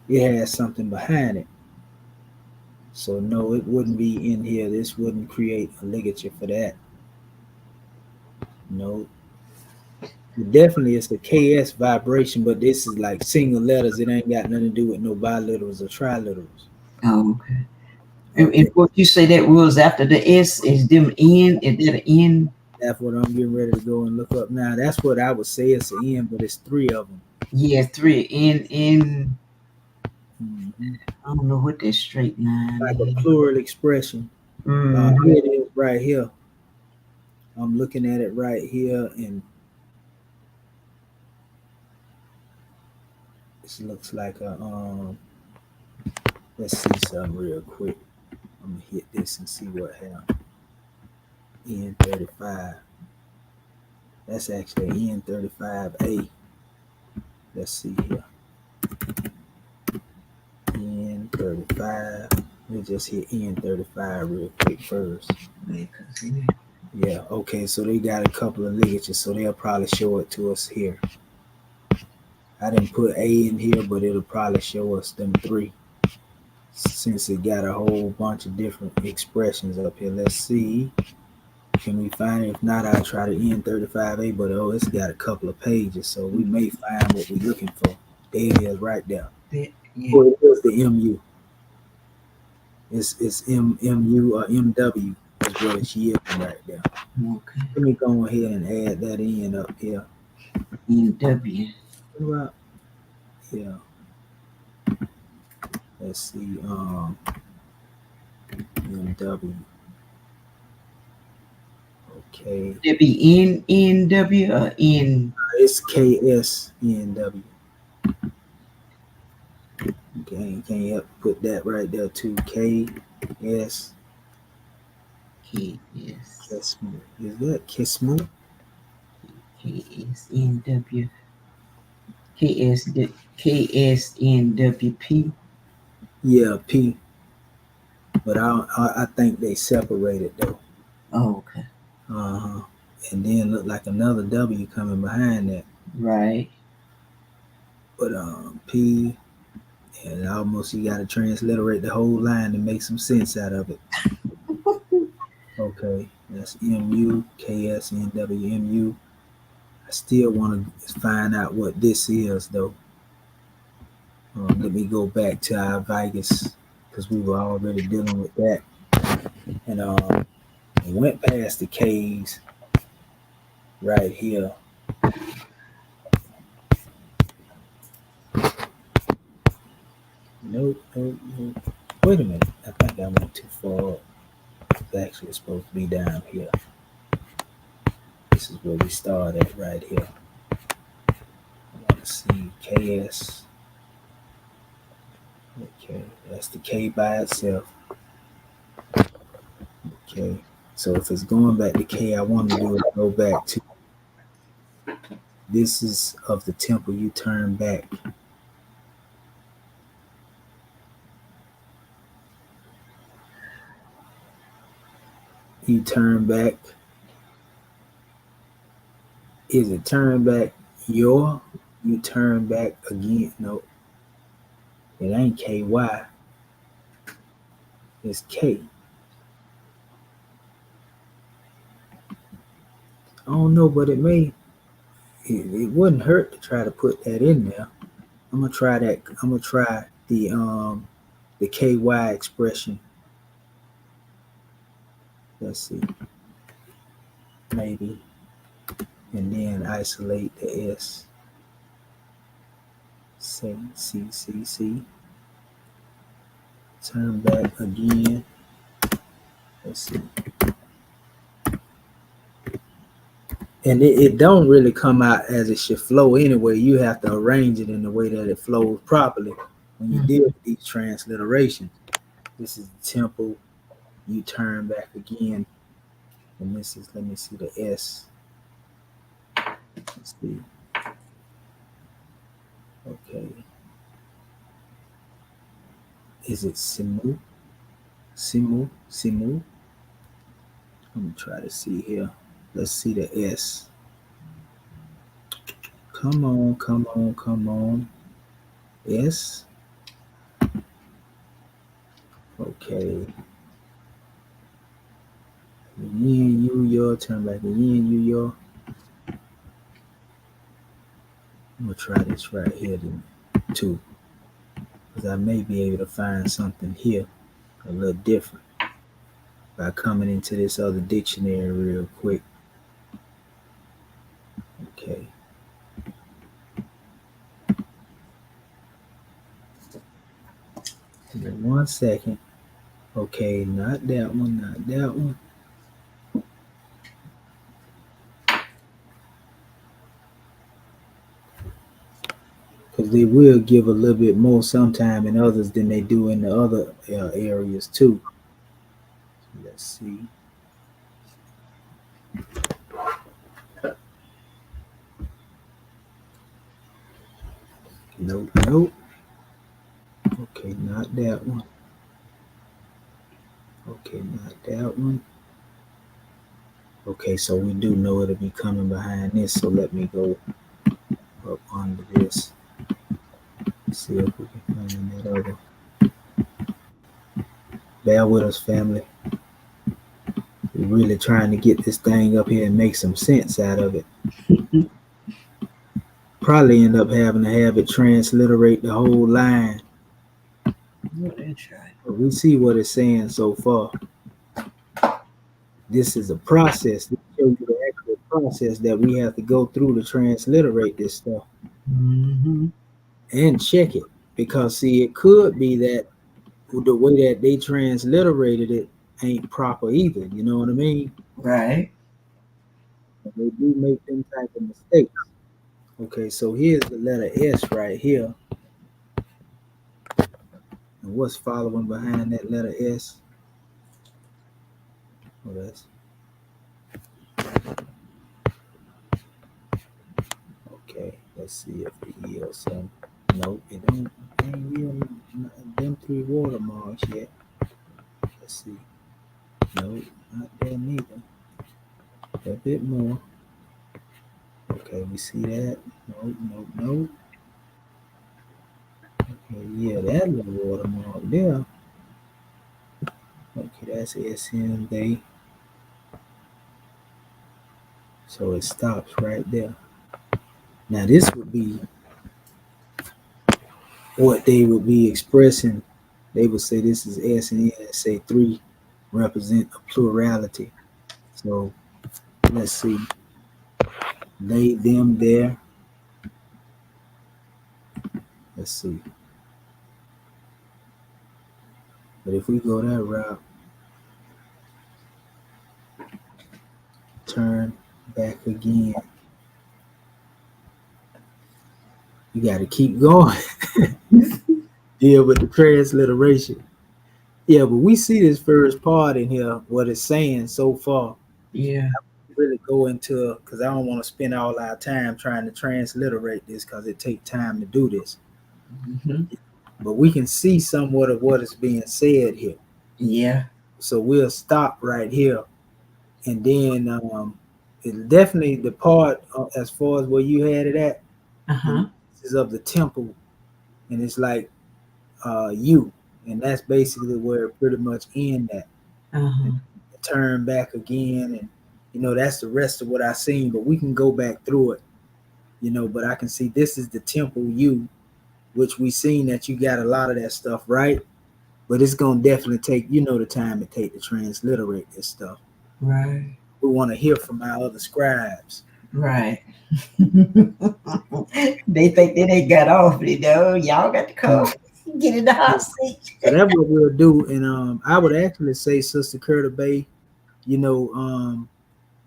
It has something behind it. So no, it wouldn't be in here. This wouldn't create a ligature for that. No. Definitely it's the KS vibration, but this is like single letters. It ain't got nothing to do with no biliterals or triliterals. Oh, okay. Okay. And what you say that was after the S is them N? Is that an N? That's what I'm getting ready to go and look up now. That's what I would say it's the end, but it's three of them. Yeah, 3 N. Mm-hmm. I don't know what that straight line Like a is. plural expression. Mhm. Here it is right here. I'm looking at it right here, and this looks like a let's see something real quick. I'm gonna hit this and see what happens. N35. That's actually N35A. Let's see here. N35. Let me just hit N35 real quick first. Yeah, okay, so they got a couple of ligatures, so they'll probably show it to us here. I didn't put A in here, but it'll probably show us them three, since it got a whole bunch of different expressions up here. Let's see. Can we find it? If not, I'll try the N35A, but it's got a couple of pages, so we may find what we're looking for. There it is right there. Yeah. Oh, it was the MU. It's MU or MW is what it's yielding right there. Okay. Let me go ahead and add that in up here. NW. What about, yeah. Let's see, MW. Okay. That be NW or N? It's KSNW. Okay, can you help put that right there too? KS. KS. Kismu. Is that Kismu? KSNW. KSNWP. Yeah, P. But I think they separated though. Oh, okay. Uh-huh. And then look like another W coming behind that. Right. But P, and almost you got to transliterate the whole line to make some sense out of it. Okay, that's MU, KS, NW, MU. I still want to find out what this is though. Let me go back to our Vegas because we were already dealing with that. And went past the K's right here. Nope. Wait a minute. I think I went too far. It's actually supposed to be down here. This is where we start at right here. I want to see KS. Okay, that's the K by itself. Okay, so if it's going back to K, I want to do is go back to this is of the temple. You turn back. You turn back. Is it turn back your? You turn back again. No, it ain't KY. It's K. I don't know, but it may. It wouldn't hurt to try to put that in there. I'm gonna try that. I'm gonna try the KY expression. Let's see. Maybe. And then isolate the S. C. Turn back again. Let's see. And it don't really come out as it should flow anyway. You have to arrange it in the way that it flows properly when you deal with these transliterations. This is the temple. You turn back again. And this is, let me see the S. Let's see. Okay. Is it Simu? Simu, Simu. Let me try to see here. Let's see the S. Come on, come on, come on. S. Okay. Yin, you, your. Turn back to yin, you, your. I'm gonna try this right here then, too, because I may be able to find something here a little different by coming into this other dictionary real quick. Okay. Give me 1 second. Okay, not that one, not that one. Because they will give a little bit more sometime in others than they do in the other areas too. Let's see. Nope, nope. Okay, not that one. Okay, not that one. Okay, so we do know it'll be coming behind this, so let me go up under this. See if we can find that other. Bear with us, family. We're really trying to get this thing up here and make some sense out of it. Probably end up having to have it transliterate the whole line. That's right. But we see what it's saying so far. This is a process. This shows you the actual process that we have to go through to transliterate this stuff. Mm-hmm. And check it. Because see, it could be that the way that they transliterated it ain't proper either. You know what I mean? Right. They do make them type of mistakes. Okay, so here's the letter S right here. And what's following behind that letter S? Oh, that's okay. Let's see if it yields some. Nope, it don't ain't yield them 3 watermarks yet. Let's see. Nope, not there neither. A bit more. Okay, we see that. Nope, nope, nope. Okay, yeah, that little watermark there. Okay, that's SM day. So it stops right there. Now this would be what they would be expressing. They would say this is S and N, say 3 represent a plurality. So let's see. They, them, there. Let's see. But if we go that route, turn back again. You got to keep going. Deal with the transliteration. Yeah, but we see this first part in here, what it's saying so far. Yeah. Really go into, because I don't want to spend all our time trying to transliterate this because it takes time to do this. Mm-hmm. But we can see somewhat of what is being said here. Yeah. So we'll stop right here. And then it's definitely the part as far as where you had it at, Uh-huh. is of the temple. And it's like you. And that's basically where it pretty much end at. Uh-huh. Turn back again. And, that's the rest of what I seen. But we can go back through it. But I can see this is the temple you, which we seen that you got a lot of that stuff right, but it's gonna definitely take the time it take to transliterate this stuff. Right. We want to hear from our other scribes. Right. They think that they got off, y'all got to come get in the hot seat. So that's what we'll do. And I would actually say, Sister Curta Bay,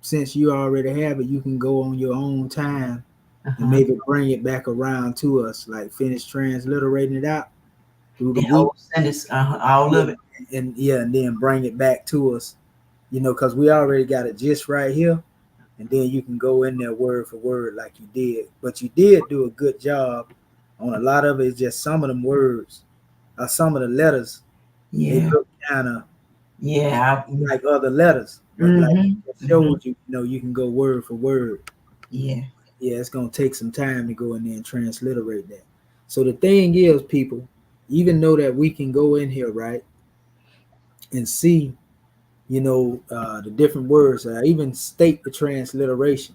since you already have it, you can go on your own time and maybe bring it back around to us, like finish transliterating it out through the week. Send us all of it. And then bring it back to us, because we already got a gist right here. And then you can go in there word for word like you did. But you did do a good job on a lot of it. It's just some of them words, some of the letters, they look kind of Yeah. like other letters. But like Mhm. it shows you, you know, you can go word for word. Yeah. Yeah, it's gonna take some time to go in there and transliterate that. So the thing is, people, even though that we can go in here, right, and see, you know, the different words, even state the transliteration,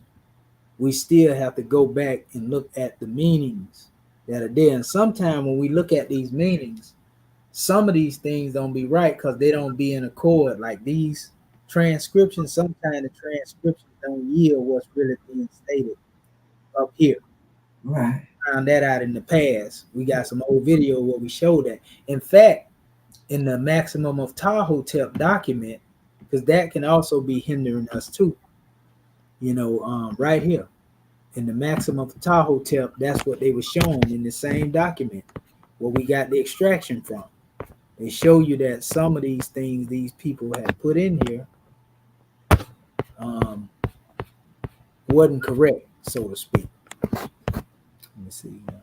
we still have to go back and look at the meanings that are there. And sometimes when we look at these meanings, some of these things don't be right because they don't be in accord. Like these transcriptions, sometimes the transcriptions don't yield what's really being stated up here. Right. Found that out in the past. We got some old video where we show that. In fact, in the maximum of Tahotep document, because that can also be hindering us too. You know, right here in the maximum of Tahotep, that's what they were shown in the same document where we got the extraction from. They show you that some of these things these people had put in here wasn't correct, so to speak. Let me see if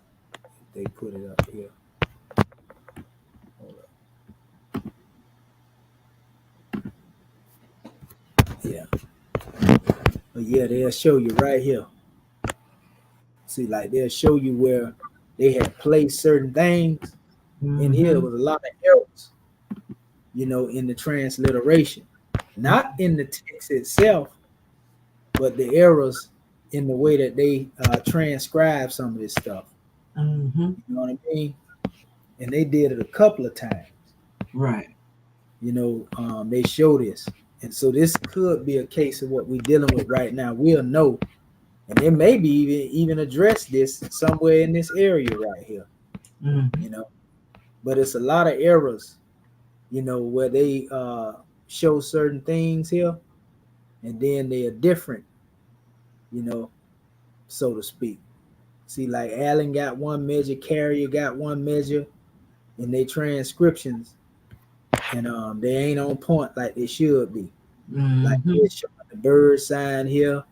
they put it up here. Hold up. Yeah. But yeah, they'll show you right here. See, like they'll show you where they had placed certain things. In here was a lot of errors, you know, in the transliteration. Not in the text itself, but the errors in the way that they transcribe some of this stuff. You know what I mean? And they did it a couple of times. Right. You know, they show this. And so this could be a case of what we're dealing with right now. We'll know. And they maybe even address this somewhere in this area right here. You know, but it's a lot of errors, you know, where they show certain things here and then they are different, you know, so to speak. See, like Allen got one measure, Carrier got one measure in their transcriptions, and they ain't on point like they should be. Like they're showing the bird sign here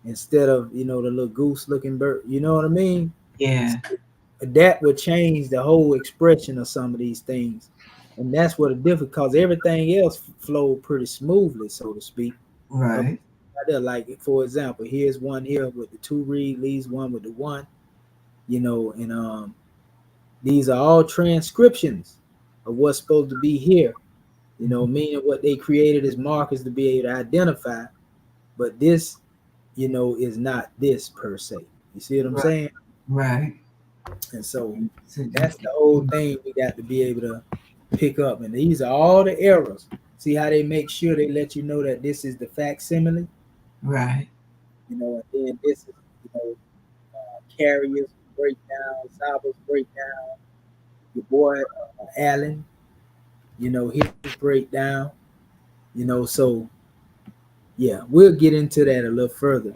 instead of, you know, the little goose looking bird. You know what I mean? Yeah. That would change the whole expression of some of these things. And that's what it different because everything else flowed pretty smoothly, so to speak. Right. Like, for example, here's one here with the 2 read leads, one with the 1, you know, and these are all transcriptions of what's supposed to be here, you know, meaning what they created as markers to be able to identify. But this, you know, is not this per se. You see what I'm saying? Right. And so that's the whole thing we got to be able to pick up. And these are all the errors. See how they make sure they let you know that this is the facsimile? Right. You know, and then this is, you know, Carrier's breakdown, Saba's breakdown, your boy Allen, you know, his breakdown, you know, so yeah, we'll get into that a little further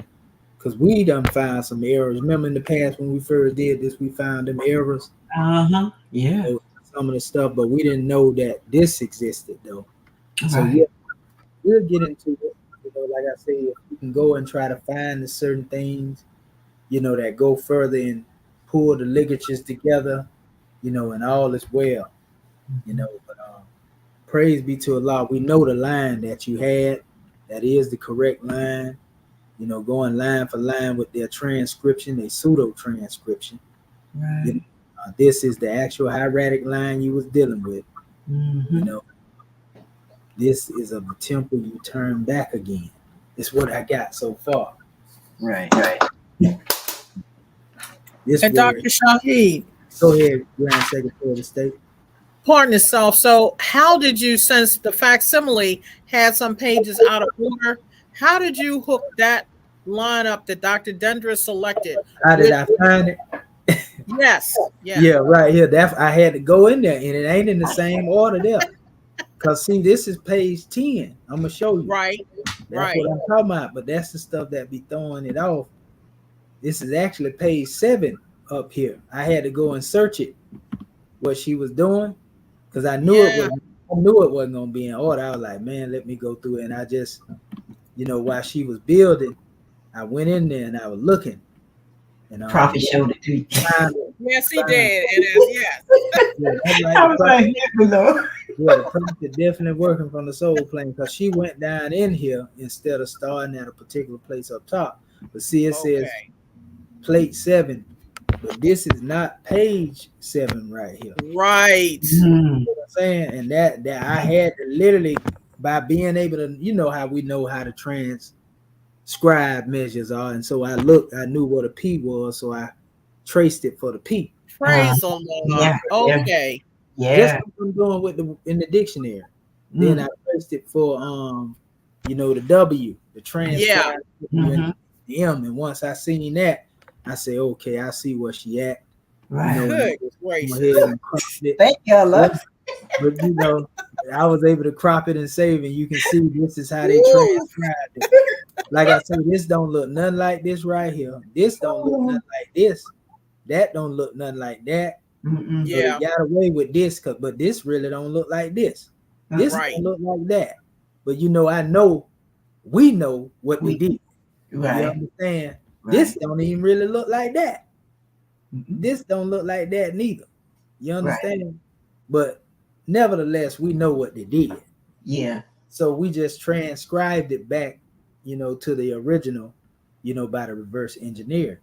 because we done found some errors. Remember in the past when we first did this, we found them errors. Yeah. You know, some of the stuff, but we didn't know that this existed though. So Right. yeah, we'll get into it. You know, like I say, if we can go and try to find the certain things, you know, that go further and pull the ligatures together, you know, and all is well, you know. But praise be to Allah. We know the line that you had. That is the correct line. You know, going line for line with their transcription, their pseudo transcription. Right. You know, this is the actual hieratic line you was dealing with. You know, this is of the temple you turn back again. It's what I got so far. Right. Right. This And word. Dr. Shaheed, Go ahead, Grand Secretary of State. pardon itself. So how did you, since the facsimile had some pages out of order, how did you hook that line up that Dr. Dendra selected? How did I find it? Yes. Yeah, right here. That I had to go in there, and it ain't in the same order there. Cause see, this is page 10. I'm gonna show you. Right. That's what I'm talking about. But that's the stuff that be throwing it off. This is actually page 7 up here. I had to go and search it, what she was doing, because I knew it wasn't gonna be in order. I was like, man, let me go through it. And I just, you know, while she was building, I went in there and I was looking. And Prophet showed it to you. Yes, he did. It is, yes. Yeah, I was like, yeah, Lord. Yeah, the prophet definitely working from the soul plane because she went down in here instead of starting at a particular place up top. But see, it says Okay. plate 7, but this is not page 7 right here. Right. Mm. You know what I'm saying? And that I had to literally, by being able to, you know how we know how to transcribe measures are, and so I knew what a P was, so I traced it for the P. Praise the Lord. Yeah. Okay. Just Yeah. like I'm doing with in the dictionary. Mm. Then I traced it for the W, the transcribe Mhm. the M, and once I seen that, I say, okay, I see where she at. Right. You know, Good go gracious. ahead and crop it. Thank you, love. But you know, I was able to crop it and save, and you can see this is how they Woo. transcribed it. Like I said, this don't look nothing like this right here. This don't look nothing like this. That don't look nothing like that. Mm-mm. So they Yeah. got away with this, but this really don't look like this. This Right. don't look like that. But you know, we know what they did. Right. You understand? Right. This don't even really look like that. Mm-mm. This don't look like that neither. You understand? But nevertheless, we know what they did. Yeah. So we just transcribed it back, to the original, by the reverse engineer,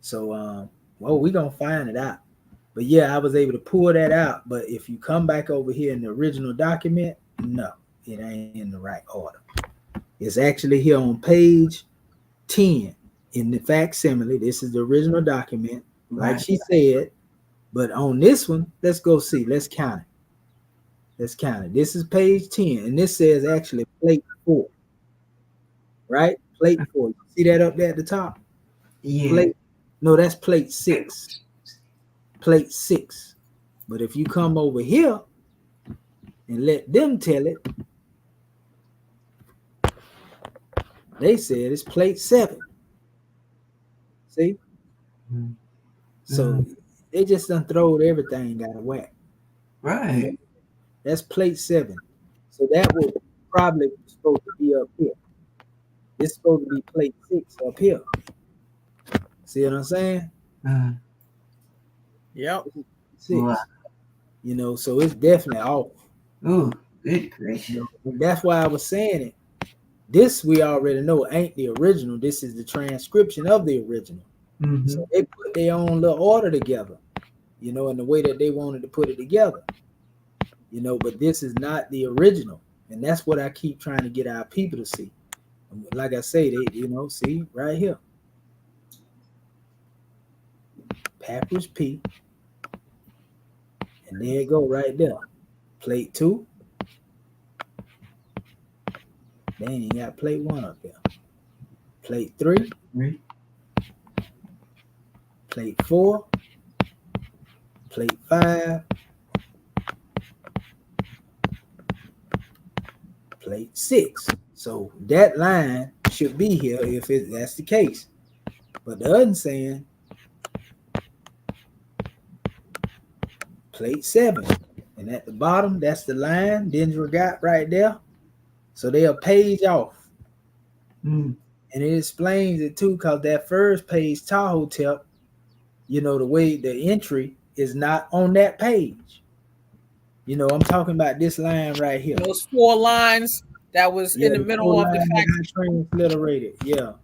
So we're gonna find it out. But yeah, I was able to pull that out. But if you come back over here in the original document, no, it ain't in the right order. It's actually here on page 10 in the facsimile. This is the original document, like she said. But on this one, let's go see. Let's count it. This is page 10, and this says actually plate 4, right? Plate 4. You see that up there at the top? Yeah. No, that's plate 6. Plate 6. But if you come over here and let them tell it, they said it's plate 7. See? Mm-hmm. So they just done throwed everything out of whack. Right. That's plate 7. So that was probably supposed to be up here. It's supposed to be plate 6 up here. See what I'm saying? Yep. 6. Wow. So it's definitely off. Ooh, good gracious. And that's why I was saying it. This we already know ain't the original. This is the transcription of the original. Mm-hmm. So they put their own little order together, in the way that they wanted to put it together. But this is not the original. And that's what I keep trying to get our people to see. Like I say, they, see right here. Papyrus P. And there it go right there. Plate 2. They ain't got plate 1 up there. Plate 3. Plate 4. Plate 5. Plate 6. So that line should be here if that's the case. But the other saying plate 7. And at the bottom, that's the line Dendra got right there. So they are page off. And it explains it too, because that first page, Tahoe Tep, the way the entry is not on that page. I'm talking about this line right here. Those 4 lines that was in the middle of the fact. I transliterated. Yeah.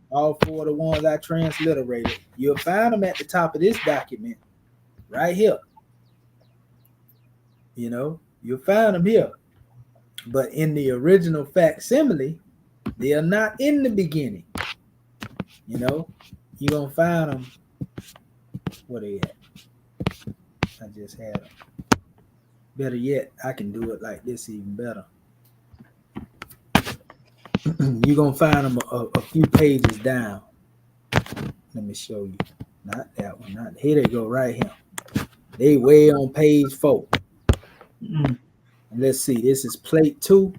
All 4 of the ones I transliterated. You'll find them at the top of this document right here. You'll find them here. But in the original facsimile, they are not in the beginning. You're going to find them. Where they at? I just had them. Better yet, I can do it like this even better. You're going to find them a few pages down. Let me show you. Not that one. Here they go right here. They way on page 4. And let's see. This is plate 2.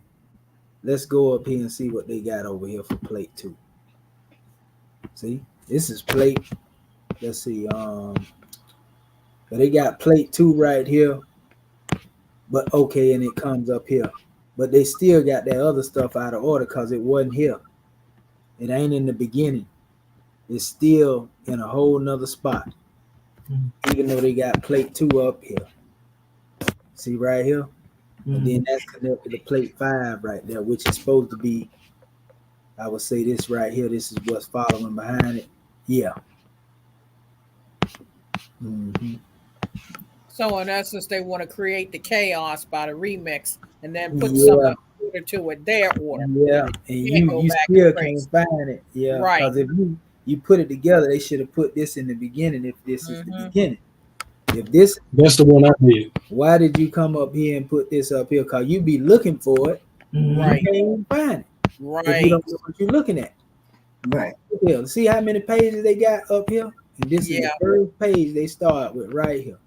Let's go up here and see what they got over here for plate 2. See? This is plate. Let's see. They got plate 2 right here. But okay, and it comes up here. But they still got that other stuff out of order because it wasn't here. It ain't in the beginning. It's still in a whole nother spot. Even though they got plate 2 up here. See right here? And then that's connected to plate 5 right there, which is supposed to be, I would say this right here, this is what's following behind it. Yeah. Mm-hmm. So in essence, they want to create the chaos by the remix and then put Yeah. some order to it, their order. Yeah, and you still can't find it. Yeah, because if you put it together, they should have put this in the beginning. If this is the beginning, if this, that's the one I did. Why did you come up here and put this up here? Because you be looking for it, right? You can't even find it, right? If you don't know what you're looking at, right? Yeah, see how many pages they got up here, and this is the first page they start with right here.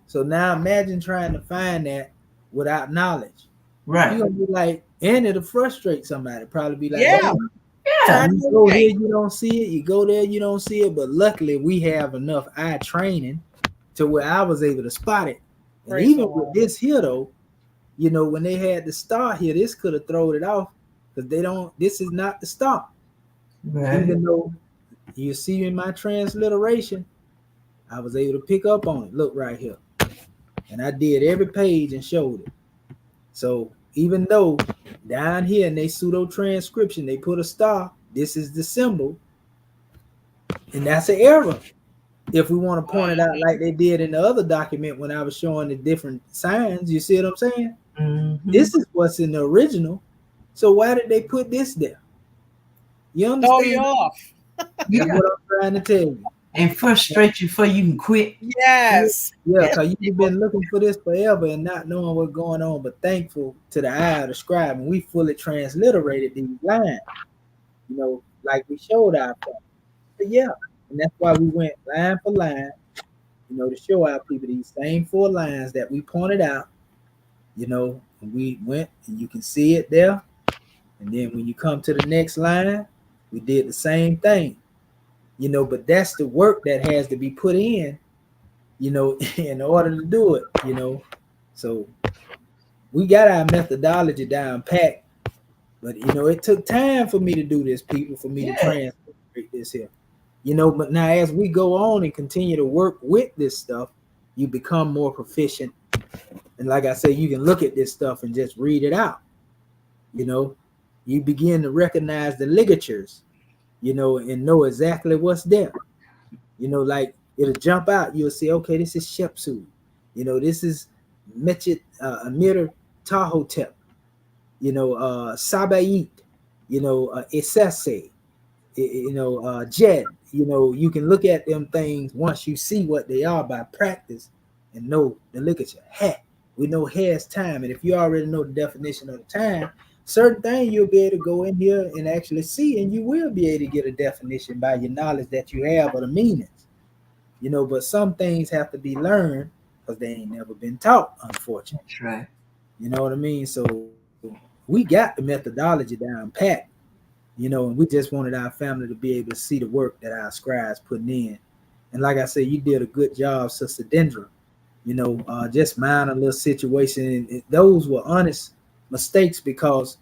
So now imagine trying to find that without knowledge. Right. You're gonna be like, and it'll frustrate somebody. Probably be like, yeah. You go here, you don't see it. You go there, you don't see it. But luckily, we have enough eye training to where I was able to spot it. And even with this here, though, you know, when they had the star here, this could have thrown it off because they don't. This is not the star. Right. Even though you see in my transliteration, I was able to pick up on it. Look right here. And I did every page and showed it. So even though down here in their pseudo transcription, they put a star, this is the symbol. And that's an error. If we want to point it out like they did in the other document when I was showing the different signs, you see what I'm saying? Mm-hmm. This is what's in the original. So why did they put this there? You understand? Throw you off. That's what I'm trying to tell you. And frustrate you before you can quit. Yes. Yeah, because you've been looking for this forever and not knowing what's going on, but thankful to the eye of the scribe, and we fully transliterated these lines, you know, like we showed our people. But yeah, and that's why we went line for line, you know, to show our people these same 4 lines that we pointed out, you know, and we went and you can see it there. And then when you come to the next line, we did the same thing. You know, but that's the work that has to be put in, you know, in order to do it, you know. So we got our methodology down pat, but you know, it took time for me to do this, people, for me to translate this here. You know, but now as we go on and continue to work with this stuff, you become more proficient. And like I said, you can look at this stuff and just read it out. You know, you begin to recognize the ligatures, you know, and know exactly what's there. You know, like it'll jump out. You'll say, okay, this is Shepsu. You know, this is Mechet Amir Tahotep. You know, Sabayit. You know, Esese. You know, Jed. You know, you can look at them things once you see what they are by practice and know the ligature. Hat. We know hair's time. And if you already know the definition of the time, certain things you'll be able to go in here and actually see, and you will be able to get a definition by your knowledge that you have of the meanings. You know, but some things have to be learned because they ain't never been taught, unfortunately. That's right. You know what I mean? So we got the methodology down pat, you know, and we just wanted our family to be able to see the work that our scribes putting in. And like I said, you did a good job, Sister Dendra. You know, just mind a little situation. And those were honest mistakes because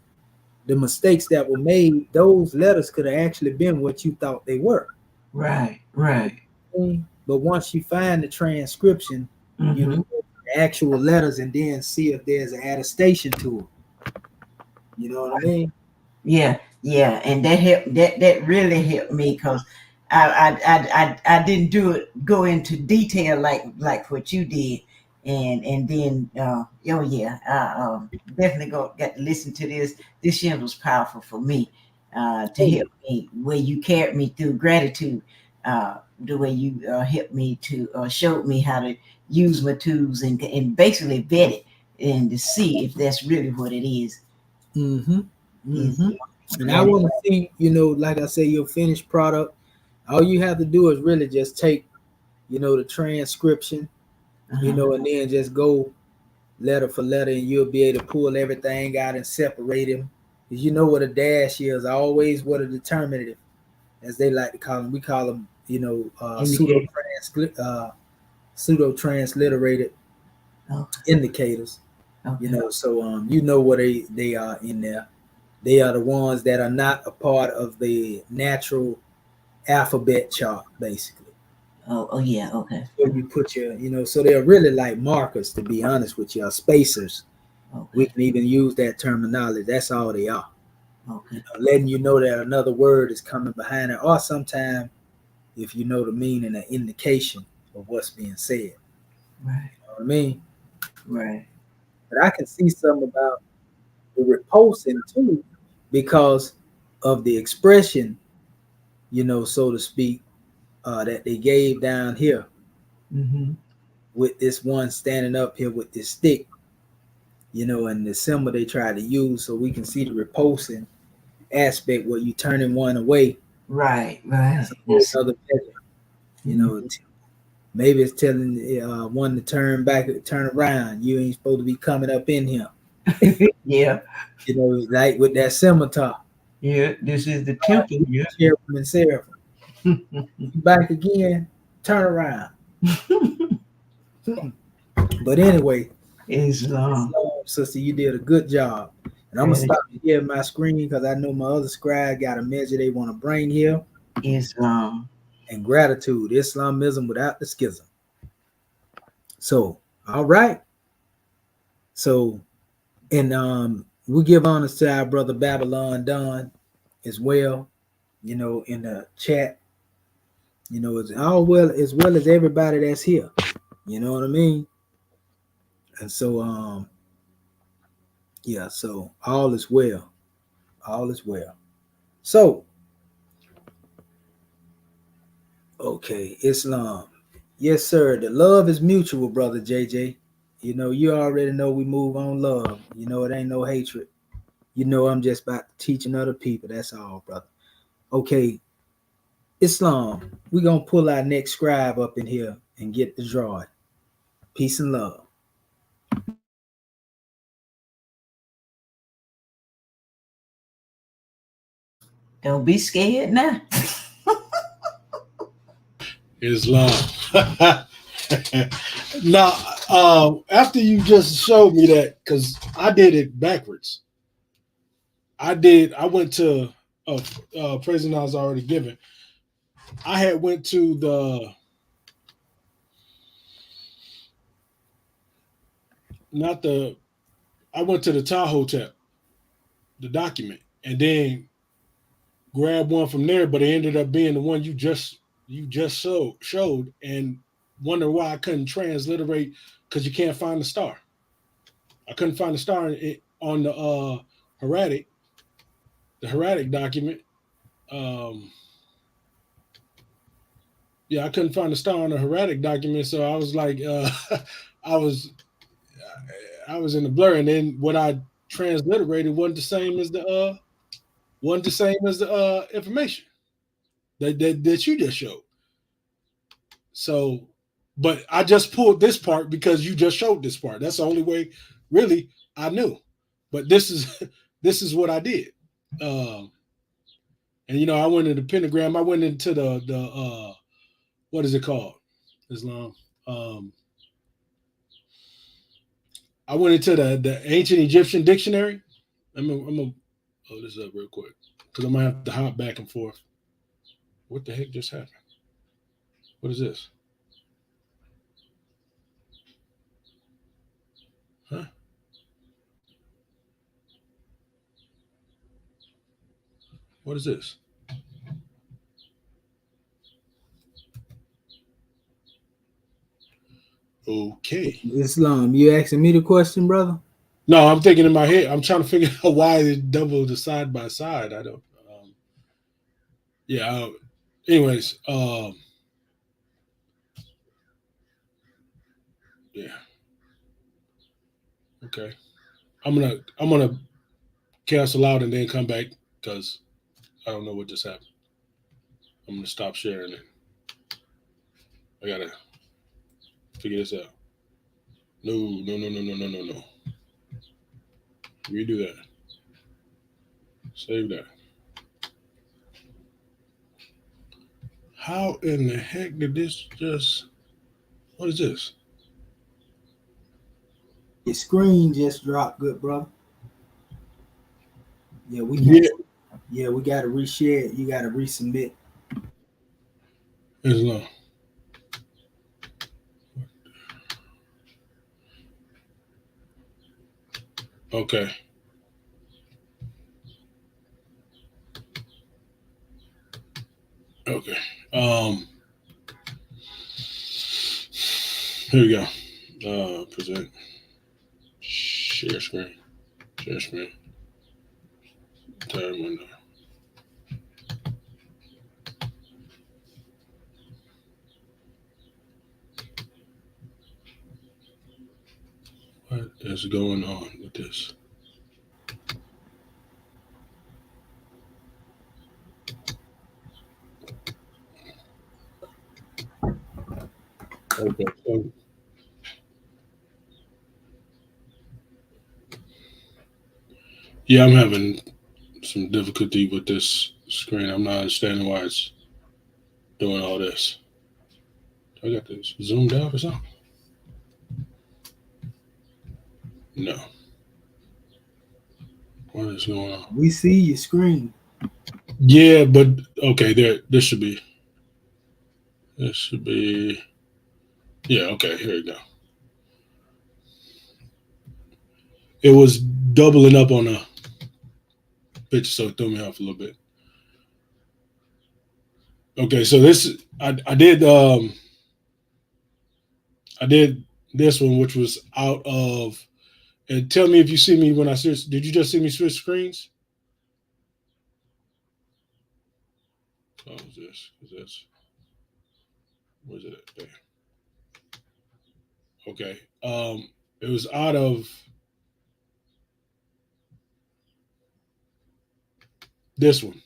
the mistakes that were made, those letters could have actually been what you thought they were. Right, right. But once you find the transcription, you know the actual letters and then see if there's an attestation to it. You know what I mean? Yeah, yeah, and that helped. That really helped me because I didn't go into detail like what you did, and then I definitely got to listen to this. This year was powerful for me to help me where you carried me through gratitude, the way you helped me to showed me how to use my tools and basically vet it and to see if that's really what it is. And I want to see, you know, like I say, your finished product. All you have to do is really just take, you know, the transcription, you know, and then just go letter for letter, and you'll be able to pull everything out and separate them. Because you know what a dash is, always what a determinative, as they like to call them. We call them, you know, pseudo transliterated indicators. You know, so you know what they are in there. They are the ones that are not a part of the natural alphabet chart, basically. Oh, yeah, okay. Where you put your, so they're really like markers, to be honest with you, spacers. Okay. We can even use that terminology. That's all they are. Okay. Letting you know that another word is coming behind it, or sometimes if you know the meaning, an indication of what's being said. Right. You know what I mean? Right. But I can see something about the repulsing too, because of the expression, so to speak, that they gave down here Mm-hmm. with this one standing up here with this stick, and the symbol they try to use, so we can see the repulsing aspect where you turning one away. Right. Right. Another measure, maybe it's telling one to turn back, turn around. You ain't supposed to be coming up in here. Yeah. Like with that scimitar. Yeah. This is the temple. Yeah. Cherubim and seraphim. Back again, turn around. But anyway, Islam. sister, you did a good job. And I'm going to stop here my screen because I know my other scribe got a measure they want to bring here. Islam. And gratitude, Islamism without the schism. So, all right. So, and we give honors to our brother Babylon Don as well, in the chat. As well as everybody that's here. You know what I mean? And so yeah, so all is well. All is well. So okay, Islam. Yes, sir. The love is mutual, brother JJ. You already know we move on love. It ain't no hatred. I'm just about teaching other people. That's all, brother. Okay, Islam. We're gonna pull our next scribe up in here and get the drawing. Peace and love. Don't be scared now. Islam. Now, after you just showed me that, because I did it backwards. I went to present I was already given. I had went to I went to the Tahoe tab, the document, and then grabbed one from there, but it ended up being the one you just showed, and wonder why I couldn't transliterate, because you can't find the star. I couldn't find the star on the Hieratic, document. Yeah, I couldn't find the star on the Hieratic document, so I was like, I was in the blur, and then what I transliterated wasn't the same as the information that you just showed. So, but I just pulled this part because you just showed this part. That's the only way, really, I knew. But this is what I did. And I went into the pentagram. I went into the what is it called? Islam. I went into the ancient Egyptian dictionary. I'm gonna pull this up real quick because I'm gonna have to hop back and forth. What the heck just happened? What is this? Huh? What is this? Okay. Islam, you asking me the question, brother? No, I'm thinking in my head. I'm trying to figure out why it doubled the side by side. I don't. Yeah. Anyways. Yeah. Okay. I'm gonna cancel out and then come back because I don't know what just happened. I'm gonna stop sharing it. I gotta figure this out. No. Redo that. Save that. How in the heck did this just? What is this? Your screen just dropped, good brother. Yeah, we got to reshare it. You got to resubmit. Islam. Okay. Okay. Here we go. Present. Share screen. Share screen. Entire window. What is going on with this? Okay. So, yeah, I'm having some difficulty with this screen. I'm not understanding why it's doing all this. I got this zoomed out or something? No. What is going on? We see your screen. Yeah, but okay, this should be. This should be. Yeah, okay, here we go. It was doubling up on the picture, so it threw me off a little bit. Okay, so this I did this one, which was out of. And tell me if you see me when I switch. Did you just see me switch screens? Oh, this? Because where's it at? There. Okay. It was out of this one.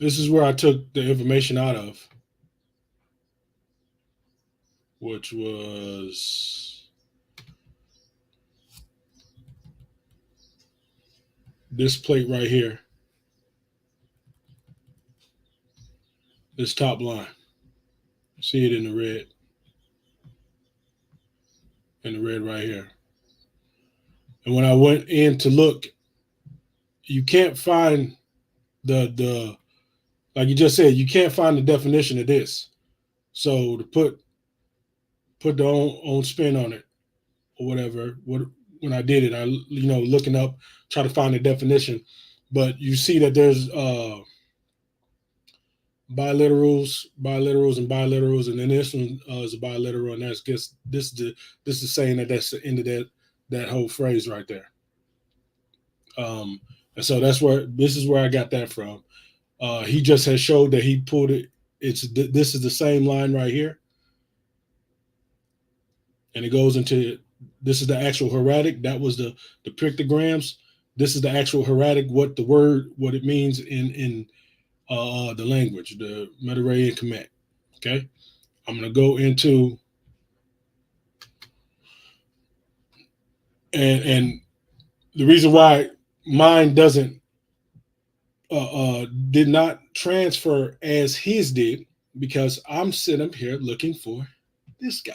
This is where I took the information out of, which was this plate right here. This top line. See it in the red. In the red right here. And when I went in to look, you can't find the like you just said, you can't find the definition of this. So to put the own spin on it or whatever, when I did it, I looking up, try to find the definition, but you see that there's bilaterals, and bilaterals, and then this one is a bilateral, and that's just this is saying that's the end of that whole phrase right there. And so this is where I got that from. He just has showed that he pulled it. This is the same line right here, and it goes into this is the actual hieratic. That was the pictograms. This is the actual hieratic. What it means in the language, the Medu and Kemet. Okay, I'm gonna go into and the reason why mine doesn't did not transfer as his did, because I'm sitting up here looking for this guy.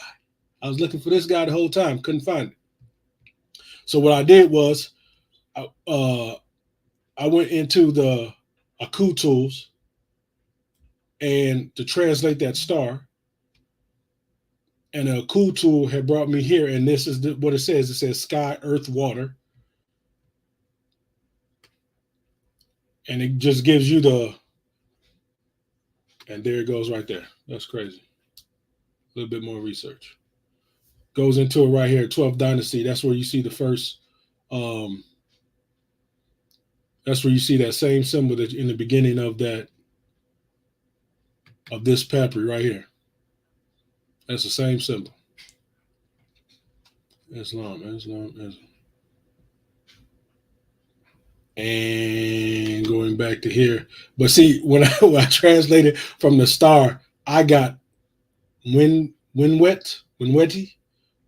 I was looking for this guy the whole time, couldn't find it. So what I did was I went into the Aku tools and to translate that star, and a Aku tool had brought me here, and this is what it says. It says sky, earth, water, and it just gives you and there it goes right there. That's crazy. A little bit more research. Goes into it right here, 12th dynasty. That's where you see the first, that's where you see that same symbol that in the beginning of this papyri right here. That's the same symbol. Islam. And going back to here. But see, when I translated from the star, I got Winweti,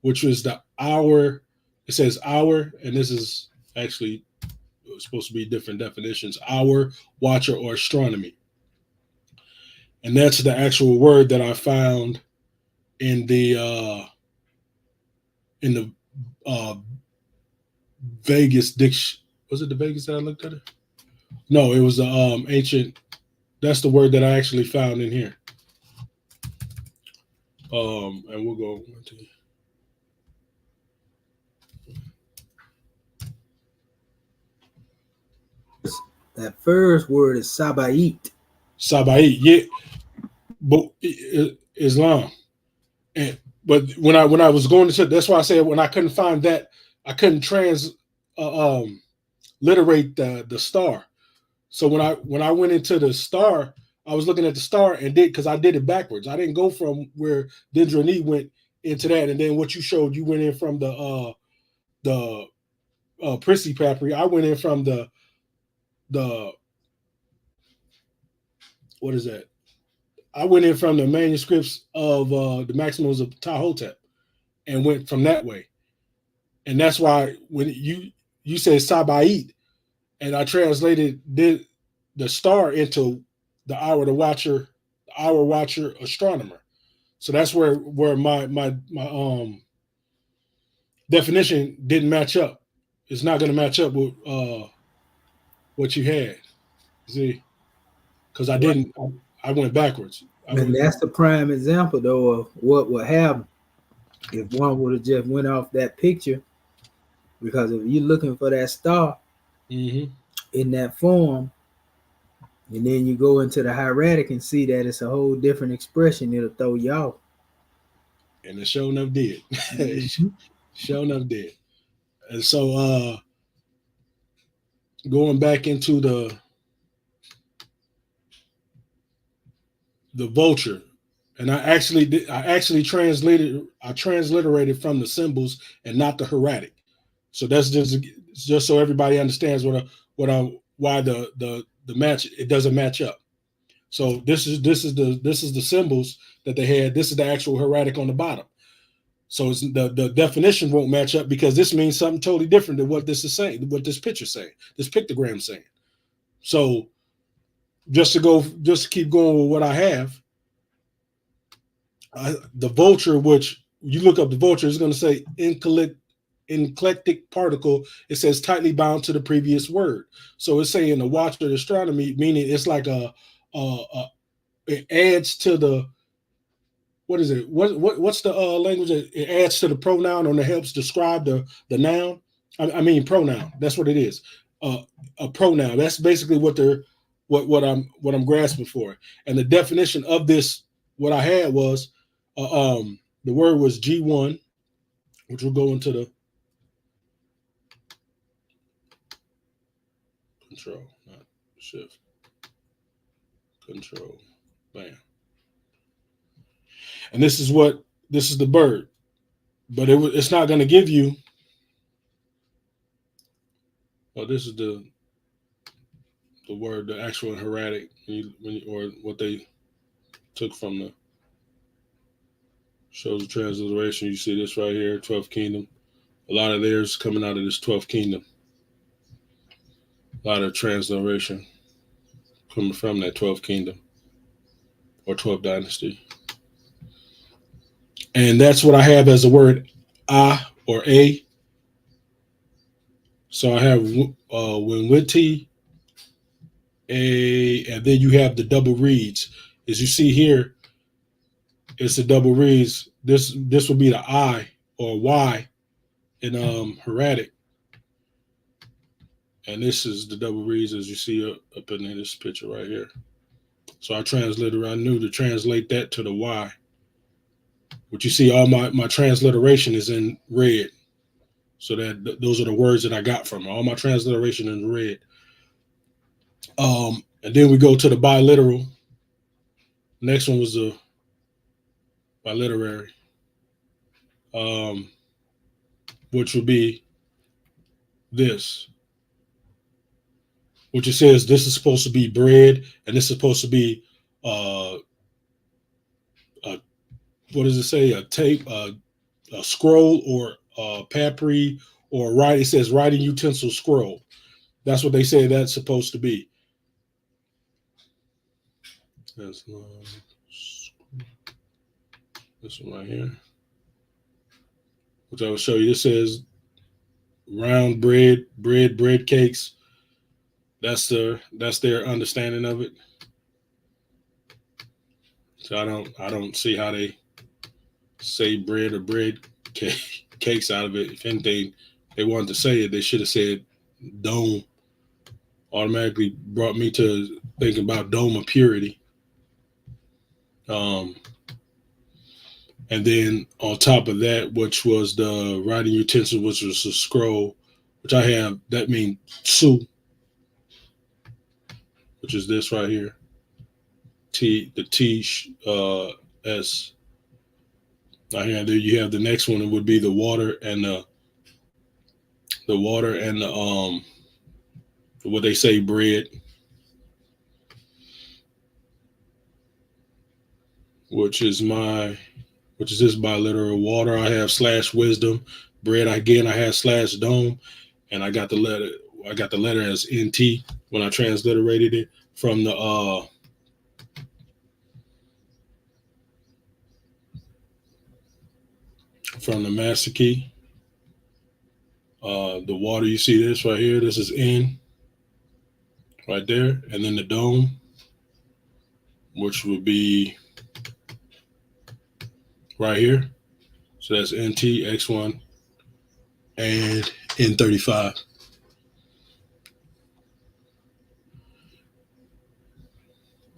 which was the hour. It says hour, and this is actually supposed to be different definitions: hour, watcher, or astronomy. And that's the actual word that I found in the Vegas diction. Was it the Vegas that I looked at it? No, it was the ancient. That's the word that I actually found in here. And we'll go into That first word is Sabaite. Sabaite, yeah, but Islam. And but when I was going to, that's why I said when I couldn't find that, I couldn't literate the star. So when I went into the star, I was looking at the star and because I did it backwards. I didn't go from where Dendrani went into that, and then what you showed, you went in from the Prissy Papri. I went in from the what is that? I went in from the manuscripts of the Maxims of Tahotep and went from that way. And that's why when you said Sabaite, and I translated the star into the hour watcher astronomer. So that's where my definition didn't match up. It's not going to match up with what you had. See, because I didn't. I went backwards. And that's the prime example, though, of what would happen if one would have just went off that picture. Because if you're looking for that star in that form, and then you go into the hieratic and see that it's a whole different expression, it'll throw you off. And it sure enough did. Sure enough did. And so going back into the vulture, and I actually transliterated from the symbols and not the hieratic. So that's just so everybody understands why the match, it doesn't match up. So this is the symbols that they had. This is the actual hieratic on the bottom. So it's the definition won't match up because this means something totally different than what this is saying, what this picture's saying, this pictogram saying. So just to keep going with what I have, the vulture, which you look up the vulture, is going to say eclectic particle. It says tightly bound to the previous word. So it's saying the watcher of astronomy, meaning it's like it adds to the, what is it? What's the language? It adds to the pronoun or it helps describe the noun. I mean pronoun. That's what it is. A pronoun. That's basically what I'm grasping for. And the definition of this, what I had was, the word was G1, which will go into the control, not shift. Control. Bam. And this is the bird, but it's not going to give you. Well, this is the word, the actual hieratic, or what they took from the shows the transliteration. You see this right here, 12th kingdom. A lot of theirs coming out of this 12th kingdom. A lot of transliteration coming from that 12th kingdom or 12th dynasty. And that's what I have as the word A or A. So I have Winwiti, and then you have the double reads. As you see here, it's the double reads. This will be the I or Y in hieratic. And this is the double reads as you see up in this picture right here. So I knew to translate that to the Y. But you see all my transliteration is in red. So that those are the words that I got from it. All my transliteration in red. And then we go to the biliteral. Next one was the biliterary, which would be this, which it says this is supposed to be bread, and this is supposed to be what does it say? A tape, a scroll, or papri, or write. It says writing utensil scroll. That's what they say that's supposed to be. That's this one right here, which I will show you. This says round bread cakes. That's their understanding of it. So I don't see how they say bread or bread cakes out of it. If anything, they wanted to say it, they should have said dome automatically brought me to thinking about Dome of Purity. And then on top of that, which was the writing utensil, which was a scroll, which I have, that means Su, which is this right here. The T S. Right here, there you have the next one. It would be the water and the what they say, bread, which is this biliteral. Water I have / wisdom. Bread again I have / dome, and I got the letter as NT when I transliterated it from the master key. The water, you see this right here, this is N right there, and then the dome, which would be right here. So that's NT, X1, and N35.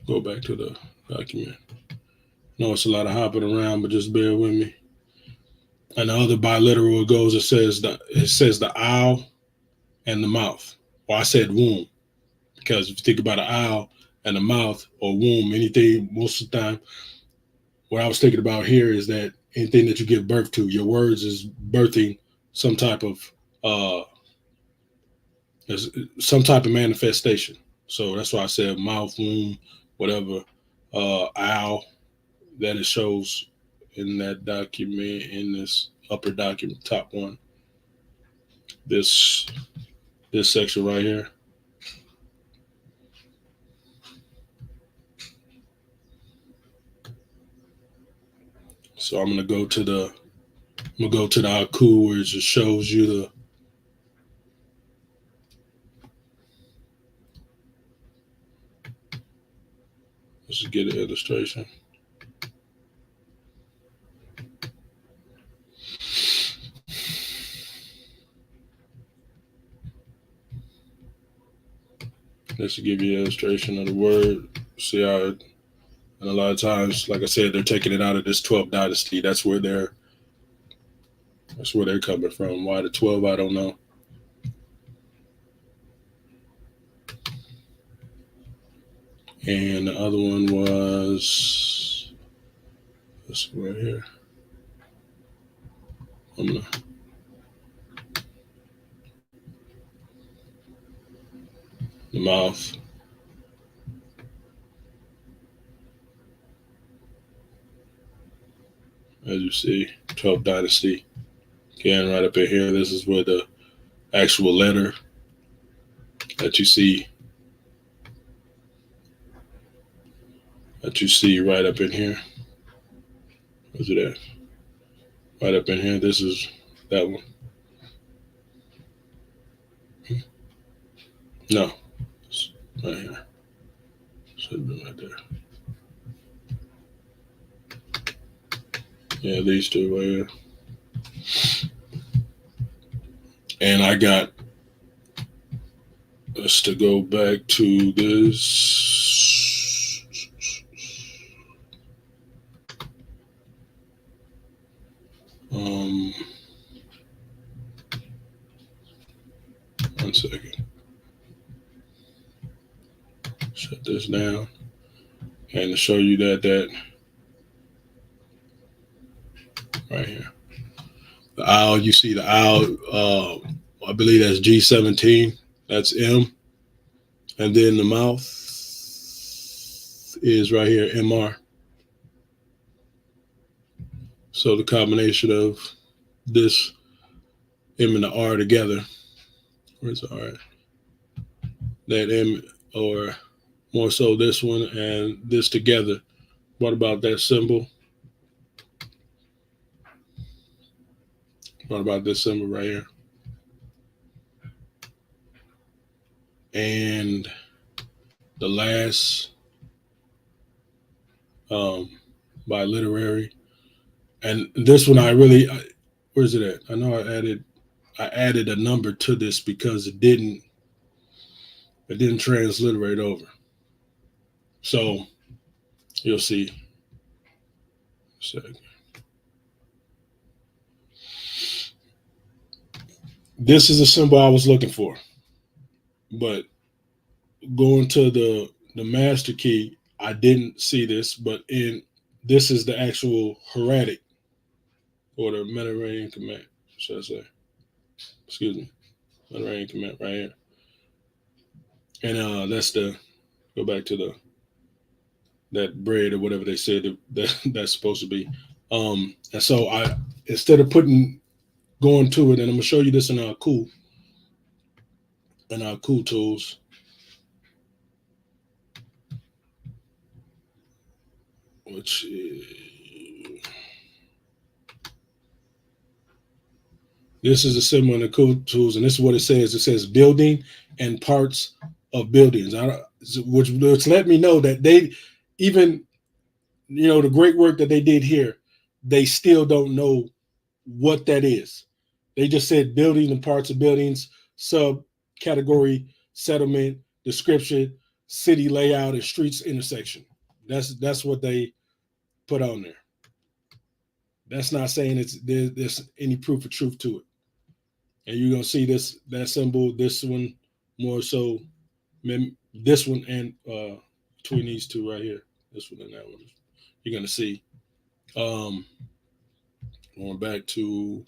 Go back to the document. No, it's a lot of hopping around, but just bear with me. And the other biliteral goes, it says the owl and the mouth. Well, I said womb, because if you think about an owl and the mouth or womb, anything, most of the time, what I was thinking about here is that anything that you give birth to, your words is birthing some type of manifestation. So that's why I said mouth, womb, whatever, owl, that it shows in that document, in this upper document, top one, this section right here. So I'm gonna go to the Aku, where it just shows you the let's just get an illustration. Just to give you an illustration of the word. See how, and a lot of times, like I said, they're taking it out of this 12th dynasty. That's where they're coming from. Why the 12? I don't know. And the other one was this right here. The mouth. As you see, 12th dynasty. Again, right up in here, this is where the actual letter that you see right up in here. Where's it at? Right up in here. This is that one. No, it's right here. Should have been right there. Yeah, these two right here. And I got us to go back to this. One second. Shut this down. And to show you that right here. The owl, you see the owl, I believe that's G17, that's M. And then the mouth is right here, MR. So the combination of this M and the R together, where's the R? That M, or more so this one and this together, what about that symbol? What about this symbol right here? And the last by literary. And this one where's it at? I know I added a number to this because it didn't It didn't transliterate over. So you'll see. This is a symbol I was looking for, but going to the master key, I didn't see this, but this is the actual hieratic, or the Mediterranean command, should I say? Excuse me, Mediterranean command right here. And that's go back to that bread or whatever they said that's supposed to be. And so instead of going to it, and I'm gonna show you this in our cool tools. Which this is a symbol in the cool tools, and this is what it says. It says building and parts of buildings, which let me know that they, even, the great work that they did here, they still don't know what that is. They just said building and parts of buildings, subcategory, settlement, description, city layout, and streets intersection. That's what they put on there. That's not saying there's any proof of truth to it. And you're gonna see that symbol, this one more so, this one, and between these two right here, this one and that one, you're gonna see. Going back to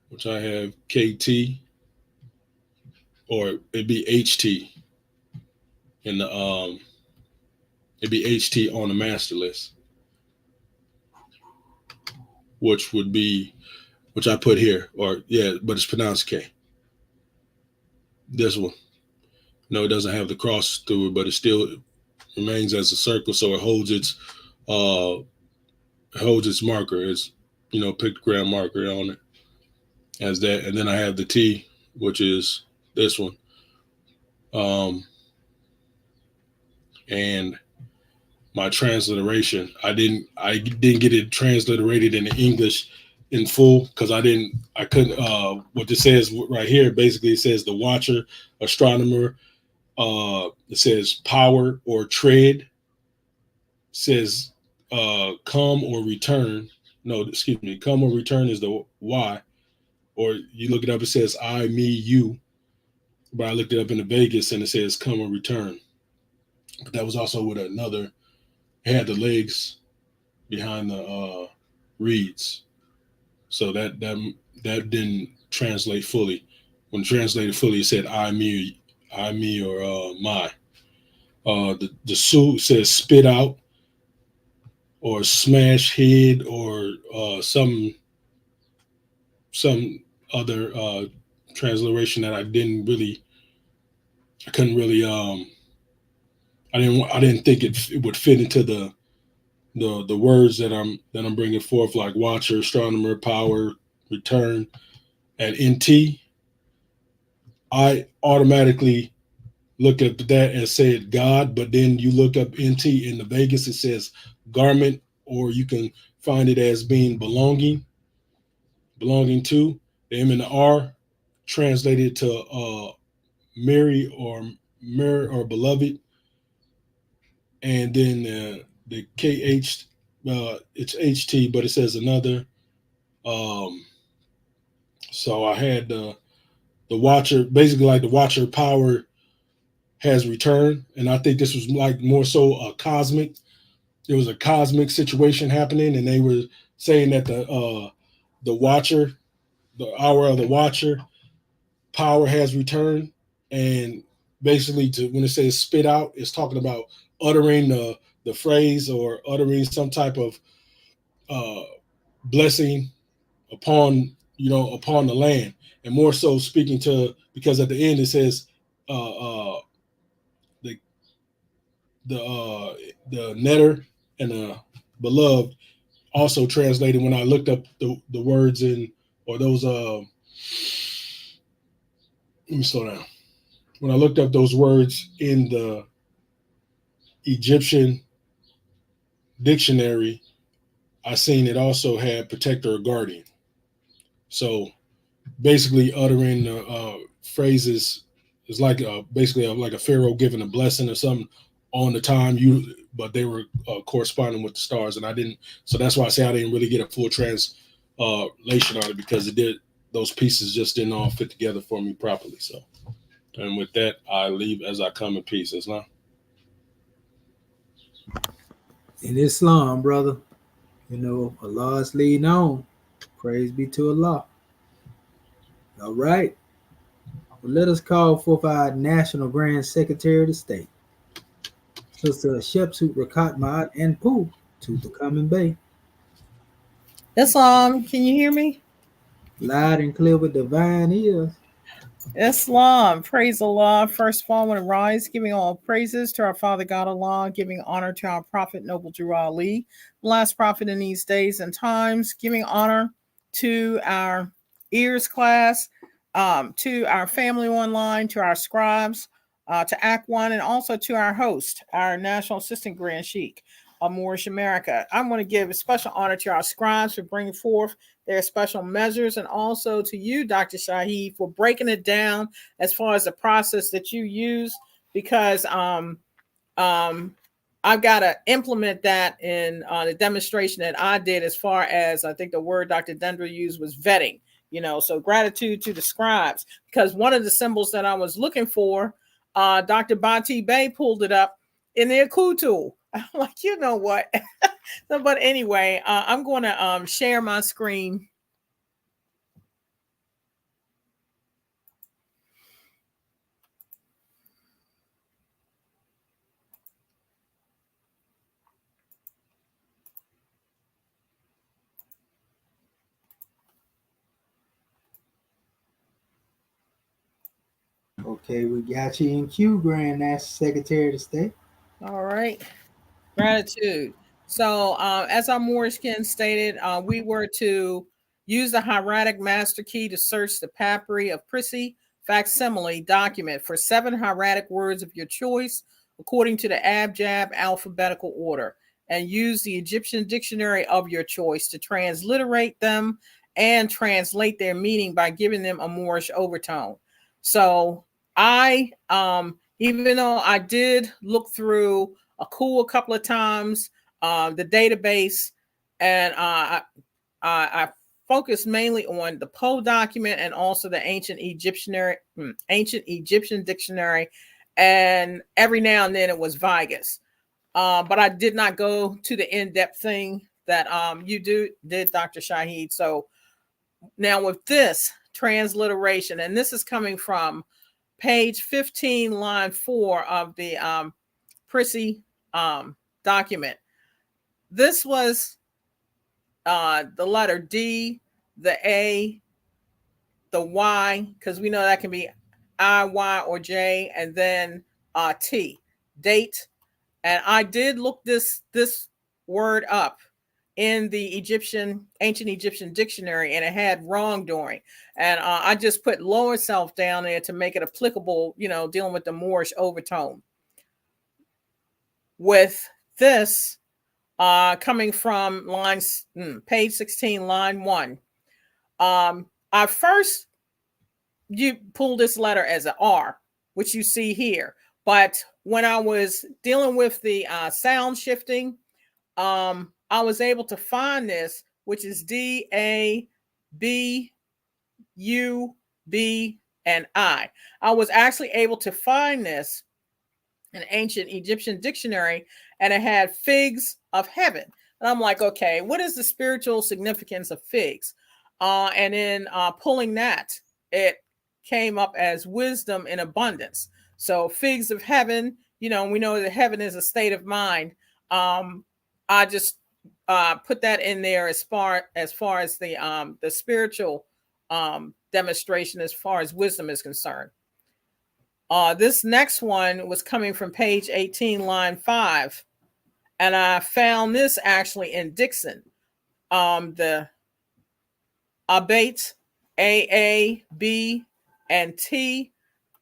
which I have KT, or it'd be HT in the it'd be HT on the master list, which I put here, but it's pronounced K. This one, no, it doesn't have the cross through it, but it still remains as a circle, so it holds its marker, its pictogram marker on it as that. And then I have the T, which is this one, and my transliteration, I didn't get it transliterated into English in full, because I couldn't. What this says right here, basically it says the watcher, astronomer. It says power or tread. It says come or return. No, excuse me. Come or return is the Y. Or you look it up, it says I, me, you. But I looked it up in the Vegas and it says come or return. But that was also with another. It had the legs behind the reeds. So that didn't translate fully. When translated fully, it said I, me, or my. The suit says spit out, or smash head, or some other transliteration that I didn't really I didn't think it would fit into the words that I'm bringing forth, like watcher, astronomer, power, return. And NT, I automatically look at that and said God, but then you look up NT in the Vegas, it says garment, or you can find it as being belonging to. The M and the R translated to Mary or beloved, and then the KH, it's HT, but it says another. So I had the watcher, basically like the watcher power has returned, and I think this was like more so a cosmic. There was a cosmic situation happening, and they were saying that the watcher, the hour of the watcher, power has returned, and basically when it says spit out, it's talking about uttering the phrase, or uttering some type of blessing upon the land, and more so speaking to, because at the end it says the netter and the beloved, also translated when I looked up the words in, or those let me slow down. When I looked up those words in the Egyptian dictionary, I seen it also had protector or guardian. So basically uttering phrases. It's like basically like a pharaoh giving a blessing or something on the time but they were corresponding with the stars, and I didn't. So that's why I say I didn't really get a full translation on it, because those pieces just didn't all fit together for me properly. So, and with that, I leave as I come in peace. Islam. In Islam, brother, Allah is leading on. Praise be to Allah. All right. Well, let us call forth our National Grand Secretary of the State, Sister Shepsut Rakat Ma'at and Pooh, to the Common Bay. Islam, can you hear me? Loud and clear with divine ears. Islam, praise Allah. First of all, I want to rise, giving all praises to our Father God Allah, giving honor to our Prophet Noble Drew Ali, the last prophet in these days and times, giving honor to our E.A.R.S class, to our family online, to our scribes, to Act One, and also to our host, our National Assistant Grand Sheikh of Moorish America. I want to give a special honor to our scribes for bringing forth their special measures, and also to you, Dr. Shaheed, for breaking it down as far as the process that you use, because I've got to implement that in the demonstration that I did, as far as, I think the word Dr. Dendra used was vetting, so gratitude to the scribes, because one of the symbols that I was looking for, Dr. Bati Bey pulled it up in the Aku tool. I'm like, you know what? So, but anyway, I'm going to share my screen. Okay, we got you in queue, Grand National Secretary of the State. All right. Gratitude. So, as our Mooreskin stated, we were to use the hieratic master key to search the papyri of Prissy facsimile document for 7 hieratic words of your choice, according to the abjad alphabetical order, and use the Egyptian dictionary of your choice to transliterate them and translate their meaning by giving them a Moorish overtone. So I, even though I did look through a couple of times, the database, and I focused mainly on the Poe document and also the ancient Egyptian dictionary, and every now and then it was Vigus. But I did not go to the in-depth thing that you did, Dr. Shaheed. So now with this transliteration, and this is coming from page 15, line 4 of the Prissy document. This was the letter D, the A, the Y, because we know that can be I, Y, or J, and then T, date. And I did look this word up in the ancient Egyptian dictionary, and it had wrongdoing. And I just put lower self down there to make it applicable, dealing with the Moorish overtone. With this, coming from page 16, line 1. I first, you pull this letter as an R, which you see here. But when I was dealing with the sound shifting, I was able to find this, which is D, A, B, U, B, and I. I was actually able to find this in ancient Egyptian dictionary, and it had figs of heaven. And I'm like, okay, what is the spiritual significance of figs? And in pulling that, it came up as wisdom in abundance. So figs of heaven, we know that heaven is a state of mind. I just put that in there as far as the spiritual demonstration as far as wisdom is concerned. This next one was coming from page 18, line 5. And I found this actually in Dixon. The Abate, A, B, and T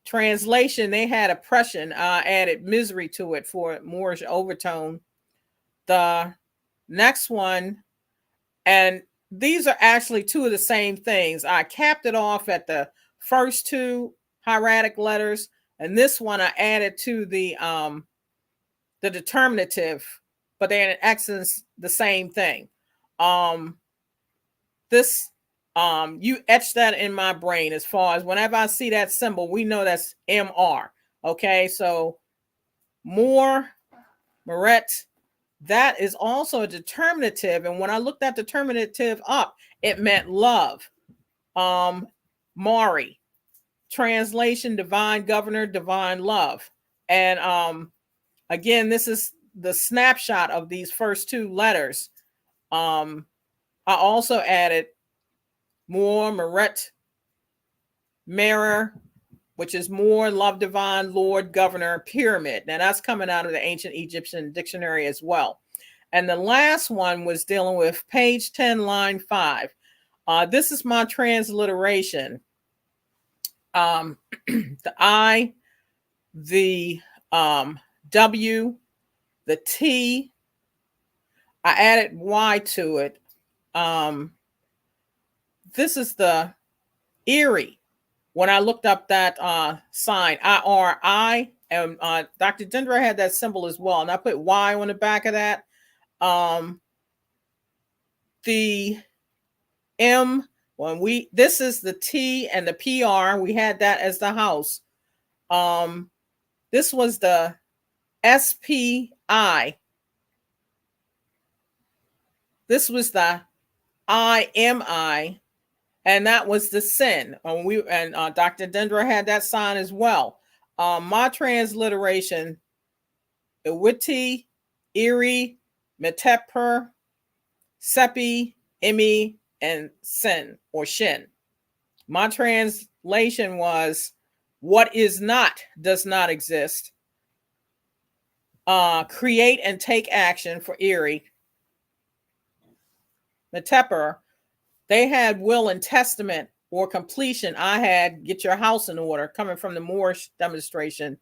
translation, they had oppression, added misery to it for Moorish overtone. The next one, and these are actually 2 of the same things. I capped it off at the first 2 hieratic letters, and this one I added to the determinative, but they're in essence the same thing. This you etch that in my brain as far as whenever I see that symbol, we know that's MR. Okay, so more, Meret, that is also a determinative. And when I looked that determinative up, it meant love. Mari, translation, divine governor, divine love. And again, this is the snapshot of these first two letters. I also added more, Meret, mirror, which is more, love, divine, Lord, governor, pyramid. Now that's coming out of the ancient Egyptian dictionary as well. And the last one was dealing with page 10, line 5. This is my transliteration. The I, the W, the T, I added Y to it. This is the eerie. When I looked up that sign, I-R-I, and Dr. Dendra had that symbol as well, and I put Y on the back of that. The M, this is the T and the PR, we had that as the house. This was the SPI. This was the IMI. And that was the sin. And Dr. Dendra had that sign as well. My transliteration, Iwiti, Iri, Meteper, Sepi, Imi, and Sin or Shin. My translation was what is not does not exist. Create and take action for Iri. Meteper, they had will and testament or completion. I had get your house in order, coming from the Moorish demonstration.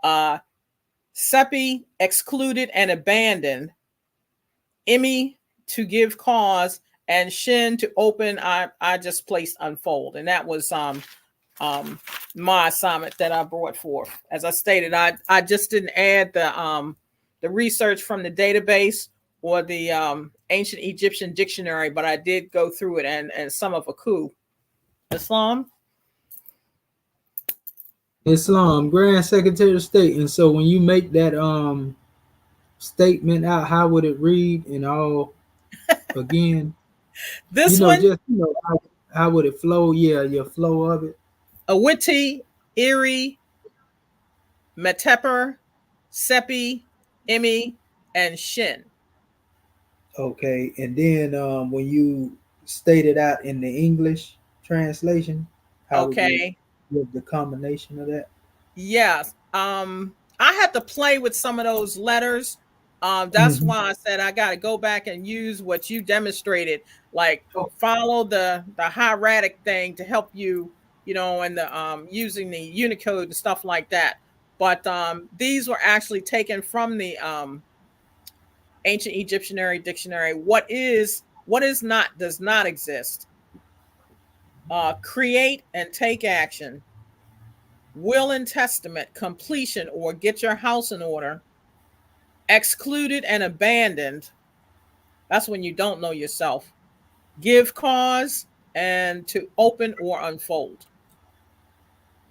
Sepi, excluded and abandoned. Imi, to give cause. And Shin, to open. I just placed unfold. And that was my assignment that I brought forth. As I stated, I just didn't add the research from the database or the ancient Egyptian dictionary, but I did go through it and some of Aku. Islam, Grand Secretary of State. And so when you make that statement out, how would it read? And all again, this one, just how would it flow? Yeah, your flow of it. Awiti, Iri, Meteper, Sepi, Imi, and Shin. Okay, and then when you state it out in the English translation, how would you give the combination of that? Yes. I had to play with some of those letters. That's why I said I got to go back and use what you demonstrated, like follow the hieratic thing to help you, and the using the Unicode and stuff like that. But these were actually taken from the ancient Egyptian dictionary. What is not does not exist. Create and take action. Will and testament, completion or get your house in order. Excluded and abandoned. That's when you don't know yourself. Give cause and to open or unfold.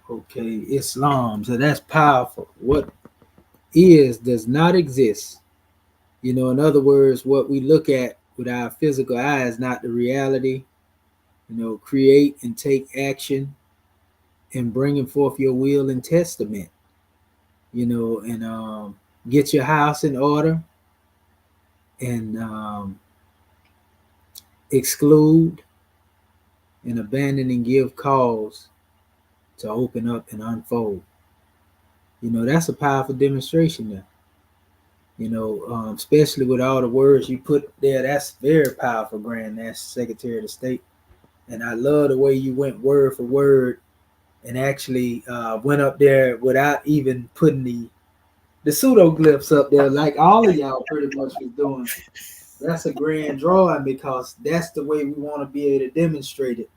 Okay, Islam. So that's powerful. What is does not exist. In other words, what we look at with our physical eye is not the reality. Create and take action and bringing forth your will and testament. And get your house in order and exclude and abandon and give cause to open up and unfold. That's a powerful demonstration there. Especially with all the words you put there, that's very powerful, Grand Secretary of the State. And I love the way you went word for word and actually went up there without even putting the pseudoglyphs up there like all of y'all pretty much was doing. That's a grand drawing because that's the way we want to be able to demonstrate it.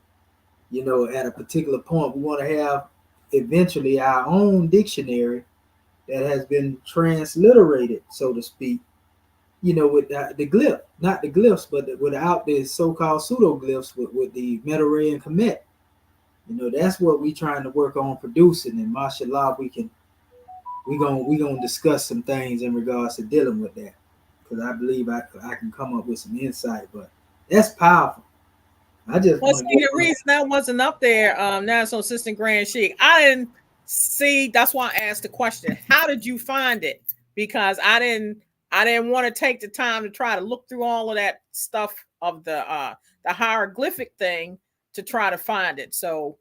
At a particular point, we want to have eventually our own dictionary that has been transliterated, so to speak, with the glyph, not the glyphs, but without the so-called pseudoglyphs with the Medu and Kemet. That's what we trying to work on producing, and mashallah, we gonna discuss some things in regards to dealing with that, because I believe I can come up with some insight. But that's powerful. I just Well, want see, to the reason that wasn't up there, National Assistant Grand Sheik, I didn't see. That's why I asked the question. How did you find it? Because I didn't want to take the time to try to look through all of that stuff of the hieroglyphic thing to try to find it. So,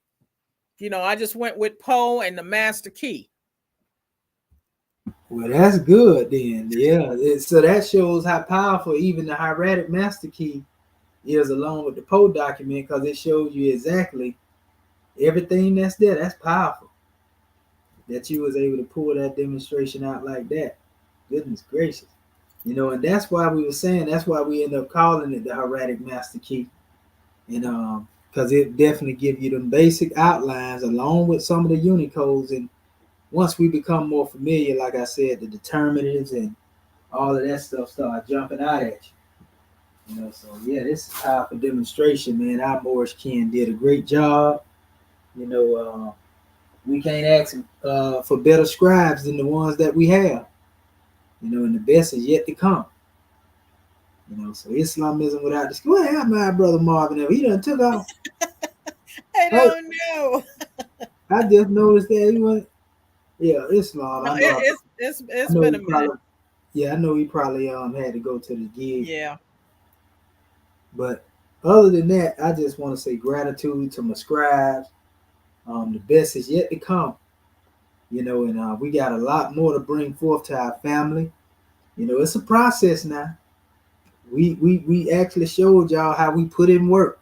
I just went with Poe and the Master Key. Well, that's good then. Yeah. So that shows how powerful even the hieratic master key is, along with the Poe document, because it shows you exactly everything that's there. That's powerful. That you was able to pull that demonstration out like that. Goodness gracious. And that's why we were saying, that's why we end up calling it the hieratic master key. And because it definitely give you them basic outlines along with some of the Unicodes. And once we become more familiar, like I said, the determinatives and all of that stuff start jumping out at you. So yeah, this is a powerful demonstration, man. Our Moorish kin did a great job. We can't ask for better scribes than the ones that we have. And the best is yet to come. So Islamism without the go ahead, my brother Marvin. He done took off. I don't know. I just noticed that he went. Yeah, Islam. No, I know. it's I know been a minute. probably, yeah, I know he probably had to go to the gig. Yeah. But other than that, I just want to say gratitude to my scribes. The best is yet to come. And we got a lot more to bring forth to our family. It's a process now. We actually showed y'all how we put in work.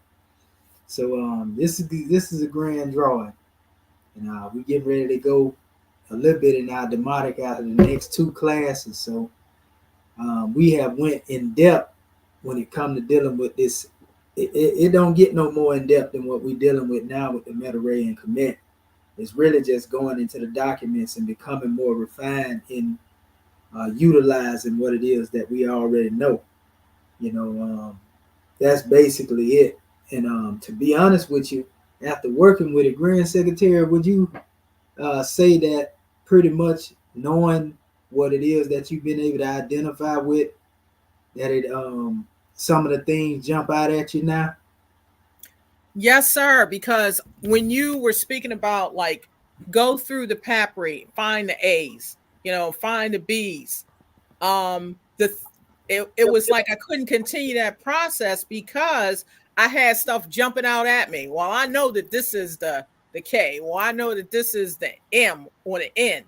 So this is a grand drawing, and we getting ready to go a little bit in our demotic out of the next 2 classes. So we have went in depth when it comes to dealing with this. It don't get no more in depth than what we're dealing with now with the Medu and Kemet. It's really just going into the documents and becoming more refined in utilizing what it is that we already know. That's basically it. And to be honest with you, after working with a Grand Secretary, would you say that pretty much knowing what it is that you've been able to identify with, that it some of the things jump out at you now? Yes, sir. Because when you were speaking about like go through the papyri, find the A's, find the B's, it was like I couldn't continue that process because I had stuff jumping out at me. Well, I know that this is the K. Well, I know that this is the M or the N,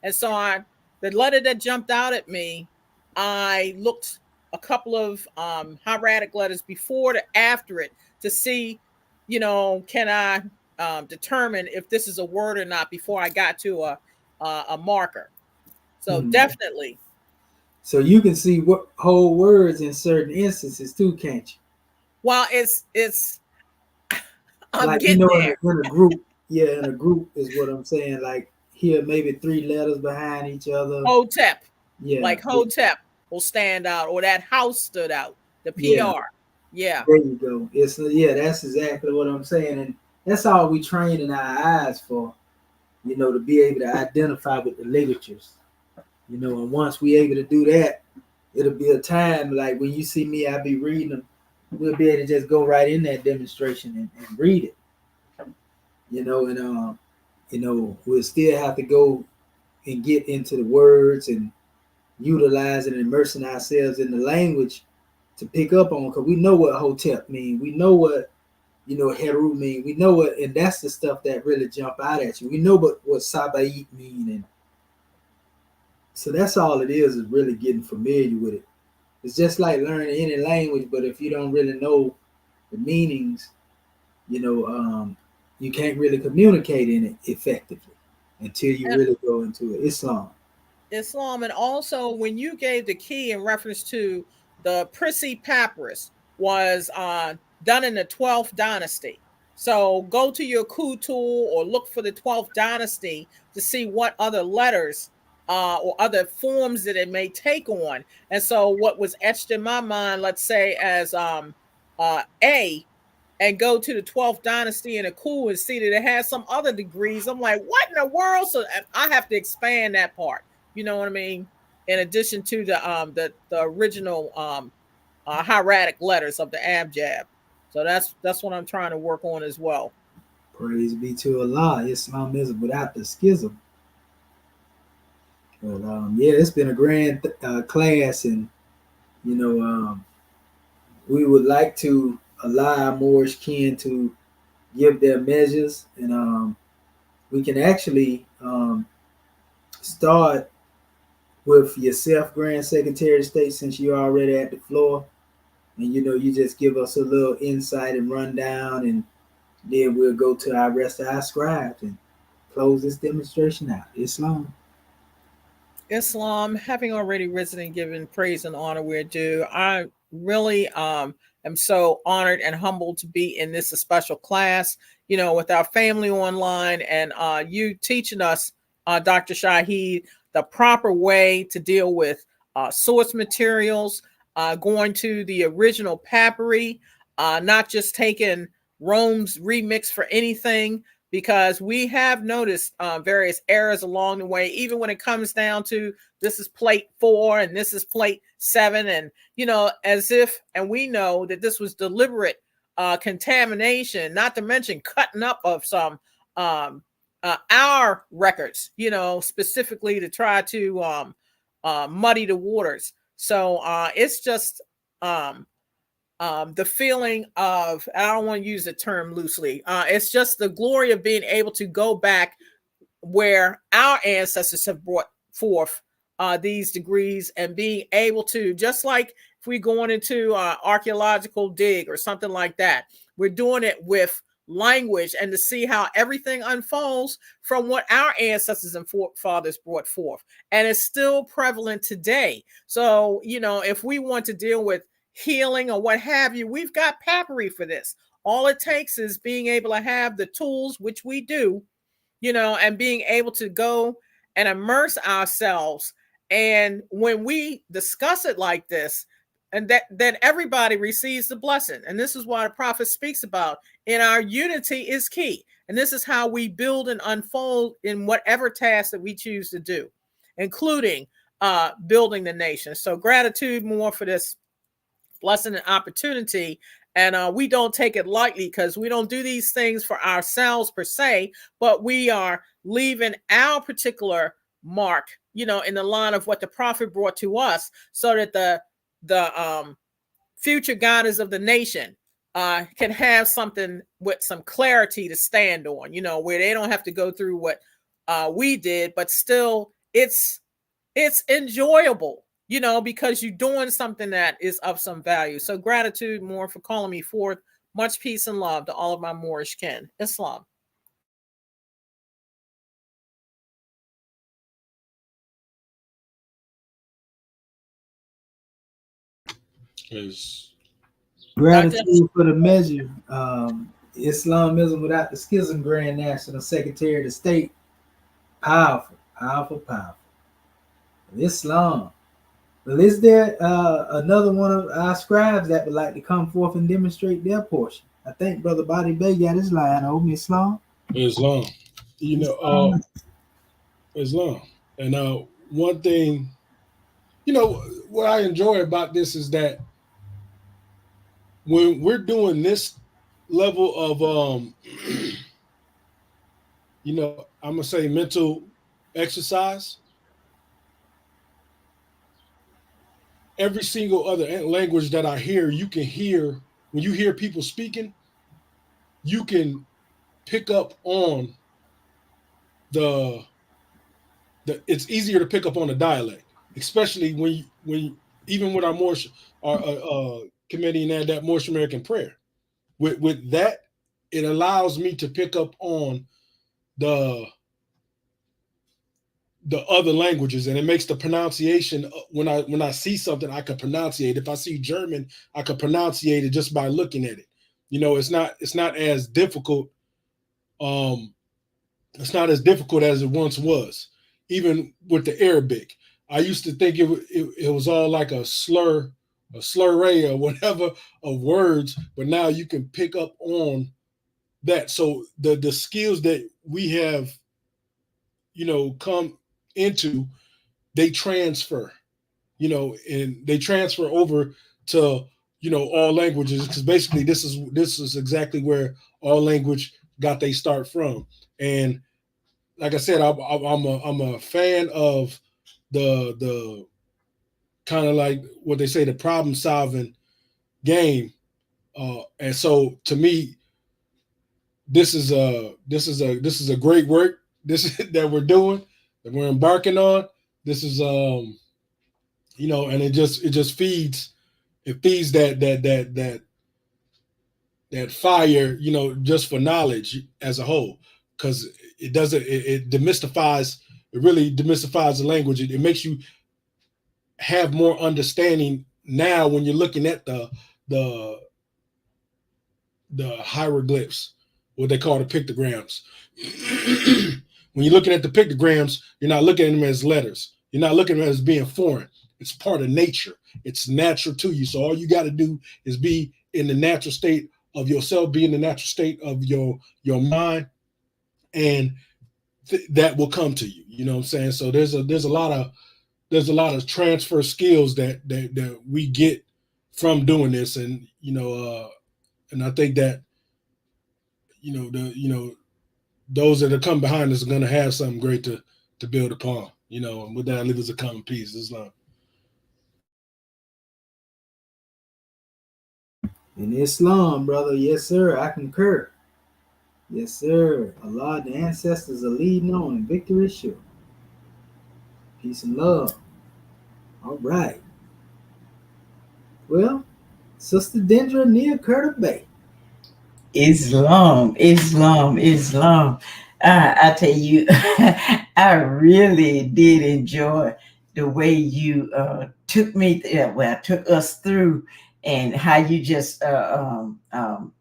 and so the letter that jumped out at me, I looked a couple of hieratic letters before to after it to see, can I determine if this is a word or not before I got to a marker. So definitely. So you can see what whole words in certain instances too, can't you? Well, it's I'm like getting there. In a group, in a group is what I'm saying. Like here, maybe 3 letters behind each other. Hotep. Yeah. Like Hotep will stand out, or that house stood out. The PR. Yeah. There you go. That's exactly what I'm saying. And that's all we train in our eyes for, to be able to identify with the ligatures. And once we able to do that, it'll be a time like when you see me, I'll be reading them. We'll be able to just go right in that demonstration and read it. We'll still have to go and get into the words and utilize and immersing ourselves in the language to pick up on, because we know what Hotep mean. We know what Heru mean. We know what, and that's the stuff that really jump out at you. We know what Sabaeed mean, and so that's all it is really getting familiar with it. It's just like learning any language, but if you don't really know the meanings, you can't really communicate in it effectively until you really go into it. Islam, and also when you gave the key in reference to the Prissy Papyrus was done in the 12th dynasty. So go to your coup tool or look for the 12th dynasty to see what other letters or other forms that it may take on. And so what was etched in my mind, let's say as A, and go to the 12th dynasty in a coup and see that it has some other degrees. I'm like, what in the world? So I have to expand that part. You know what I mean? In addition to the original hieratic letters of the abjad. So that's what I'm trying to work on as well. Praise be to Allah. Islamism without the schism. But yeah, it's been a grand class, and we would like to allow our Moorish kin to give their measures, and we can actually start with yourself, Grand Secretary of State, since you're already at the floor, and you just give us a little insight and rundown, and then we'll go to our rest of our scribes and close this demonstration out. Islam. Islam, having already risen and given praise and honor where due, I really am so honored and humbled to be in this special class, with our family online, and you teaching us, Dr. Shahid, the proper way to deal with source materials, going to the original papyri, not just taking Rome's remix for anything, because we have noticed various errors along the way, even when it comes down to this is plate 4 and this is plate 7. And, as if, and we know that this was deliberate contamination, not to mention cutting up of some our records, specifically to try to muddy the waters. So it's just the feeling of, I don't want to use the term loosely, it's just the glory of being able to go back where our ancestors have brought forth these degrees, and being able to, just like if we're going into archaeological dig or something like that, we're doing it with language, and to see how everything unfolds from what our ancestors and forefathers brought forth, and it's still prevalent today. So if we want to deal with healing or what have you, we've got papyri for this. All it takes is being able to have the tools, which we do, and being able to go and immerse ourselves. And when we discuss it like this, and then everybody receives the blessing. And this is why the prophet speaks about, in our unity is key. And this is how we build and unfold in whatever task that we choose to do, including building the nation. So gratitude more for this blessing and opportunity. And we don't take it lightly, because we don't do these things for ourselves per se, but we are leaving our particular mark, in the line of what the prophet brought to us, so that the future guiders of the nation can have something with some clarity to stand on, where they don't have to go through what we did, but still it's enjoyable, because you're doing something that is of some value. So gratitude more for calling me forth. Much peace and love to all of my Moorish kin. Islam. Gratitude for the measure. Islamism without the schism, Grand National Secretary of the State. Powerful, powerful, powerful. Islam. Well, is there another one of our scribes that would like to come forth and demonstrate their portion? I think Brother Body Bay got his line over. Islam. Islam. Islam. And one thing, what I enjoy about this is that when we're doing this level of I'm gonna say mental exercise, every single other language that I hear, you can hear, when you hear people speaking, you can pick up on it's easier to pick up on the dialect, especially when even with our Moorish, our committee and that Moorish American prayer. With that, it allows me to pick up on the other languages, and it makes the pronunciation, when I see something, I can pronunciate. If I see German, I can pronunciate it just by looking at it. You know, it's not as difficult. It's not as difficult as it once was. Even with the Arabic, I used to think it was all like a slurry or whatever of words, but now you can pick up on that. So the skills that we have, you know, come into, they transfer, you know, and they transfer over to, you know, all languages, because basically this is exactly where all language got they start from. And like I said, I'm a fan of the kind of like what they say, the problem solving game. And so to me, this is a great work that we're doing, that we're embarking on. This is you know, and it just feeds that fire, you know, just for knowledge as a whole, because it demystifies, it really demystifies the language. It makes you have more understanding now when you're looking at the hieroglyphs, what they call the pictograms. When you're looking at the pictograms, you're not looking at them as letters. You're not looking at them as being foreign. It's part of nature. It's natural to you. So all you got to do is be in the natural state of yourself, be in the natural state of your mind, and that will come to you. You know what I'm saying? So there's a lot of transfer skills that we get from doing this, and you know, and I think that those that are come behind us are going to have something great to build upon. You know, and with that, I leave as a common piece. Islam. In Islam, brother, yes, sir, I concur. Yes, sir. Allah, the ancestors are leading on, and victory is sure. Peace and love. All right. Well, Sister Dendra near Curtis Bay. Islam. I tell you, I really did enjoy the way you took us through, and how you just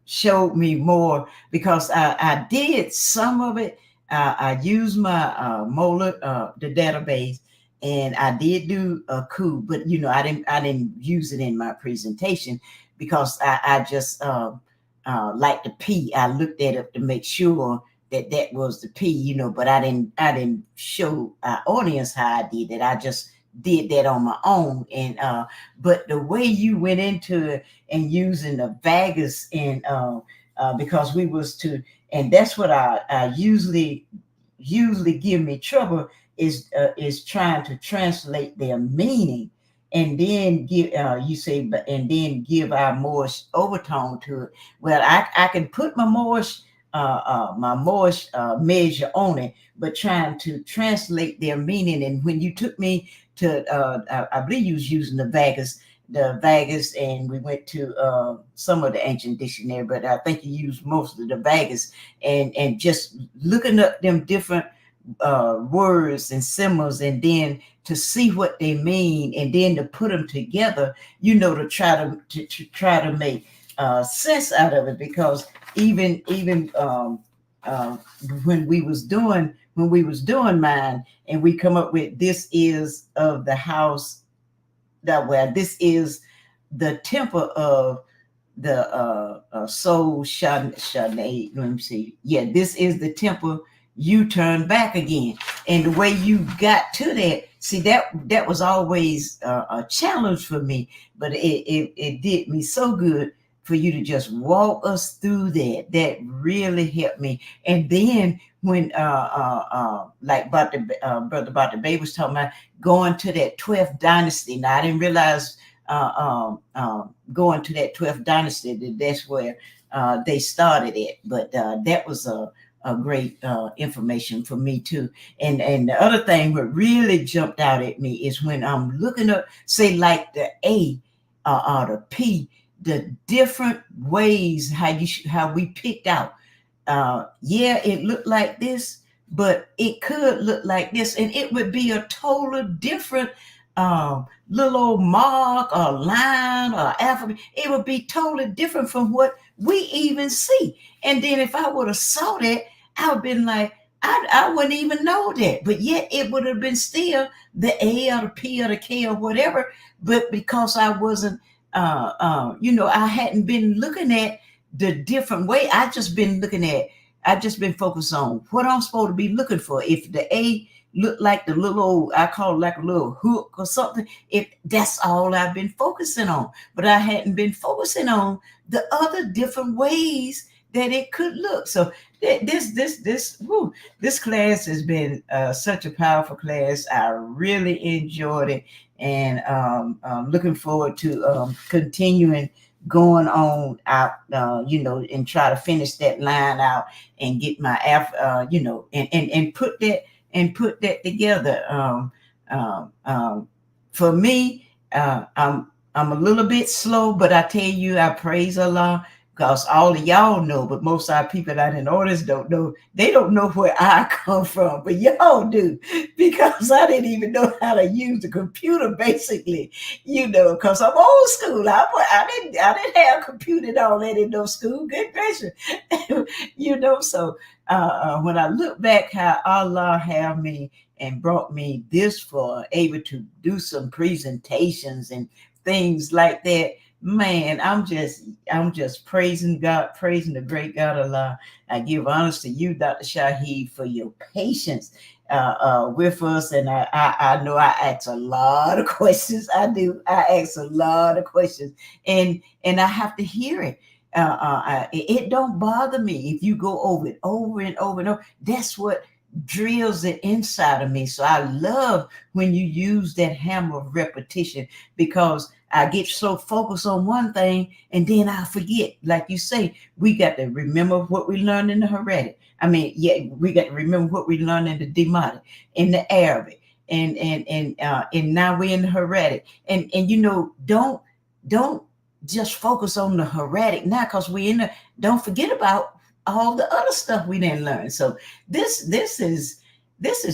showed me more, because I did some of it. I used my Mola, the database, and I did do a coup, but you know, I didn't use it in my presentation, because I just like the P. I looked at it to make sure that was the P, you know, but I didn't show our audience how I did it. I just did that on my own. And but the way you went into it and using the Vegas, and because we was to, and that's what I usually give me trouble, is trying to translate their meaning, and then give and then give our Moorish overtone to it. Well, I can put my Moorish measure on it, but trying to translate their meaning. And when you took me to I believe you was using the Vegas, and we went to some of the ancient dictionary, but I think you used most of the Vegas, and just looking up them different words and symbols, and then to see what they mean, and then to put them together, you know, to try to make sense out of it. Because even when we was doing mine, and we come up with, this is of the house that, where this is the temple of the soul Shanae. Let me see. Yeah, this is the temple. You turn back again, and the way you got to that, see, that was always a challenge for me, but it did me so good for you to just walk us through that. That really helped me. And then when like Brother Bay was talking about going to that 12th dynasty. Now, I didn't realize going to that 12th dynasty, that's where they started it, but that was a great information for me too. And the other thing that really jumped out at me is when I'm looking up, say, like the A or the P, the different ways how we picked out. Yeah, it looked like this, but it could look like this, and it would be a total different little old mark or line or alphabet, it would be totally different from what we even see. And then if I would have saw that, I would have been like, I wouldn't even know that. But yet it would have been still the A or the P or the K or whatever. But because I wasn't, I hadn't been looking at the different way. I just been focused on what I'm supposed to be looking for. If the A look like the little old, I call it like a little hook or something, if that's all I've been focusing on. But I hadn't been focusing on the other different ways that it could look. So this class has been such a powerful class. I really enjoyed it, and looking forward to continuing going on out, and try to finish that line out and get my and put that together. For me, I'm a little bit slow, but I tell you, I praise Allah, because all of y'all know, but most of our people out in orders don't know. They don't know where I come from, but y'all do, because I didn't even know how to use the computer, basically, because I'm old school. I didn't have a computer and all that in no school. Good gracious. So when I look back how Allah have me and brought me this far, able to do some presentations and things like that, man, I'm just praising God, praising the great God Allah. I give honors to you, Dr. Shaheed, for your patience with us. And I know I ask a lot of questions. I do. I ask a lot of questions, and I have to hear it. It don't bother me if you go over it over and over and over. That's what drills it inside of me. So I love when you use that hammer of repetition, because I get so focused on one thing and then I forget. Like you say, we got to remember what we learned in the Hieratic. We got to remember what we learned in the Demotic, in the Arabic, and now we're in the Hieratic. And don't just focus on the Hieratic now, because don't forget about all the other stuff we didn't learn. So this is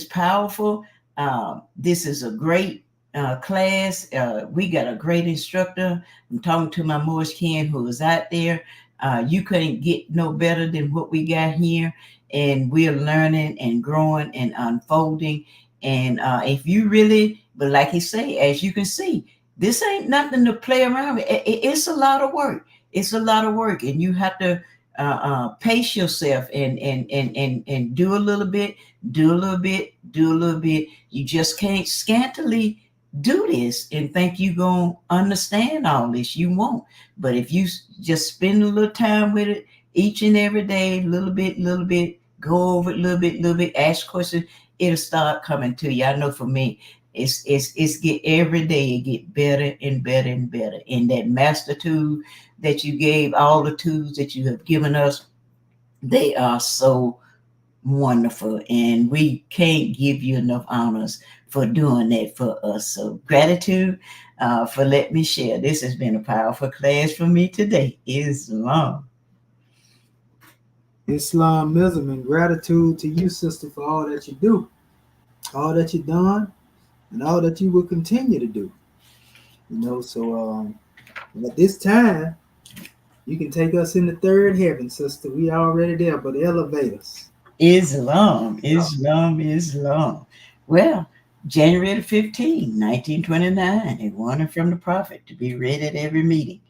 powerful. This is a great class. We got a great instructor. I'm talking to my Moorish kin who is out there. You couldn't get no better than what we got here, and we're learning and growing and unfolding. And if you really, but like he say, as you can see, this ain't nothing to play around with. It's a lot of work. It's a lot of work, and you have to pace yourself and do a little bit, do a little bit, do a little bit. You just can't scantily do this and think you're going to understand all this. You won't. But if you just spend a little time with it each and every day, little bit, go over it a little bit, ask questions, it'll start coming to you. I know for me, it's get every day it get better and better and better. And that master tool that you gave, all the tools that you have given us, they are so wonderful, and we can't give you enough honors for doing that for us. So gratitude for letting me share. This has been a powerful class for me today. Islamism, and gratitude to you, sister, for all that you do, all that you've done, and all that you will continue to do. So at this time, you can take us in the third heaven, sister. We already there, but elevate us. Islam. Well, January the 15th, 1929, a warning from the prophet to be read at every meeting.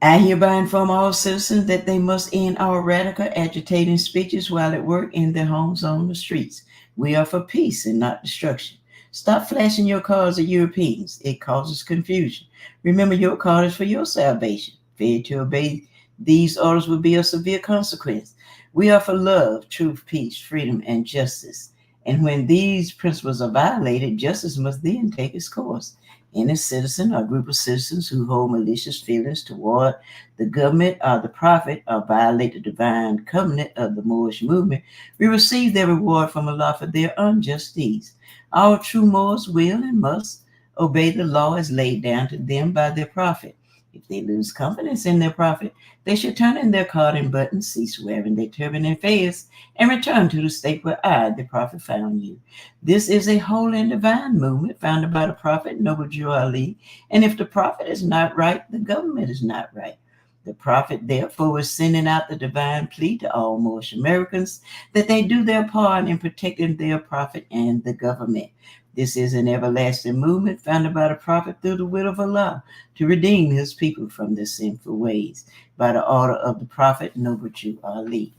I hereby inform all citizens that they must end all radical, agitating speeches while at work in their homes on the streets. We are for peace and not destruction. Stop flashing your cards at Europeans. It causes confusion. Remember, your card is for your salvation. Failure to obey these orders will be a severe consequence. We are for love, truth, peace, freedom, and justice. And when these principles are violated, justice must then take its course. Any citizen or group of citizens who hold malicious feelings toward the government or the prophet or violate the divine covenant of the Moorish movement will receive their reward from Allah for their unjust deeds. All true Moors will and must obey the law as laid down to them by their prophet. If they lose confidence in their prophet, they should turn in their card and buttons, cease wearing their turban and fez, and return to the state where I, the prophet, found you. This is a holy and divine movement founded by the prophet Noble Jew Ali. And if the prophet is not right, the government is not right. The prophet, therefore, is sending out the divine plea to all Moorish Americans that they do their part in protecting their prophet and the government. This is an everlasting movement founded by the prophet through the will of Allah to redeem his people from their sinful ways by the order of the prophet Noble Jew Ali.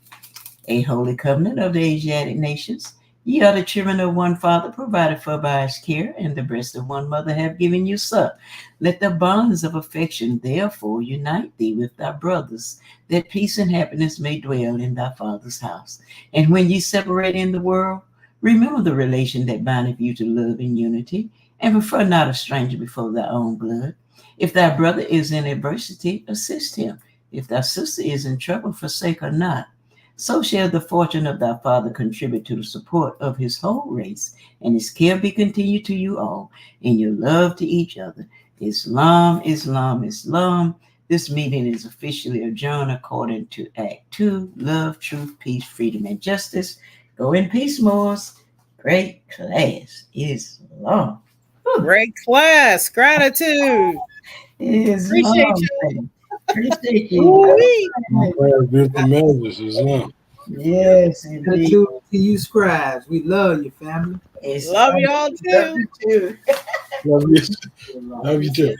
A holy covenant of the Asiatic nations. Ye are the children of one father, provided for by his care, and the breast of one mother have given you suck. Let the bonds of affection therefore unite thee with thy brothers, that peace and happiness may dwell in thy father's house. And when ye separate in the world, remember the relation that bindeth you to love and unity, and prefer not a stranger before thy own blood. If thy brother is in adversity, assist him. If thy sister is in trouble, forsake her not. So shall the fortune of thy father contribute to the support of his whole race, and his care be continued to you all in your love to each other. Islam, Islam, Islam. This meeting is officially adjourned according to Act 2, Love, Truth, Peace, Freedom, and Justice. Go in peace, Moors. Great class. Islam. Great class. Gratitude. Islam. Appreciate you. Appreciate you. Ooh-wee. Beautiful messages, Islam. Yes, indeed. Gratitude to you, Scribes. We love you, family. Love y'all too. Love you. Love you too.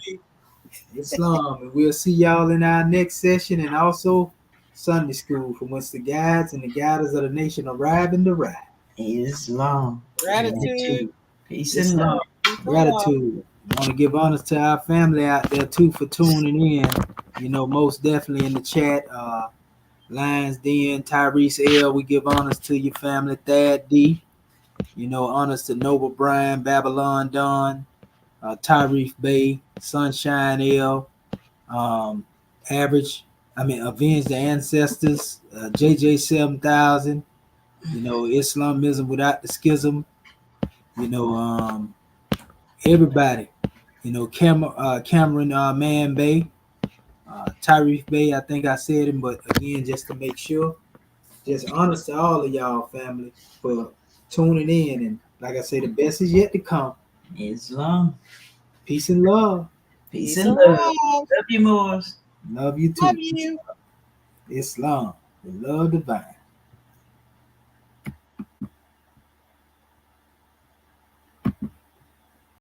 Islam. And we'll see y'all in our next session, and also Sunday school, from which the guides and the guiders of the nation arrive and derive. Islam. Gratitude. Peace and love. Gratitude. I want to give honors to our family out there too for tuning in. You know, most definitely in the chat. Lions Den, Tyrese L. We give honors to your family. Thad D. You know, honors to Noble Brian, Babylon Don, Tyrese Bay, Sunshine L. Avenge the Ancestors, JJ 7000. You know, Islamism without the schism. You know, everybody. You know, Cameron Man Bay, Tyrese Bay, I think I said him, but again, just to make sure, just honors to all of y'all, family, for tuning in. And like I say, the best is yet to come. Islam. Peace and love. Peace and love. Love you, Moors. Love you too. Love you. Islam, the love divine.